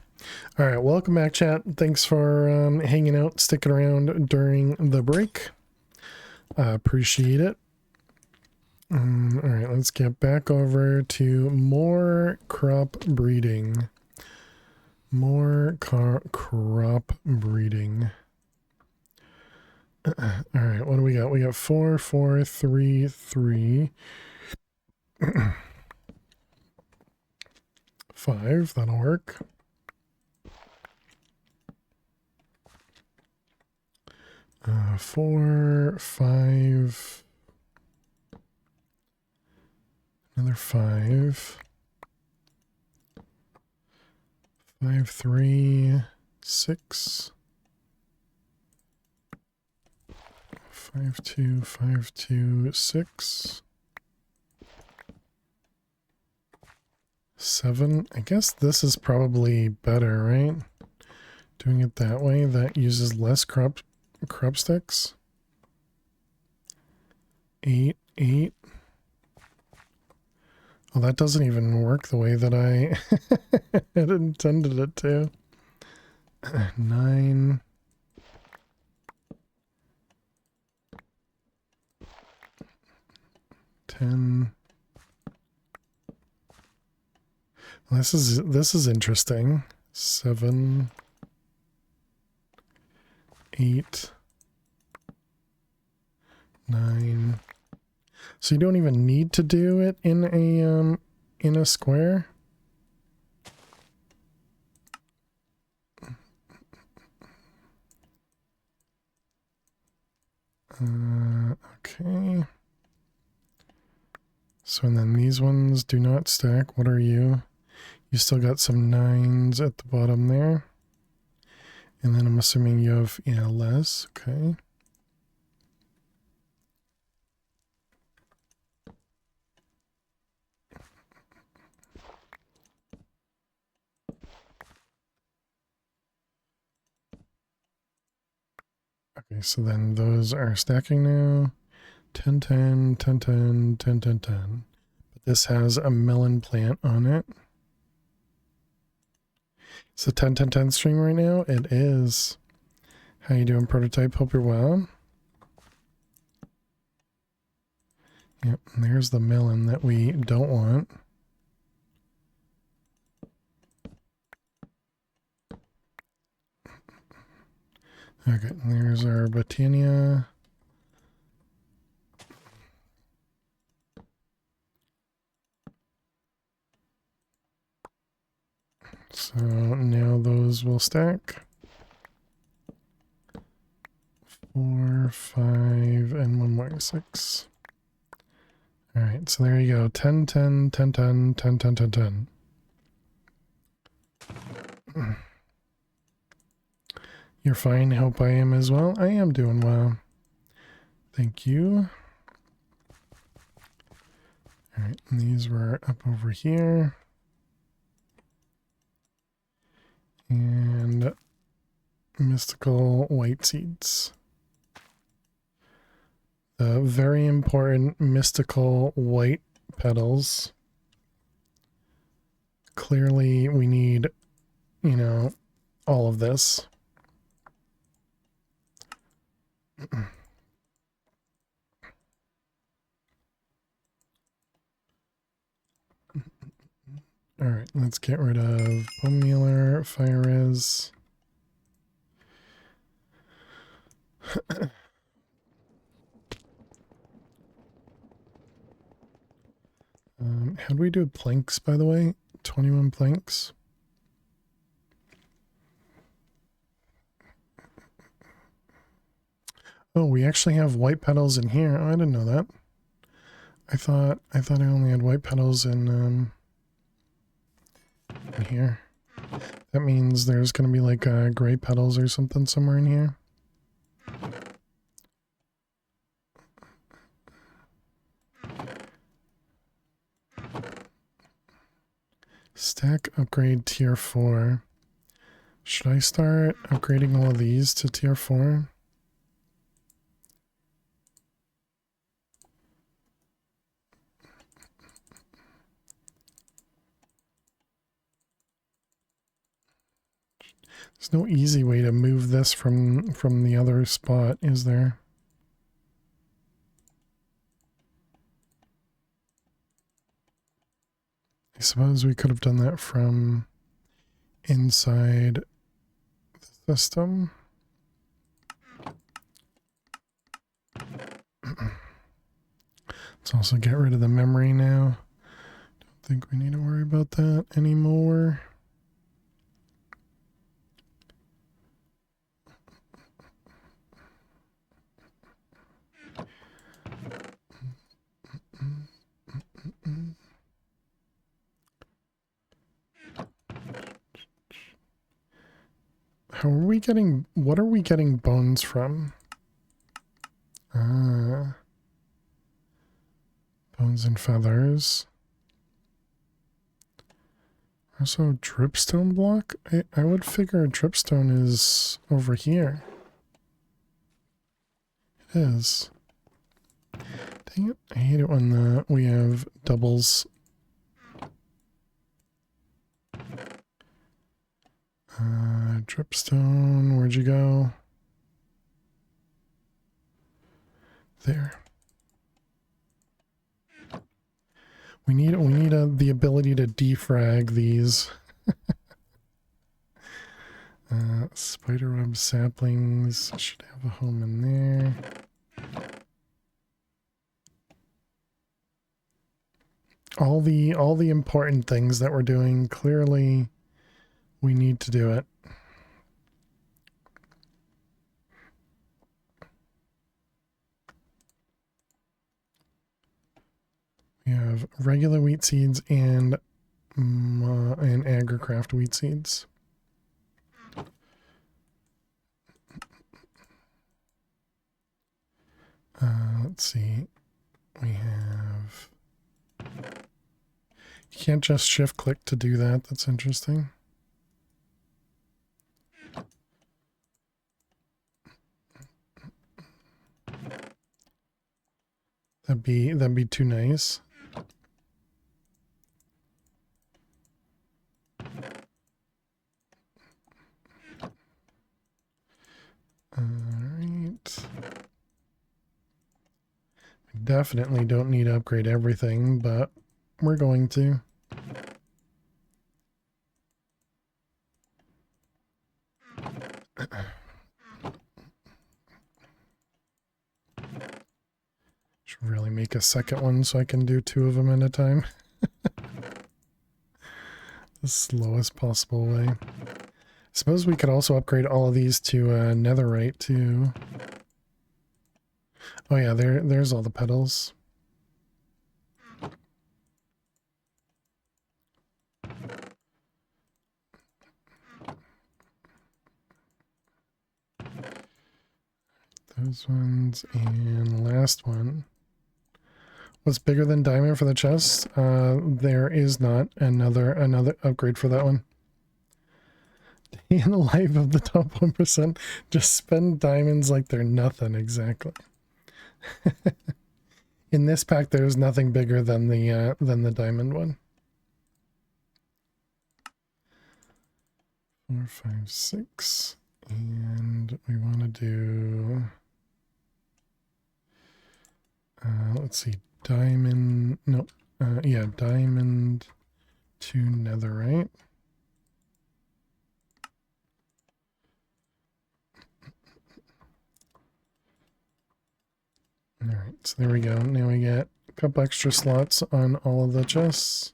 All right, welcome back, chat. Thanks for hanging out, sticking around during the break. Appreciate it. All right, let's get back over to more crop breeding. More crop breeding. All right, what do we got? We got 4, 4, 3, 3. 5, that'll work. Uh, 4, 5. Another 5. 5, 3, 6. 5, 2, 5, 2, 6. 7. I guess this is probably better, right? Doing it that way, that uses less crop sticks. 8, 8. Well, that doesn't even work the way that I had intended it to. 9. 10. This is interesting. 7, 8, 9. So you don't even need to do it in a square. Okay. So and then these ones do not stack. What are you? You still got some 9s at the bottom there. And then I'm assuming you have, yeah, less. Okay. Okay, so then those are stacking now. 10, 10, 10, 10, 10, 10, 10. But this has a melon plant on it. It's a 10, 10, 10 stream right now. It is. How you doing, Prototype? Hope you're well. Yep, and there's the melon that we don't want. Okay, and there's our Botania. So now those will stack. 4, 5, and one more 6. All right, so there you go. 10, 10, 10, 10, 10, 10, 10, 10. You're fine. Hope I am as well. I am doing well. Thank you. All Alright, and these were up over here. And mystical white seeds. The very important mystical white petals. Clearly we need, you know, all of this. Alright, let's get rid of bone mealer, fire res. How do we do planks, by the way? 21 planks. Oh, we actually have white petals in here. Oh, I didn't know that. I thought I only had white petals in here. That means there's gonna be like gray petals or something somewhere in here. Stack upgrade tier 4. Should I start upgrading all of these to tier 4? There's no easy way to move this from the other spot, is there? I suppose we could have done that from inside the system. Let's also get rid of the memory now. Don't think we need to worry about that anymore. How are we getting, what are we getting bones from? Ah. Bones and feathers. Also, dripstone block? I would figure a dripstone is over here. It is. Dang it. I hate it when we have doubles. Dripstone, where'd you go? There. We need the ability to defrag these. Spiderweb saplings should have a home in there. All the important things that we're doing, clearly we need to do it. We have regular wheat seeds and agricraft wheat seeds. Let's see. We have... You can't just shift click to do that. That's interesting. That'd be too nice. Alright. We definitely don't need to upgrade everything, but we're going to. Should really make a second one so I can do 2 of them at a time. The slowest possible way. I suppose we could also upgrade all of these to netherite too. Oh yeah, there's all the petals. Those ones, and the last one. What's bigger than diamond for the chest? There is not another upgrade for that one. In the life of the top 1%, just spend diamonds like they're nothing, exactly. In this pack, there's nothing bigger than the diamond one. 4, 5, 6, and we want to do. Let's see, diamond. No, yeah, diamond to netherite. All right, so there we go. Now we get a couple extra slots on all of the chests.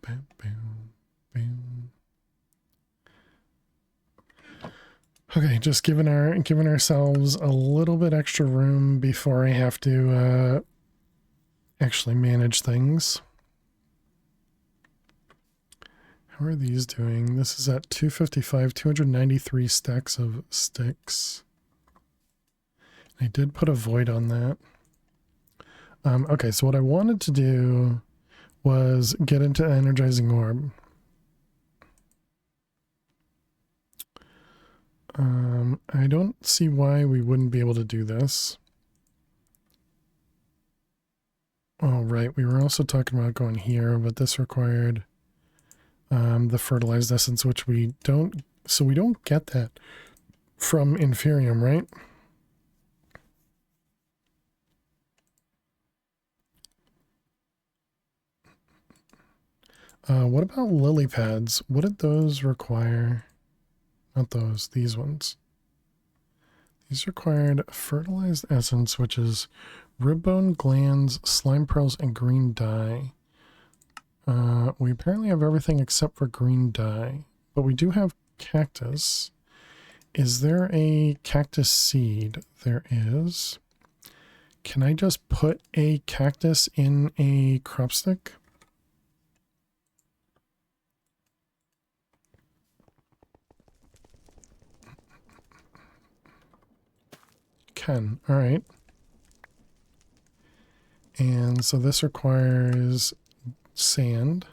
Bam, bam, bam. Okay, just giving ourselves a little bit extra room before I have to actually manage things. How are these doing? This is at 255, 293 stacks of sticks. I did put a void on that. Okay, so what I wanted to do was get into energizing orb. I don't see why we wouldn't be able to do this. Oh, right. We were also talking about going here, but this required the fertilized essence, which we don't. So we don't get that from Inferium, right? What about lily pads? What did those require? Not those, these ones. These required fertilized essence, which is ribbone glands, slime pearls, and green dye. We apparently have everything except for green dye, but we do have cactus. Is there a cactus seed? There is. Can I just put a cactus in a crop stick? Can. All right. And so this requires sand.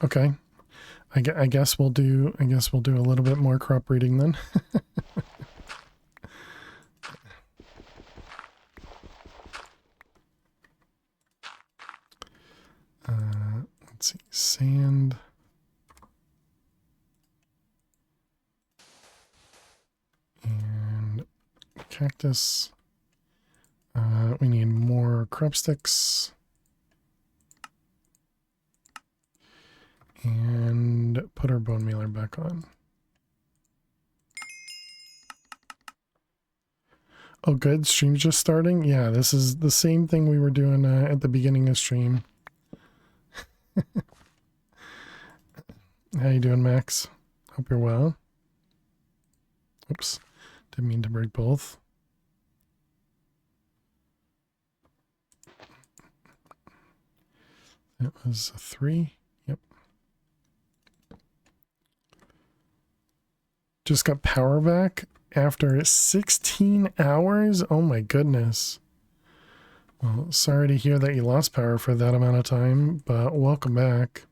Okay. I guess we'll do a little bit more crop breeding then. Let's see, sand. And cactus. We need more crop sticks. And put our bone mealer back on. Oh, good. Stream's just starting? Yeah, this is the same thing we were doing at the beginning of stream. How you doing, Max? Hope you're well. Oops. Didn't mean to break both. That was a 3. Yep. Just got power back after 16 hours? Oh my goodness. Well, sorry to hear that you lost power for that amount of time, but welcome back.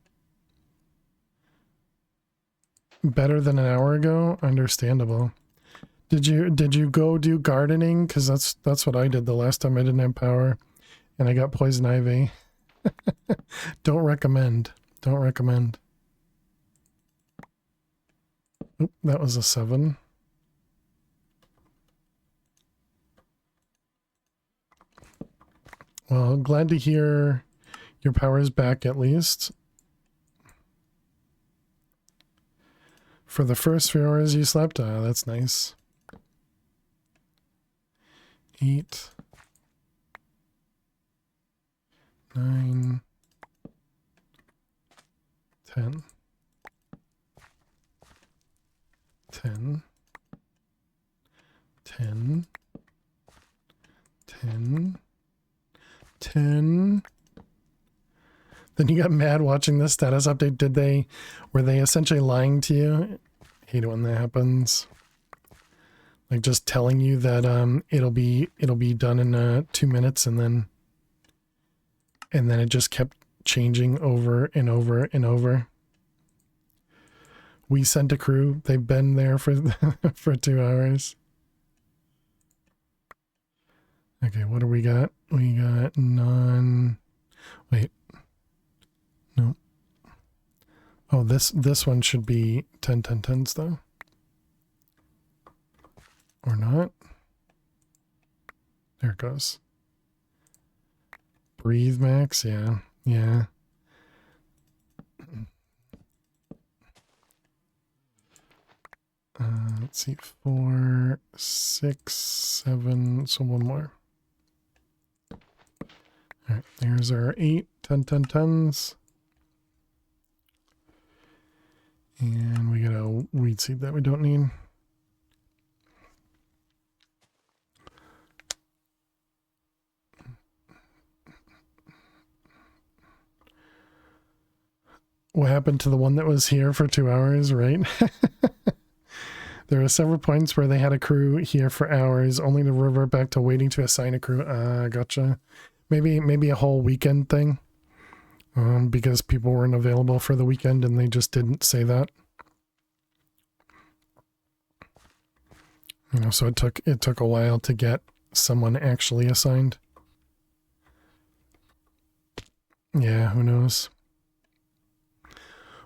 Better than an hour ago? Understandable. Did you go do gardening? Because that's what I did the last time I didn't have power and I got poison ivy. Don't recommend. Don't recommend. Oop, that was a 7. Well, glad to hear your power is back at least. For the first few hours you slept, that's nice. 8, 9, 10, 10, 10, 10, 10, Then you got mad watching this status update. Were they essentially lying to you? Hate it when that happens. Like just telling you that it'll be done in 2 minutes, and then it just kept changing over and over and over. We sent a crew. They've been there for for 2 hours. Okay, what do we got? We got wait. No. Oh, this one should be 10 10 10s though. Or not. There it goes. Breathe max, yeah. Yeah. Let's see, 4, 6, 7, so one more. All right, there's our 8 10 10 10s. And we got a weed seed that we don't need. What happened to the one that was here for 2 hours, right? There were several points where they had a crew here for hours, only to revert back to waiting to assign a crew. Gotcha. Maybe a whole weekend thing. Because people weren't available for the weekend and they just didn't say that. You know, so it took a while to get someone actually assigned. Yeah, who knows?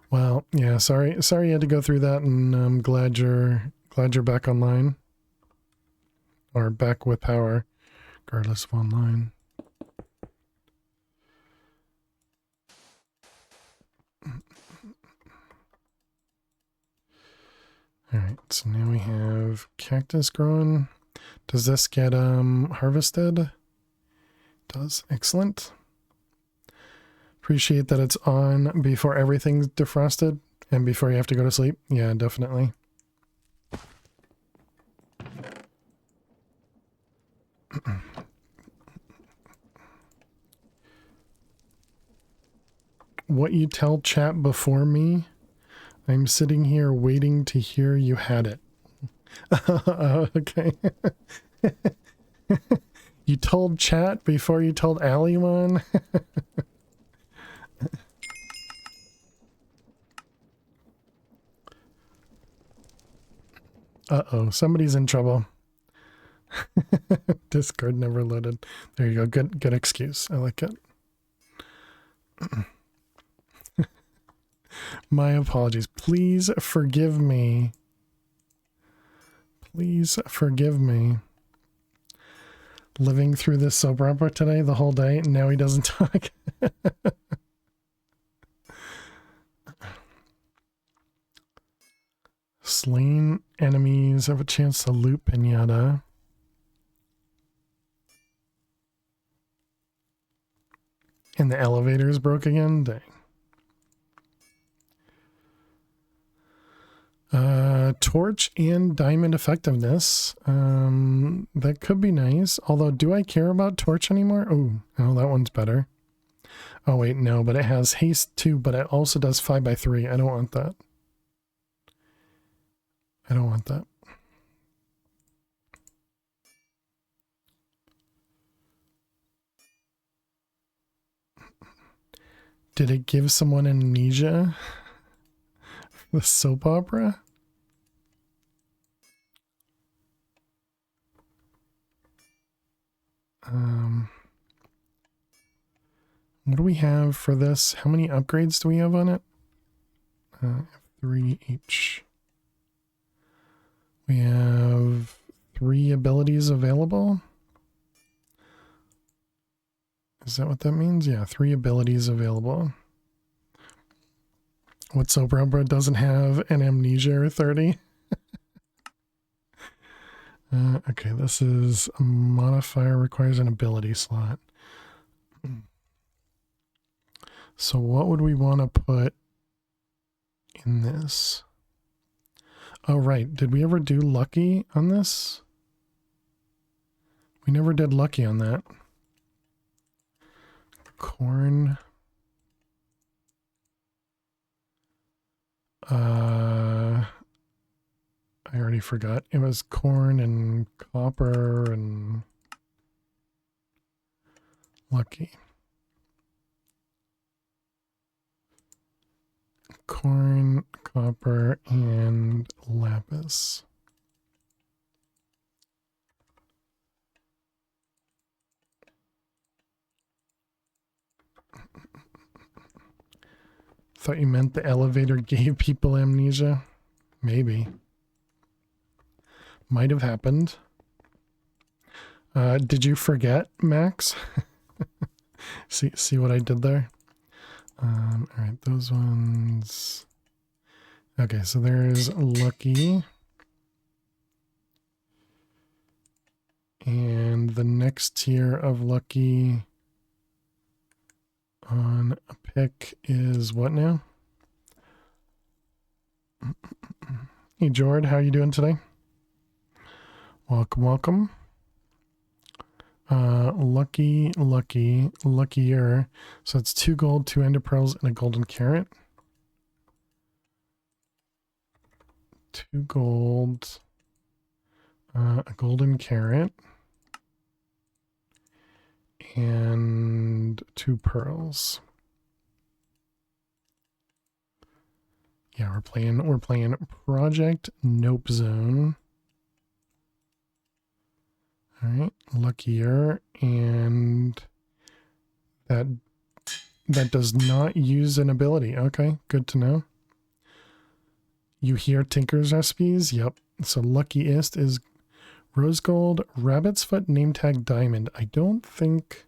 Well, yeah, sorry you had to go through that, and I'm glad you're back online. Or back with power, regardless of online. Alright, so now we have cactus growing. Does this get harvested? Does. Excellent. Appreciate that it's on before everything's defrosted and before you have to go to sleep. Yeah, definitely. What you tell chat before me? I'm sitting here waiting to hear you had it. Okay. You told chat before you told Aliman? Uh-oh, somebody's in trouble. Discord never loaded. There you go. Good excuse. I like it. My apologies. Please forgive me. Please forgive me. Living through this soap opera today the whole day, and now he doesn't talk. Slain enemies have a chance to loot pinata. And the elevators broke again? Dang. Torch and diamond effectiveness. That could be nice. Although, do I care about torch anymore? Oh, that one's better. Oh, wait, no, but it has haste too, but it also does 5x3. I don't want that. I don't want that. Did it give someone amnesia? The soap opera? What do we have for this? How many upgrades do we have on it? 3 each. We have 3 abilities available. Is that what that means? Yeah, 3 abilities available. What soap opera doesn't have an amnesia or 30? Okay, this is a modifier requires an ability slot. So what would we want to put in this? Oh, right. Did we ever do lucky on this? We never did lucky on that. Corn. I already forgot. It was corn and copper and lucky. Corn, copper, and lapis. Thought you meant the elevator gave people amnesia. Maybe. Might have happened. Did you forget, Max? see what I did there? All right, those ones. Okay, so there's lucky. And the next tier of lucky on a pick is what now? Hey, Jord, how you doing today? Welcome, welcome. Luckier. So it's 2 gold, 2 ender pearls, and a golden carrot. 2 gold, a golden carrot, and 2 pearls. Yeah, we're playing Project Nope Zone. All right, luckier, and that does not use an ability. Okay, good to know. You hear Tinker's recipes? Yep. So luckiest is rose gold, rabbit's foot, name tag, diamond. I don't think.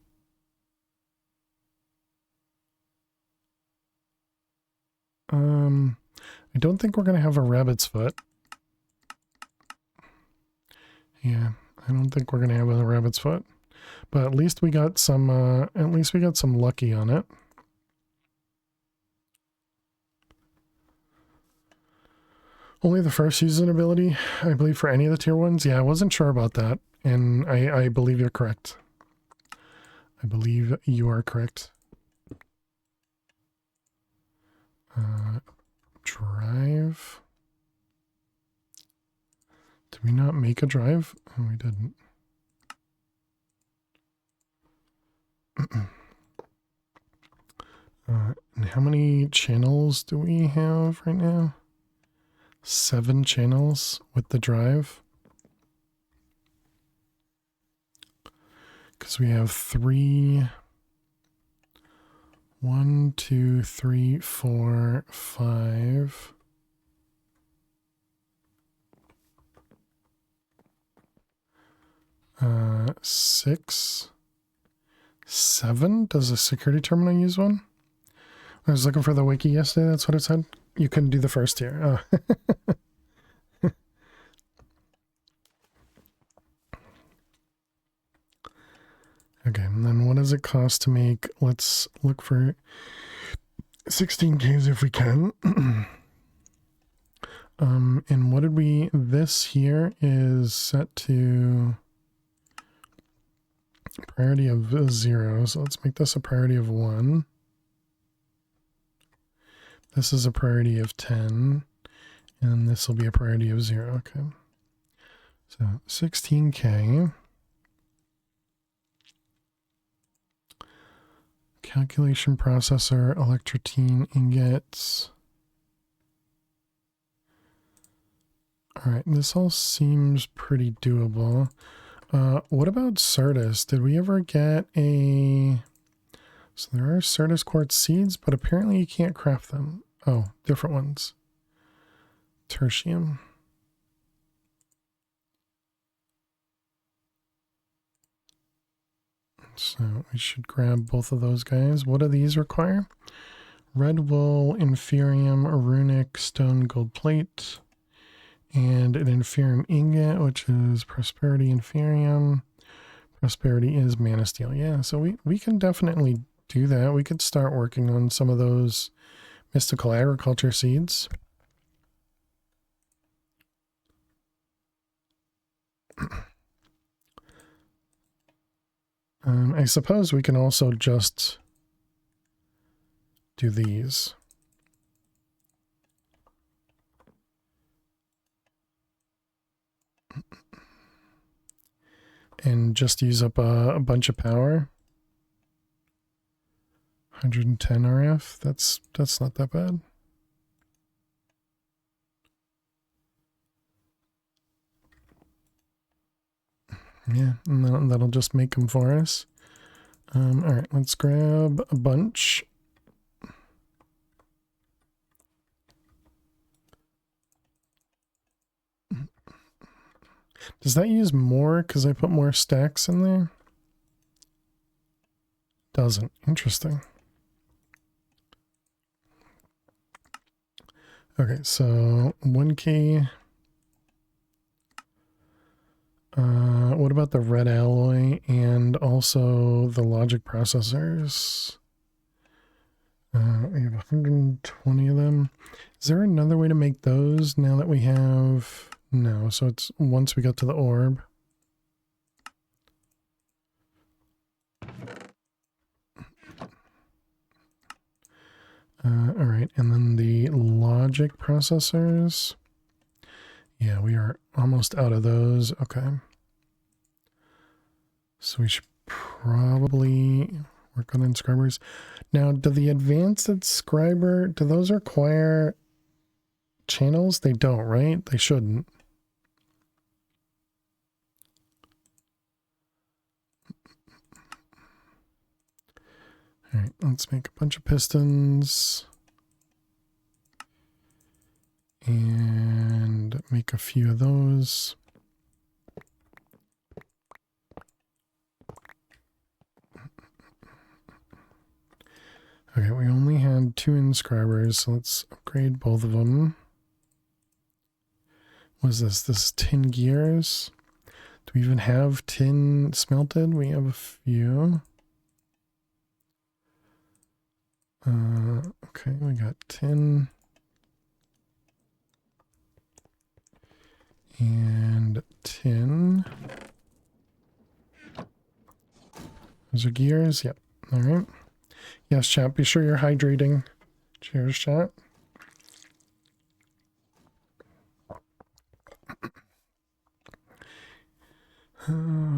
I don't think we're gonna have a rabbit's foot. Yeah, I don't think we're gonna have a rabbit's foot. But at least we got some. At least we got some lucky on it. Only the first season ability, I believe, for any of the tier 1s. Yeah, I wasn't sure about that, and I believe you're correct. I believe you are correct. Drive. Did we not make a drive? Oh, we didn't. And how many channels do we have right now? 7 channels with the drive. Because we have 3. 1, 2, 3, 4, 5. Uh, 6. 7? Does a security terminal use one? I was looking for the wiki yesterday, that's what it said. You couldn't do the first tier. Oh. Okay, and then what does it cost to make? Let's look for 16Ks if we can. And what did we, this here is set to priority of 0. So let's make this a priority of 1. This is a priority of 10. And this will be a priority of 0. Okay. So 16K. Calculation processor, electrotine ingots. All right, this all seems pretty doable. What about Certus? Did we ever get a... So there are Certus quartz seeds, but apparently you can't craft them. Oh, different ones. Tertium. So we should grab both of those guys. What do these require? Red wool, inferium, runic, stone, gold plate, and an inferium ingot, which is prosperity inferium. Prosperity is mana steel. Yeah, so we can definitely do that. We could start working on some of those mystical agriculture seeds. I suppose we can also just do these. and just use up a bunch of power. 110 RF, that's not that bad. Yeah, and that'll just make them for us. All right, let's grab a bunch. Does that use more because I put more stacks in there? Doesn't. Interesting. Okay, so 1 key. What about the red alloy and also the logic processors? We have 120 of them. Is there another way to make those now that we have... No, so it's once we get to the orb. All right, and then the logic processors. Yeah, we are almost out of those. Okay. So we should probably work on inscribers. Now, do the advanced inscriber, do those require channels? They don't, right? They shouldn't. All right, let's make a bunch of pistons. And make a few of those. Okay, we only had 2 inscribers, so let's upgrade both of them. What is this? This is tin gears. Do we even have tin smelted? We have a few. Okay, we got tin. And tin. Those are gears. Yep. All right. Yes, chat. Be sure you're hydrating. Cheers, chat.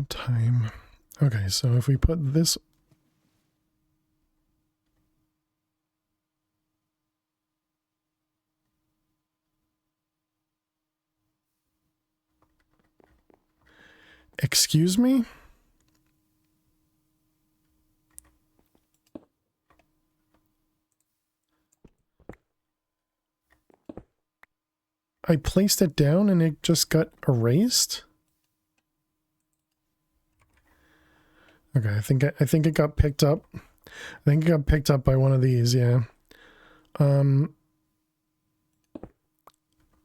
Time. Okay, so if we put this... Excuse me? I placed it down and it just got erased? Okay, I think it got picked up. I think it got picked up by one of these, yeah.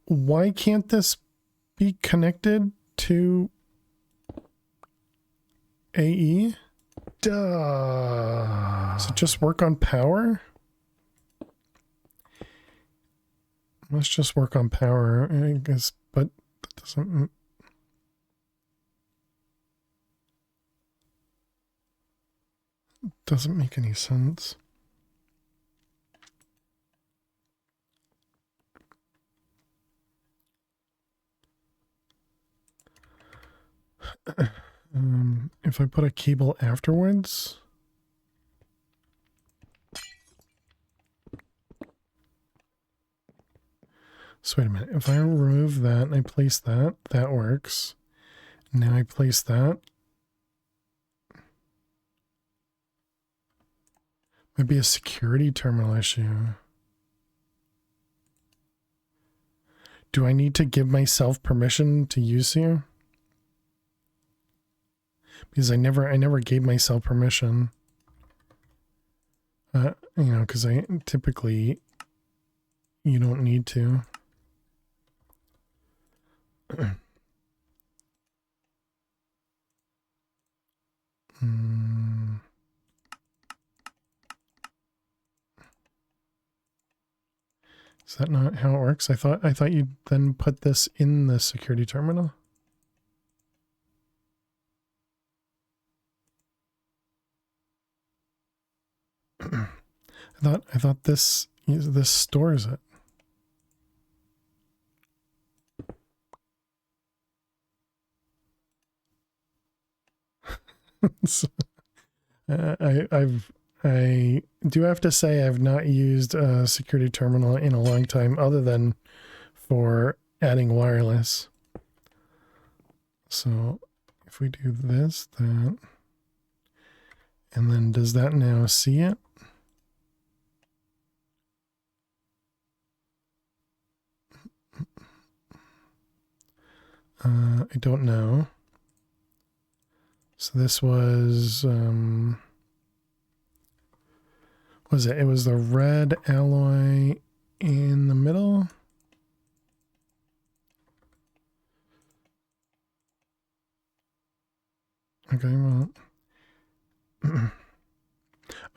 Why can't this be connected to AE? Duh. Does it just work on power? Let's just work on power, I guess, but that doesn't make any sense. If I put a cable afterwards. So wait a minute, if I remove that and I place that, that works. Now I place that. Might be a security terminal issue. Do I need to give myself permission to use here? Because I never gave myself permission. You know, because I typically, you don't need to. Is that not how it works? I thought you'd then put this in the security terminal. I thought this stores it. So, I do have to say I've not used a security terminal in a long time, other than for adding wireless. So if we do this, that, and then does that now see it? I don't know. So this was it? It was the red alloy in the middle. Okay, well.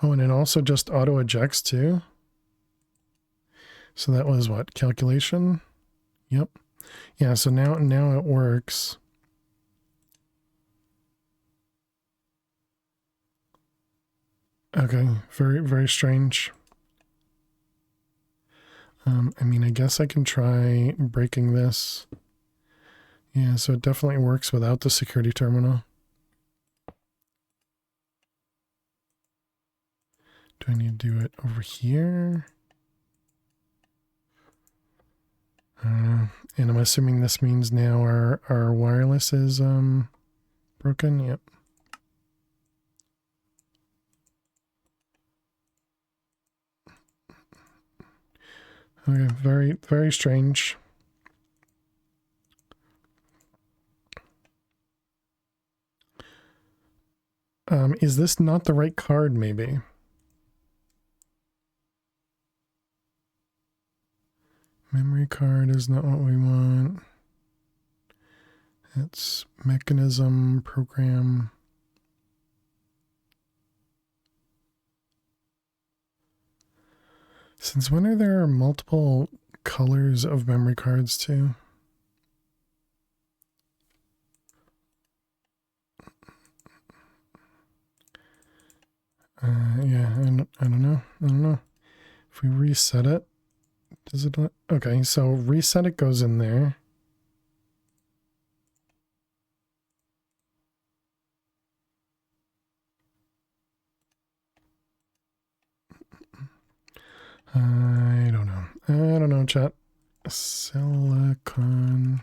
Oh, and it also just auto ejects too. So that was what? Calculation? Yep. Yeah, so now it works. Okay, very, very strange. I mean, I guess I can try breaking this. Yeah, so it definitely works without the security terminal. Do I need to do it over here? And I'm assuming this means now our wireless is broken. Yep. Okay, very, very strange. Is this not the right card, maybe? Memory card is not what we want. It's mechanism, program. Since when are there multiple colors of memory cards too? Yeah, I don't know. I don't know. If we reset it, does it? Okay, so reset it goes in there. I don't know. I don't know, chat. Silicon.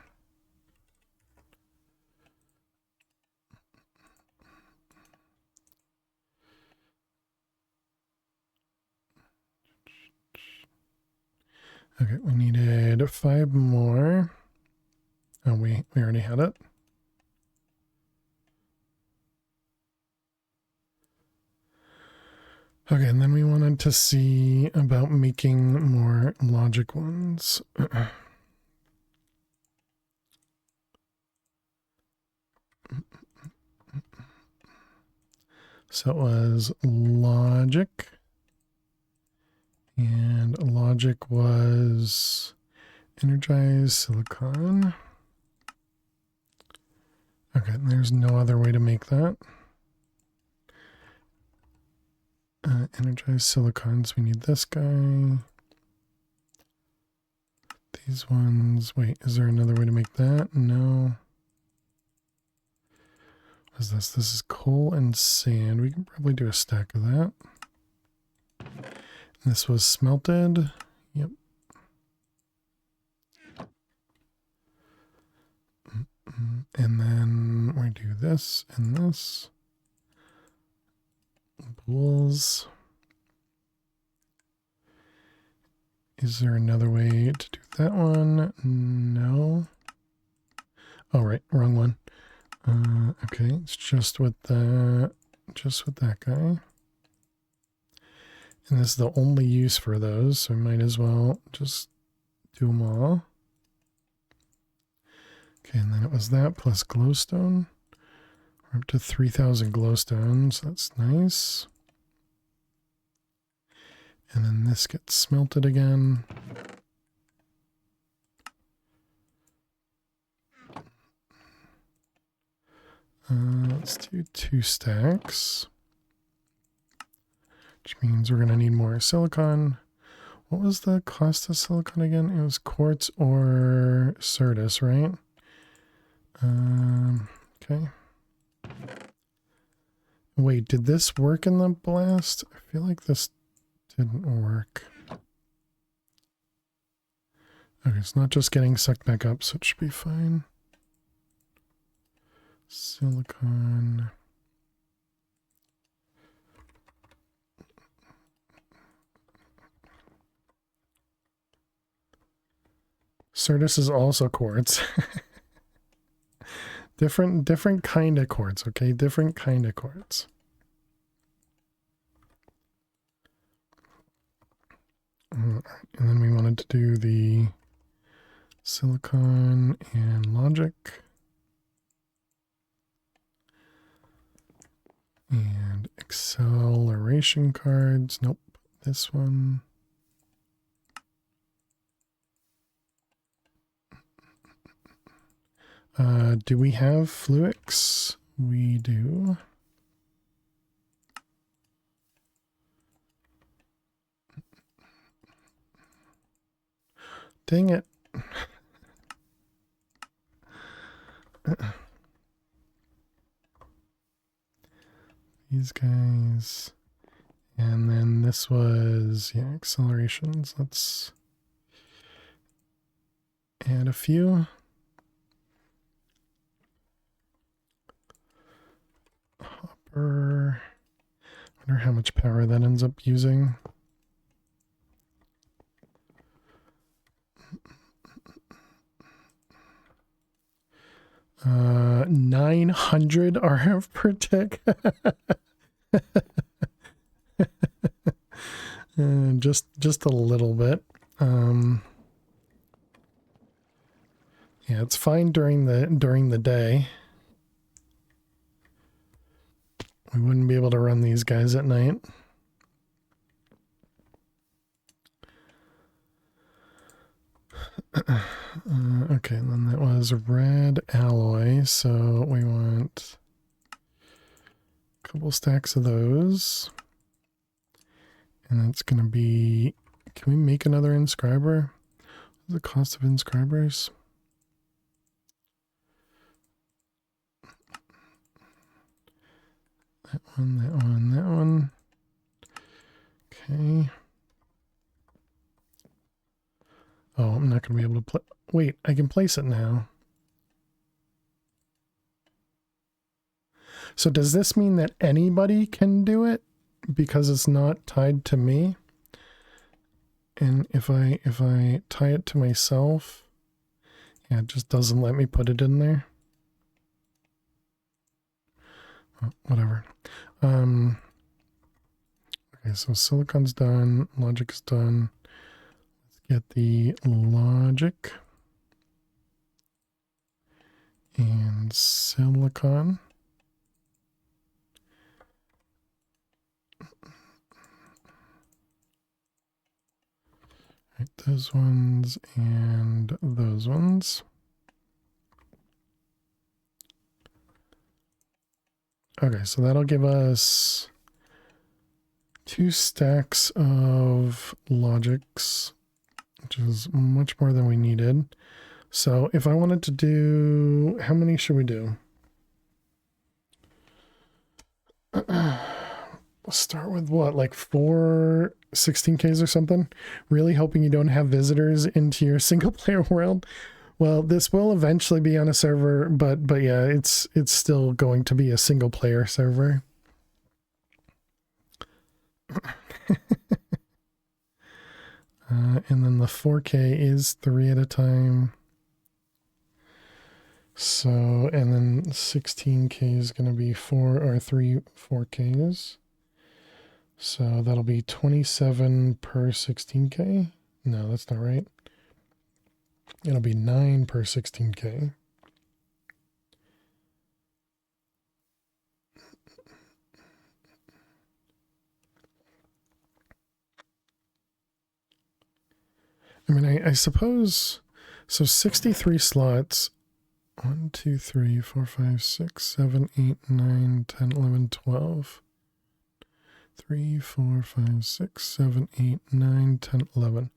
Okay, we needed 5 more. Oh, we already had it. Okay, and then we wanted to see about making more logic ones. So it was logic. And logic was energized silicon. Okay, there's no other way to make that. Energized silicons, we need this guy. These ones, wait, is there another way to make that? No. What is this? This is coal and sand. We can probably do a stack of that. This was smelted. Yep. And then we do this and this. Bulls. Is there another way to do that one? No. Oh, right. Wrong one. Okay. It's just with that guy. And this is the only use for those, so I might as well just do them all. Okay, and then it was that plus glowstone. We're up to 3,000 glowstones. That's nice. And then this gets smelted again. Let's do 2 stacks. Which means we're going to need more silicon. What was the cost of silicon again? It was quartz or Certus, right? Okay. Wait, did this work in the blast? I feel like this didn't work. Okay, it's not just getting sucked back up, so it should be fine. Silicon. Certus is also quartz. different kind of quartz, okay? Different kind of quartz. And then we wanted to do the silicon and logic. And acceleration cards. Nope, this one. Do we have Fluix? We do. Dang it. These guys. And then this was, yeah, accelerations. Let's add a few. Hopper. Wonder how much power that ends up using. Uh, 900 RF per tick. Just a little bit. Yeah, it's fine during the day. We wouldn't be able to run these guys at night. Okay, and then that was red alloy, so we want a couple stacks of those. And that's going to be, can we make another inscriber? What's the cost of inscribers? That one, that one, that one. Okay. Oh, I'm not going to be able to play. Wait, I can place it now. So does this mean that anybody can do it because it's not tied to me? And if I tie it to myself, yeah, it just doesn't let me put it in there. Oh, whatever. Okay, so silicon's done, logic's done. Get the logic and silicon. Right, those ones and those ones. Okay, so that'll give us 2 stacks of logics, which is much more than we needed. So if I wanted to do, how many should we do? Let's start with what, like 4 16Ks or something? Really hoping you don't have visitors into your single player world. Well, this will eventually be on a server, but yeah, it's still going to be a single player server. And then the 4K is 3 at a time. So, and then 16K is going to be 4 or 3 4Ks. So that'll be 27 per 16K. No, that's not right. It'll be 9 per 16K. I mean, I suppose, so 63 slots, 1, 2, 3, 4, 5, 6, 7, 8, 9, 10, 11, 12. 3, 4, 5, 6, 7, 8, 9, 10, 11.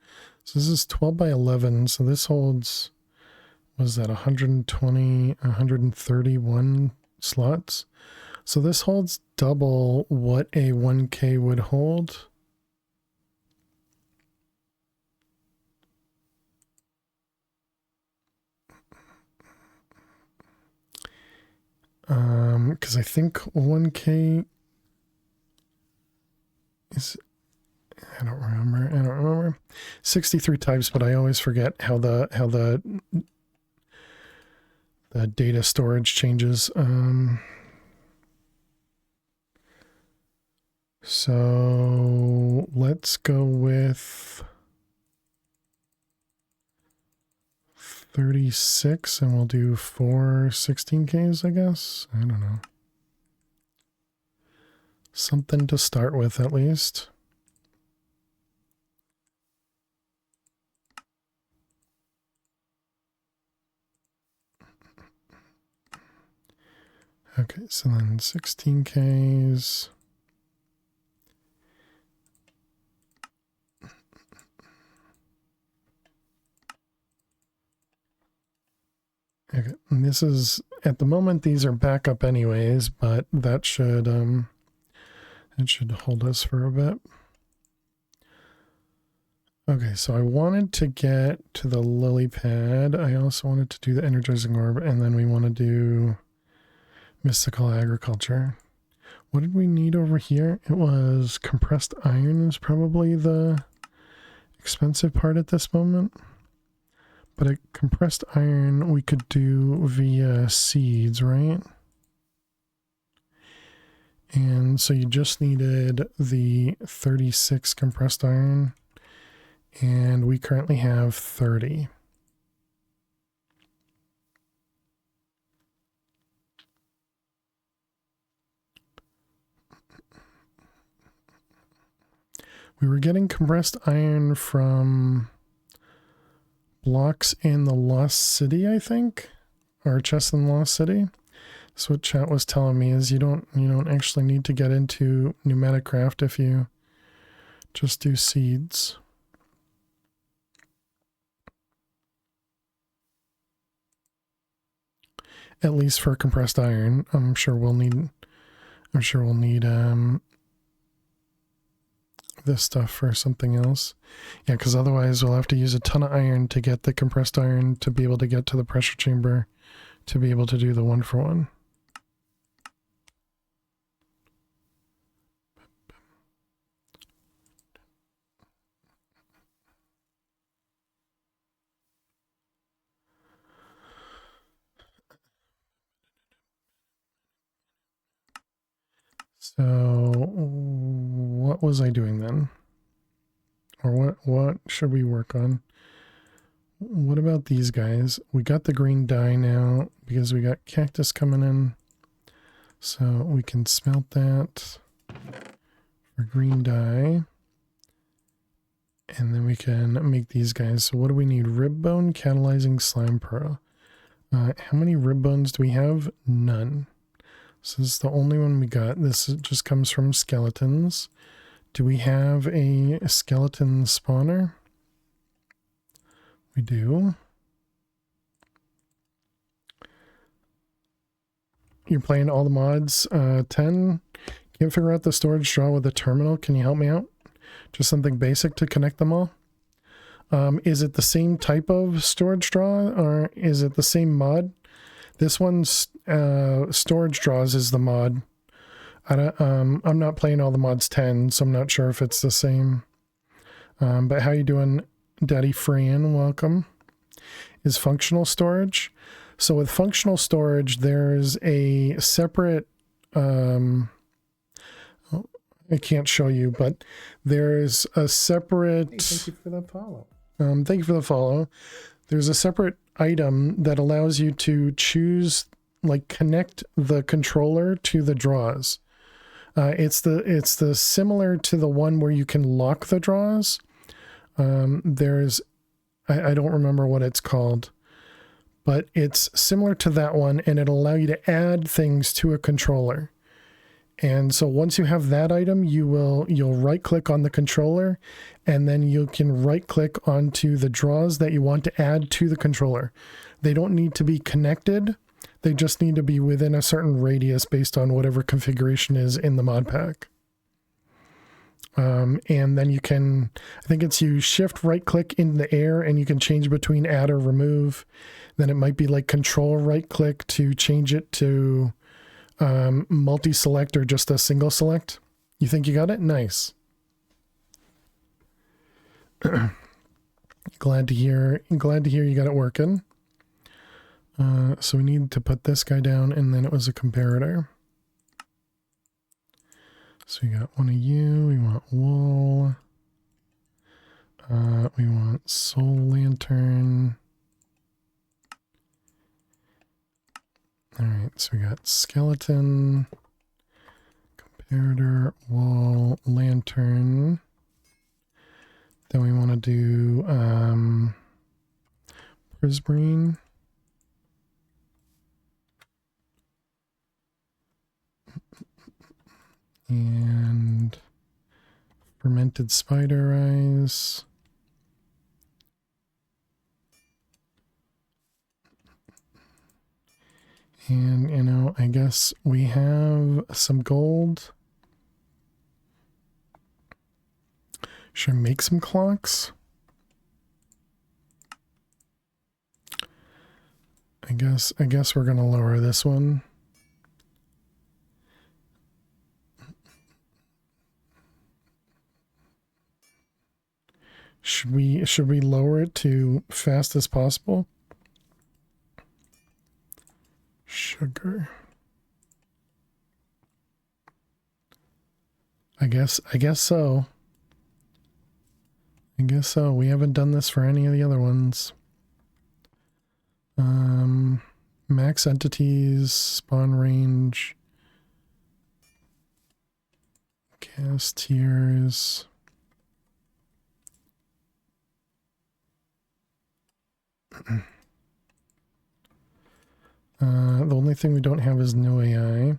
So this is 12 by 11. So this holds, was that 120, 131 slots? So this holds double what a 1K would hold. Because I think 1K is, I don't remember 63 types, but I always forget how the data storage changes. So let's go with 36 and we'll do 4 16Ks, I guess. I don't know. Something to start with at least. Okay, so then 16Ks. Okay, and this is, at the moment, these are backup anyways, but that should, it should hold us for a bit. Okay, so I wanted to get to the lily pad. I also wanted to do the energizing orb, and then we want to do mystical agriculture. What did we need over here? It was compressed iron is probably the expensive part at this moment. But a compressed iron we could do via seeds, right? And so you just needed the 36 compressed iron, and we currently have 30. We were getting compressed iron from blocks in the Lost City, I think, or chests in Lost City. So what chat was telling me is you don't actually need to get into pneumatic craft if you just do seeds. At least for compressed iron. I'm sure we'll need this stuff for something else. Yeah, because otherwise we'll have to use a ton of iron to get the compressed iron to be able to get to the pressure chamber to be able to do the 1-for-1. So what was I doing then? Or what should we work on? What about these guys? We got the green dye now because we got cactus coming in. So we can smelt that for green dye. And then we can make these guys. So what do we need? Rib bone, catalyzing slime pearl. How many rib bones do we have? None. So this is the only one we got. This just comes from skeletons. Do we have a skeleton spawner? We do. You're playing all the mods. 10. Can't figure out the storage draw with the terminal. Can you help me out? Just something basic to connect them all. Is it the same type of storage draw or is it the same mod? This one's storage draws is the mod. I'm not playing all the mods 10, so I'm not sure if it's the same. But how you doing, Daddy Fran? Welcome. Is functional storage. So with functional storage, there's a separate... I can't show you, but there's a separate... Hey, thank you for that follow. Thank you for the follow. There's a separate item that allows you to choose, like, connect the controller to the draws. It's the similar to the one where you can lock the draws. There's, I don't remember what it's called, but it's similar to that one, and it'll allow you to add things to a controller. And so once you have that item, you'll right click on the controller, and then you can right click onto the draws that you want to add to the controller. They don't need to be connected. They just need to be within a certain radius based on whatever configuration is in the mod pack. And then you can, I think it's you shift right click in the air and you can change between add or remove. Then it might be like control right click to change it to multi-select or just a single select. You think you got it? Nice. Glad to hear you got it working. So we need to put this guy down, and then it was a comparator. So we got one of you, we want wool, we want soul lantern. Alright, so we got skeleton, comparator, wool, lantern. Then we want to do prismarine. And fermented spider eyes. And, you know, I guess we have some gold. Should I make some clocks? I guess we're going to lower this one. Should we lower it to fast as possible? Sugar. I guess so. I guess so. We haven't done this for any of the other ones. Max entities, spawn range, cast tiers. The only thing we don't have is no AI.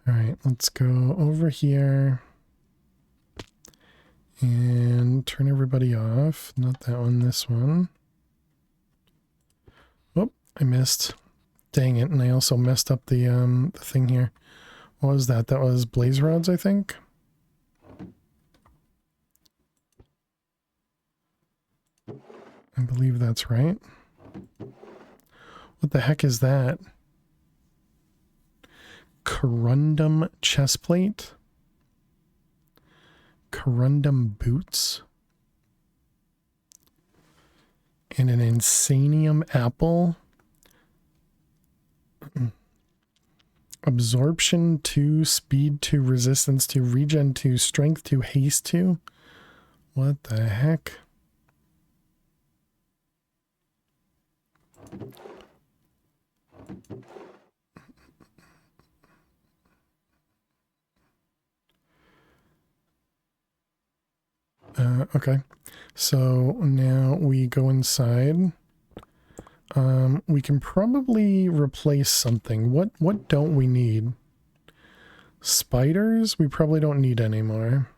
Alright, let's go over here and turn everybody off. Not that one, this one. Oh, I missed. Dang it, and I also messed up the thing here. What was that? That was blaze rods, I think? I believe that's right. What the heck is that? Corundum chestplate? Corundum boots? And an insanium apple? Absorption 2, speed 2, resistance 2, regen 2, strength 2, haste 2? What the heck? Okay, so now we go inside. We can probably replace something. What don't we need? Spiders? We probably don't need anymore.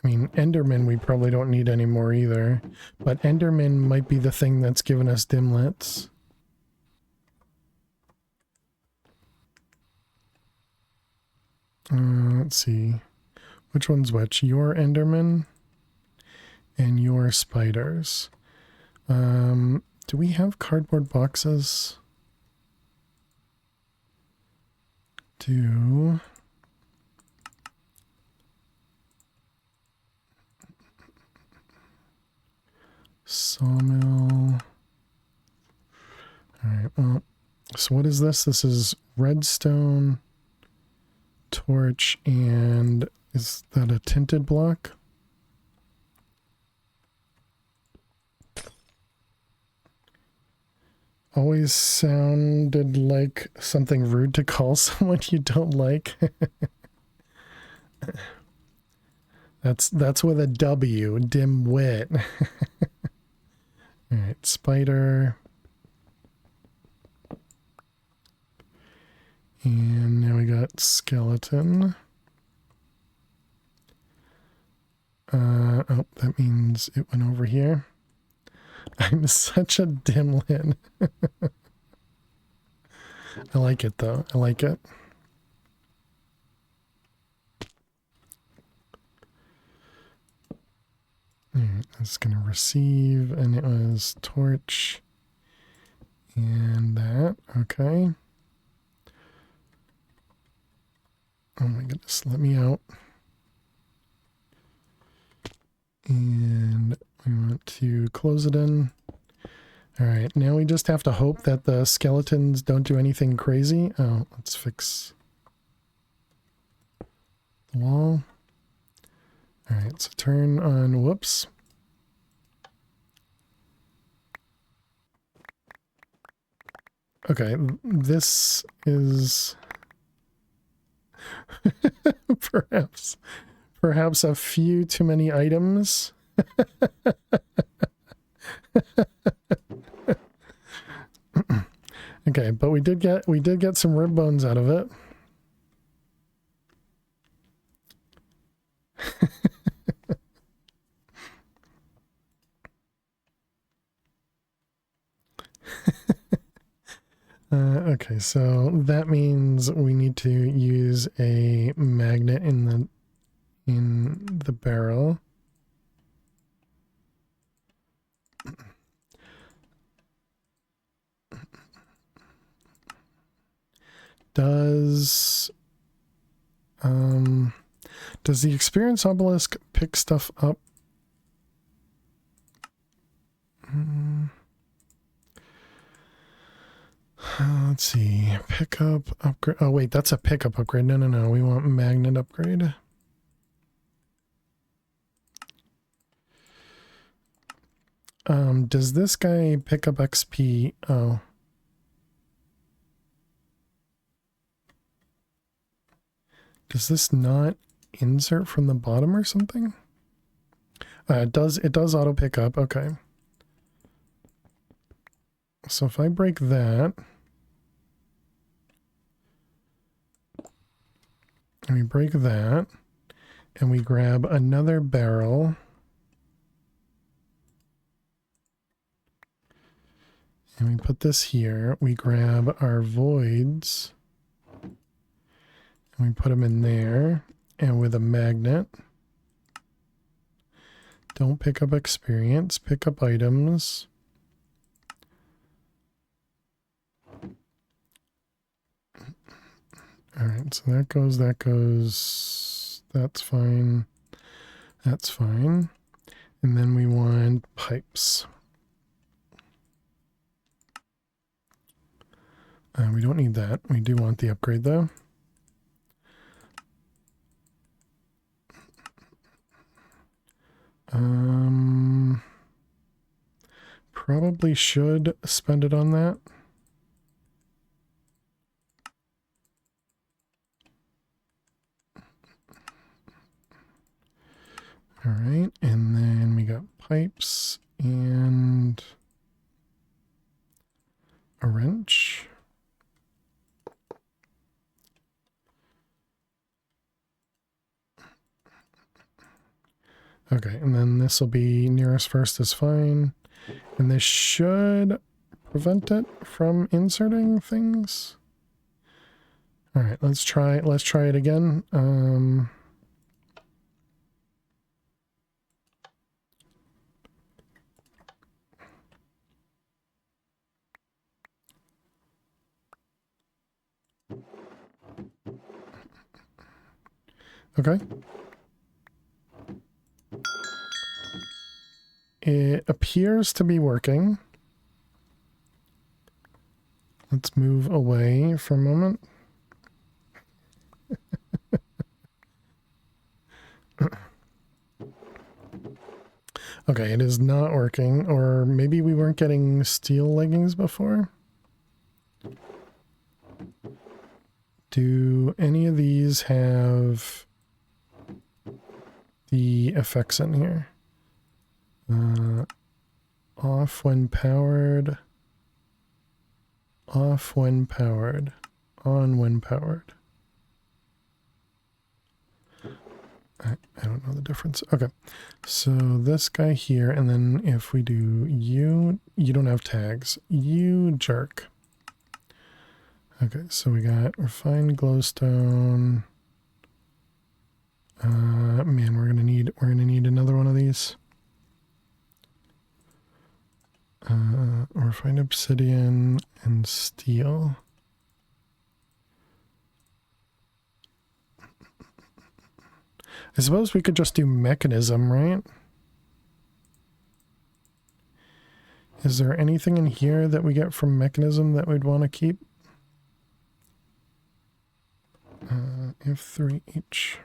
I mean, Enderman we probably don't need anymore either. But Enderman might be the thing that's given us dimlets. Let's see. Which one's which? Your Enderman and your spiders. Do we have cardboard boxes? Sawmill. Alright, well, so what is this? This is redstone, torch, and is that a tinted block? Always sounded like something rude to call someone you don't like. That's with a W, dim-wit. Alright, spider. And now we got skeleton. Oh, that means it went over here. I'm such a dimwit. I like it though. I like it. Alright, it's gonna receive, and it was torch and that. Okay. Oh my goodness, let me out. And we want to close it in. Alright, now we just have to hope that the skeletons don't do anything crazy. Oh, let's fix the wall. Alright, so turn on, whoops. Okay, this is perhaps a few too many items. Okay, but we did get some rib bones out of it. Okay, so that means we need to use a magnet in the barrel. Does the experience obelisk pick stuff up? Let's see. Pickup upgrade. Oh wait, that's a pickup upgrade. No. We want magnet upgrade. Does this guy pick up XP? Oh. Does this not insert from the bottom or something? It does auto pick up. Okay. So if I break that, and we break that, and we grab another barrel, and we put this here, we grab our voids, and we put them in there, and with a magnet, don't pick up experience, pick up items. Alright, so that goes, that's fine, that's fine. And then we want pipes. We don't need that. We do want the upgrade though. Probably should spend it on that. All right, and then we got pipes and a wrench. Okay, and then this will be nearest first is fine. And this should prevent it from inserting things. All right, let's try it again. Okay. It appears to be working. Let's move away for a moment. Okay, it is not working, or maybe we weren't getting steel leggings before. Do any of these have the effects in here? Off when powered, off when powered, on when powered. I don't know the difference. Okay, so this guy here, and then if we do you don't have tags. You jerk. Okay, so we got refined glowstone. Man, we're gonna need another one of these. Refined obsidian and steel. I suppose we could just do mechanism, right? Is there anything in here that we get from mechanism that we'd want to keep? F3H.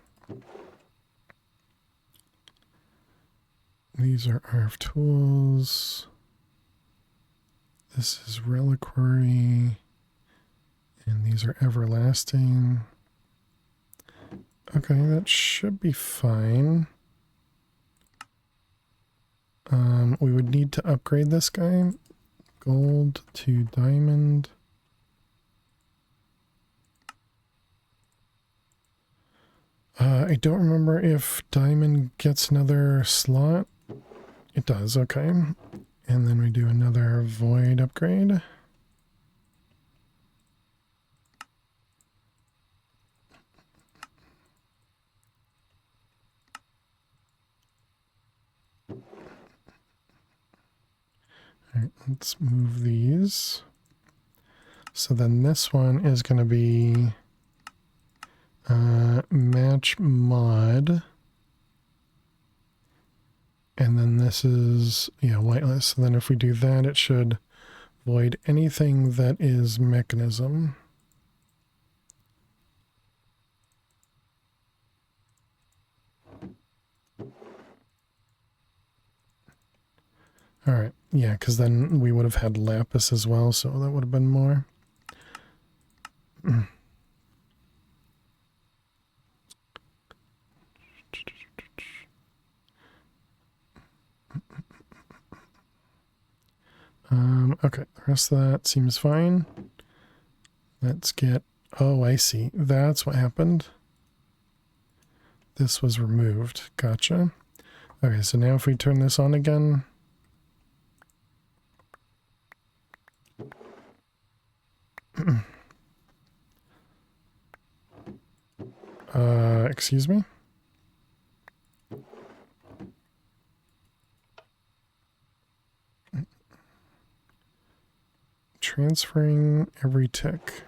These are RF tools. This is reliquary. And these are everlasting. Okay, that should be fine. We would need to upgrade this guy. Gold to diamond. I don't remember if diamond gets another slot. It does, okay. And then we do another void upgrade. Alright, let's move these. So then this one is going to be match mod. And then this is, yeah, whitelist. So then if we do that, it should void anything that is mechanism. All right. Yeah, because then we would have had lapis as well, so that would have been more. Okay, the rest of that seems fine. Let's get... Oh, I see. That's what happened. This was removed. Gotcha. Okay, so now if we turn this on again... excuse me? Transferring every tick.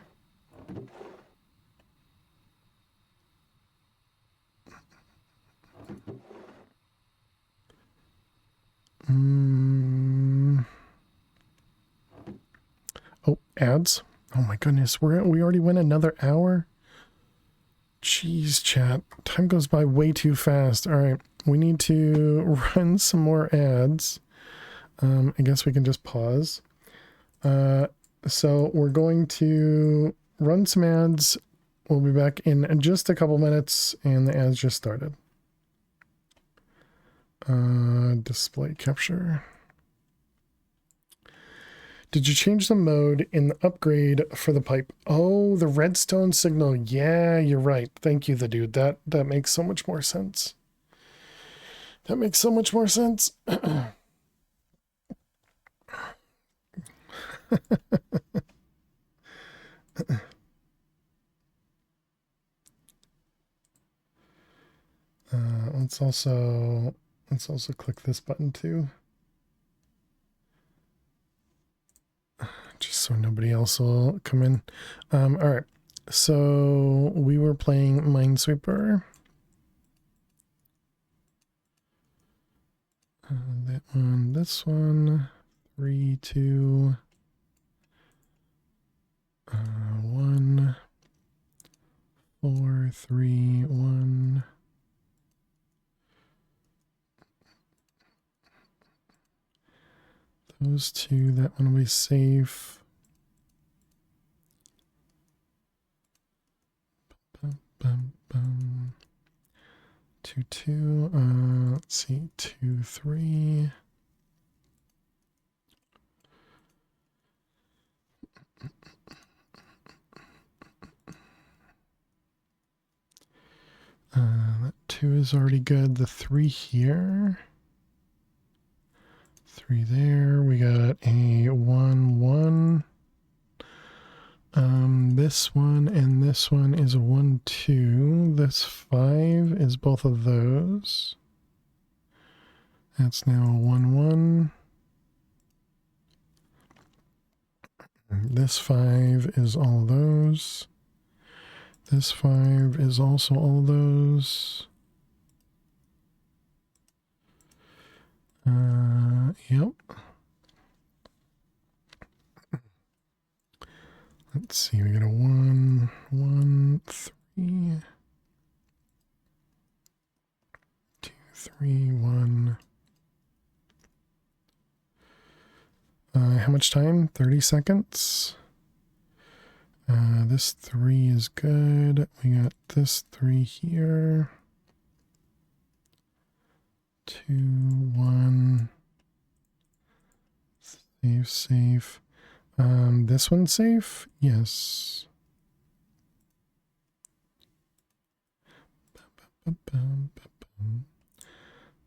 Oh, ads. Oh my goodness, we already went another hour? Jeez, chat. Time goes by way too fast. All right, we need to run some more ads. I guess we can just pause. So we're going to run some ads. We'll be back in just a couple minutes, and the ads just started. Display capture. Did you change the mode in the upgrade for the pipe? Oh, the redstone signal. Yeah, you're right. Thank you, the dude. That makes so much more sense. That makes so much more sense. Let's also click this button too. Just so nobody else will come in. All right. So we were playing Minesweeper. That one, this one, 3, 2, 1, 4, 3, 1. Those two, that one will be safe. Bum, bum, bum. 2, 2, let's see, 2, 3. That 2 is already good. The 3 here. 3 there. We got a 1, 1. This one and this one is a 1, 2. This 5 is both of those. That's now a 1, 1. This 5 is all of those. This 5 is also all of those. Yep. Let's see, we got a 1, 1, 3, 2, 3, 1. How much time? 30 seconds. This 3 is good. We got this 3 here. 2, 1. Save, safe. This one's safe? Yes.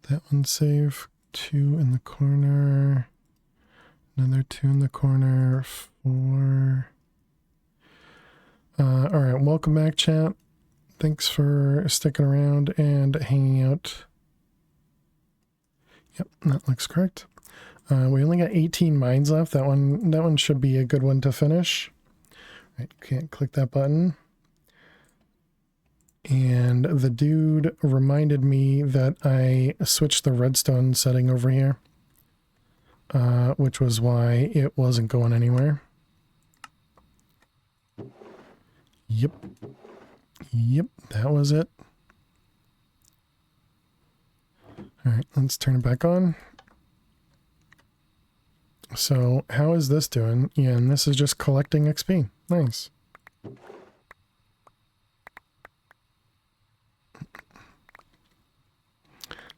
That one's safe. 2 in the corner. Another 2 in the corner. 4. Alright, welcome back, chat. Thanks for sticking around and hanging out. Yep, that looks correct. We only got 18 mines left. That one should be a good one to finish. Right, can't click that button. And the dude reminded me that I switched the redstone setting over here, which was why it wasn't going anywhere. Yep, that was it. All right, let's turn it back on. So how is this doing? Yeah, and this is just collecting XP. Nice.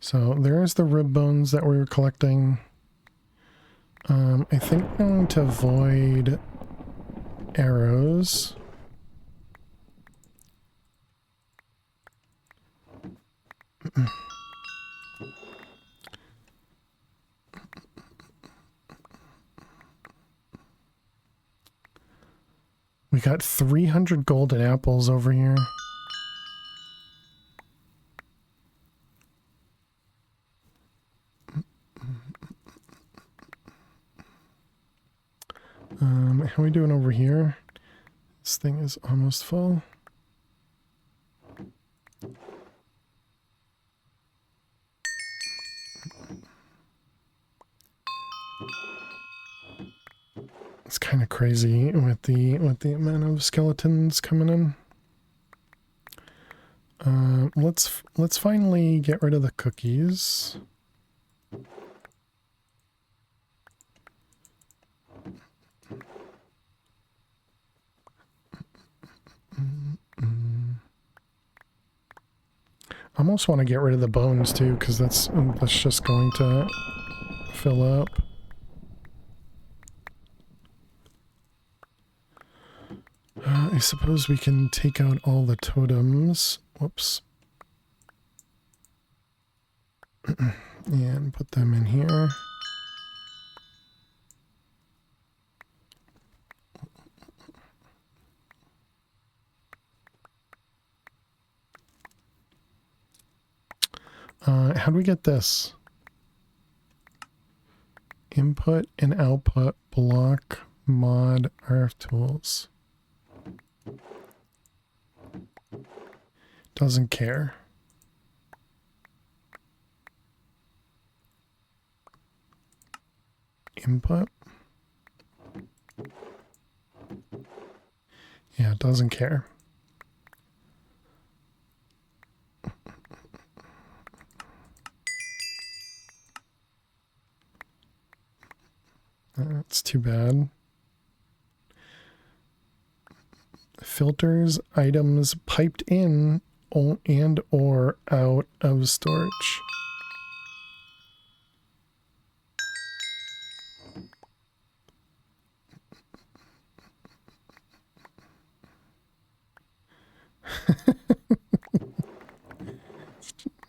So there's the rib bones that we were collecting. I think I'm going to avoid arrows. We got 300 golden apples over here. How are we doing over here? This thing is almost full. It's kind of crazy with the amount of skeletons coming in. Let's finally get rid of the cookies. I almost want to get rid of the bones too, because that's just going to fill up. I suppose we can take out all the totems. Whoops. And put them in here. How do we get this? Input and output block mod RF tools. Doesn't care. Input. Yeah, it doesn't care. That's too bad. Filters items piped in and or out of storage.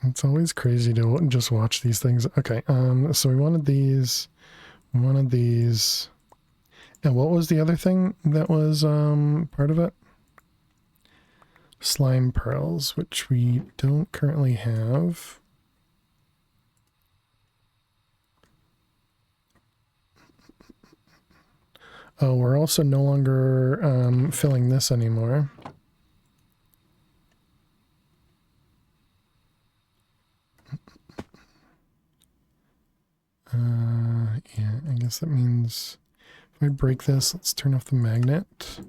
It's always crazy to just watch these things. Okay, so we wanted these, And what was the other thing that was part of it? Slime pearls, which we don't currently have. Oh, we're also no longer filling this anymore. Yeah, I guess that means if I break this, let's turn off the magnet.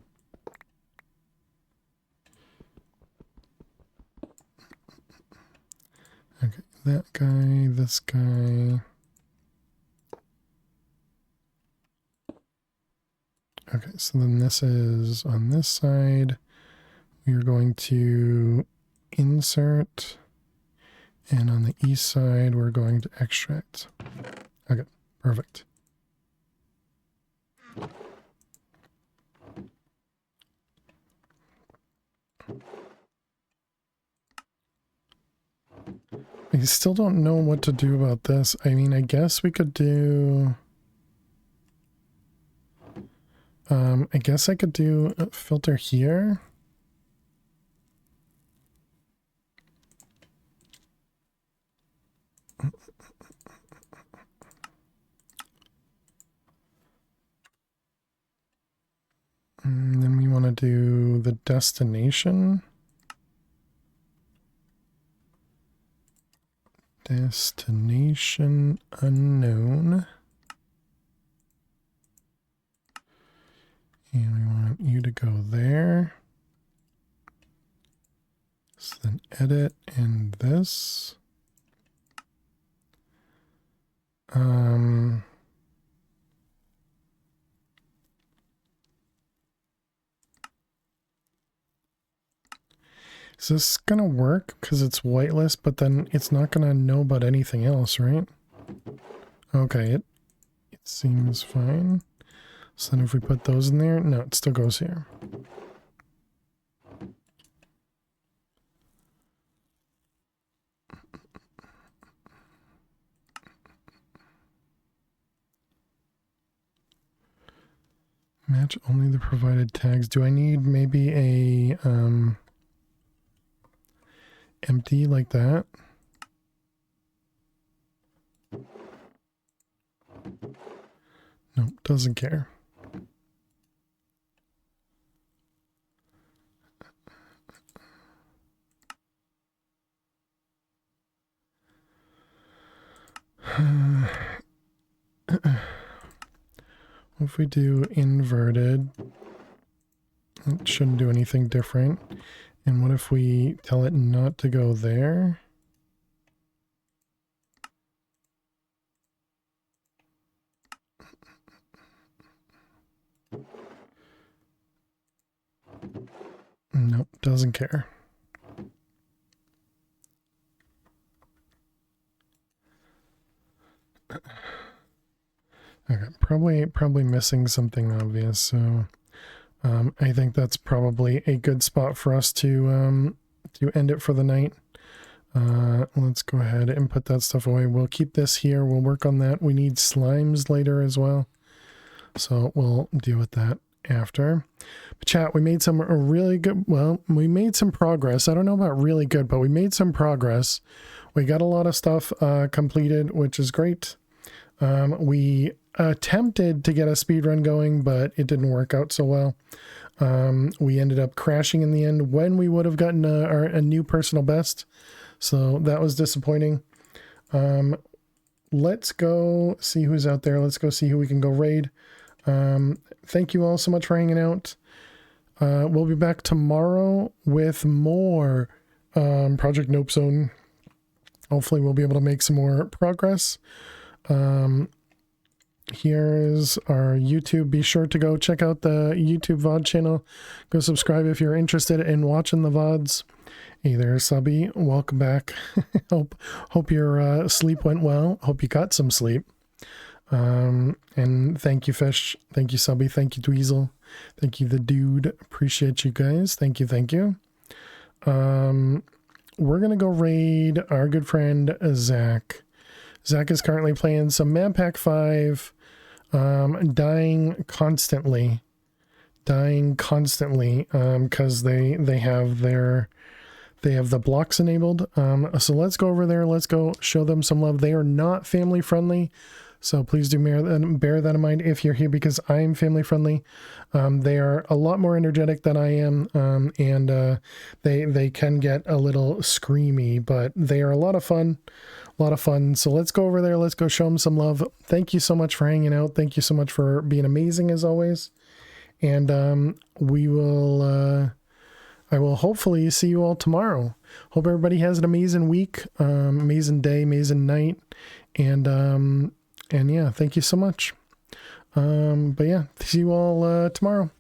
Okay, that guy, this guy. Okay, so then this is on this side. We are going to insert, and on the east side, we're going to extract. Okay, perfect. I still don't know what to do about this. I mean, I guess we could do... I guess I could do a filter here. And then we want to do the destination. Destination unknown. And we want you to go there. So then edit and this. Is this gonna work? Because it's whitelist, but then it's not gonna know about anything else, right? Okay, it seems fine. So then if we put those in there, no, it still goes here. Match only the provided tags. Do I need maybe a empty like that? Nope, doesn't care. If we do inverted, it shouldn't do anything different. And what if we tell it not to go there? Nope, doesn't care. Okay, probably missing something obvious, so I think that's probably a good spot for us to end it for the night. Let's go ahead and put that stuff away. We'll keep this here. We'll work on that. We need slimes later as well, so we'll deal with that after. But chat, we made some really good, well, we made some progress. I don't know about really good, but we made some progress. We got a lot of stuff completed, which is great. We attempted to get a speed run going, but it didn't work out so well. We ended up crashing in the end when we would have gotten a new personal best, so that was disappointing. Let's go see who's out there. Let's go see who we can go raid. Thank you all so much for hanging out. We'll be back tomorrow with more Project Nope Zone. Hopefully we'll be able to make some more progress. Here's our YouTube. Be sure to go check out the YouTube VOD channel. Go subscribe if you're interested in watching the VODs. Hey there, Subby. Welcome back. Hope your sleep went well. Hope you got some sleep. And thank you, Fish. Thank you, Subby. Thank you, Dweezil. Thank you, the dude. Appreciate you guys. Thank you, thank you. We're gonna go raid our good friend Zach. Zach is currently playing some Man Pack 5. dying constantly, because they have the blocks enabled. So let's go over there. Let's go show them some love. They are not family friendly, so please do bear that in mind if you're here, because I am family friendly. They are a lot more energetic than I am, and they can get a little screamy, but they are a lot of fun. So let's go over there. Let's go show them some love. Thank you so much for hanging out. Thank you so much for being amazing as always. And I will hopefully see you all tomorrow. Hope everybody has an amazing week, amazing day, amazing night. And yeah, thank you so much. But yeah, see you all tomorrow.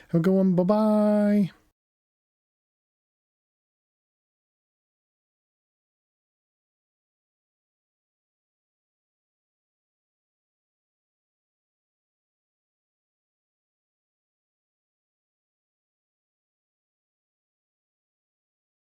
Have a good one. Bye-bye.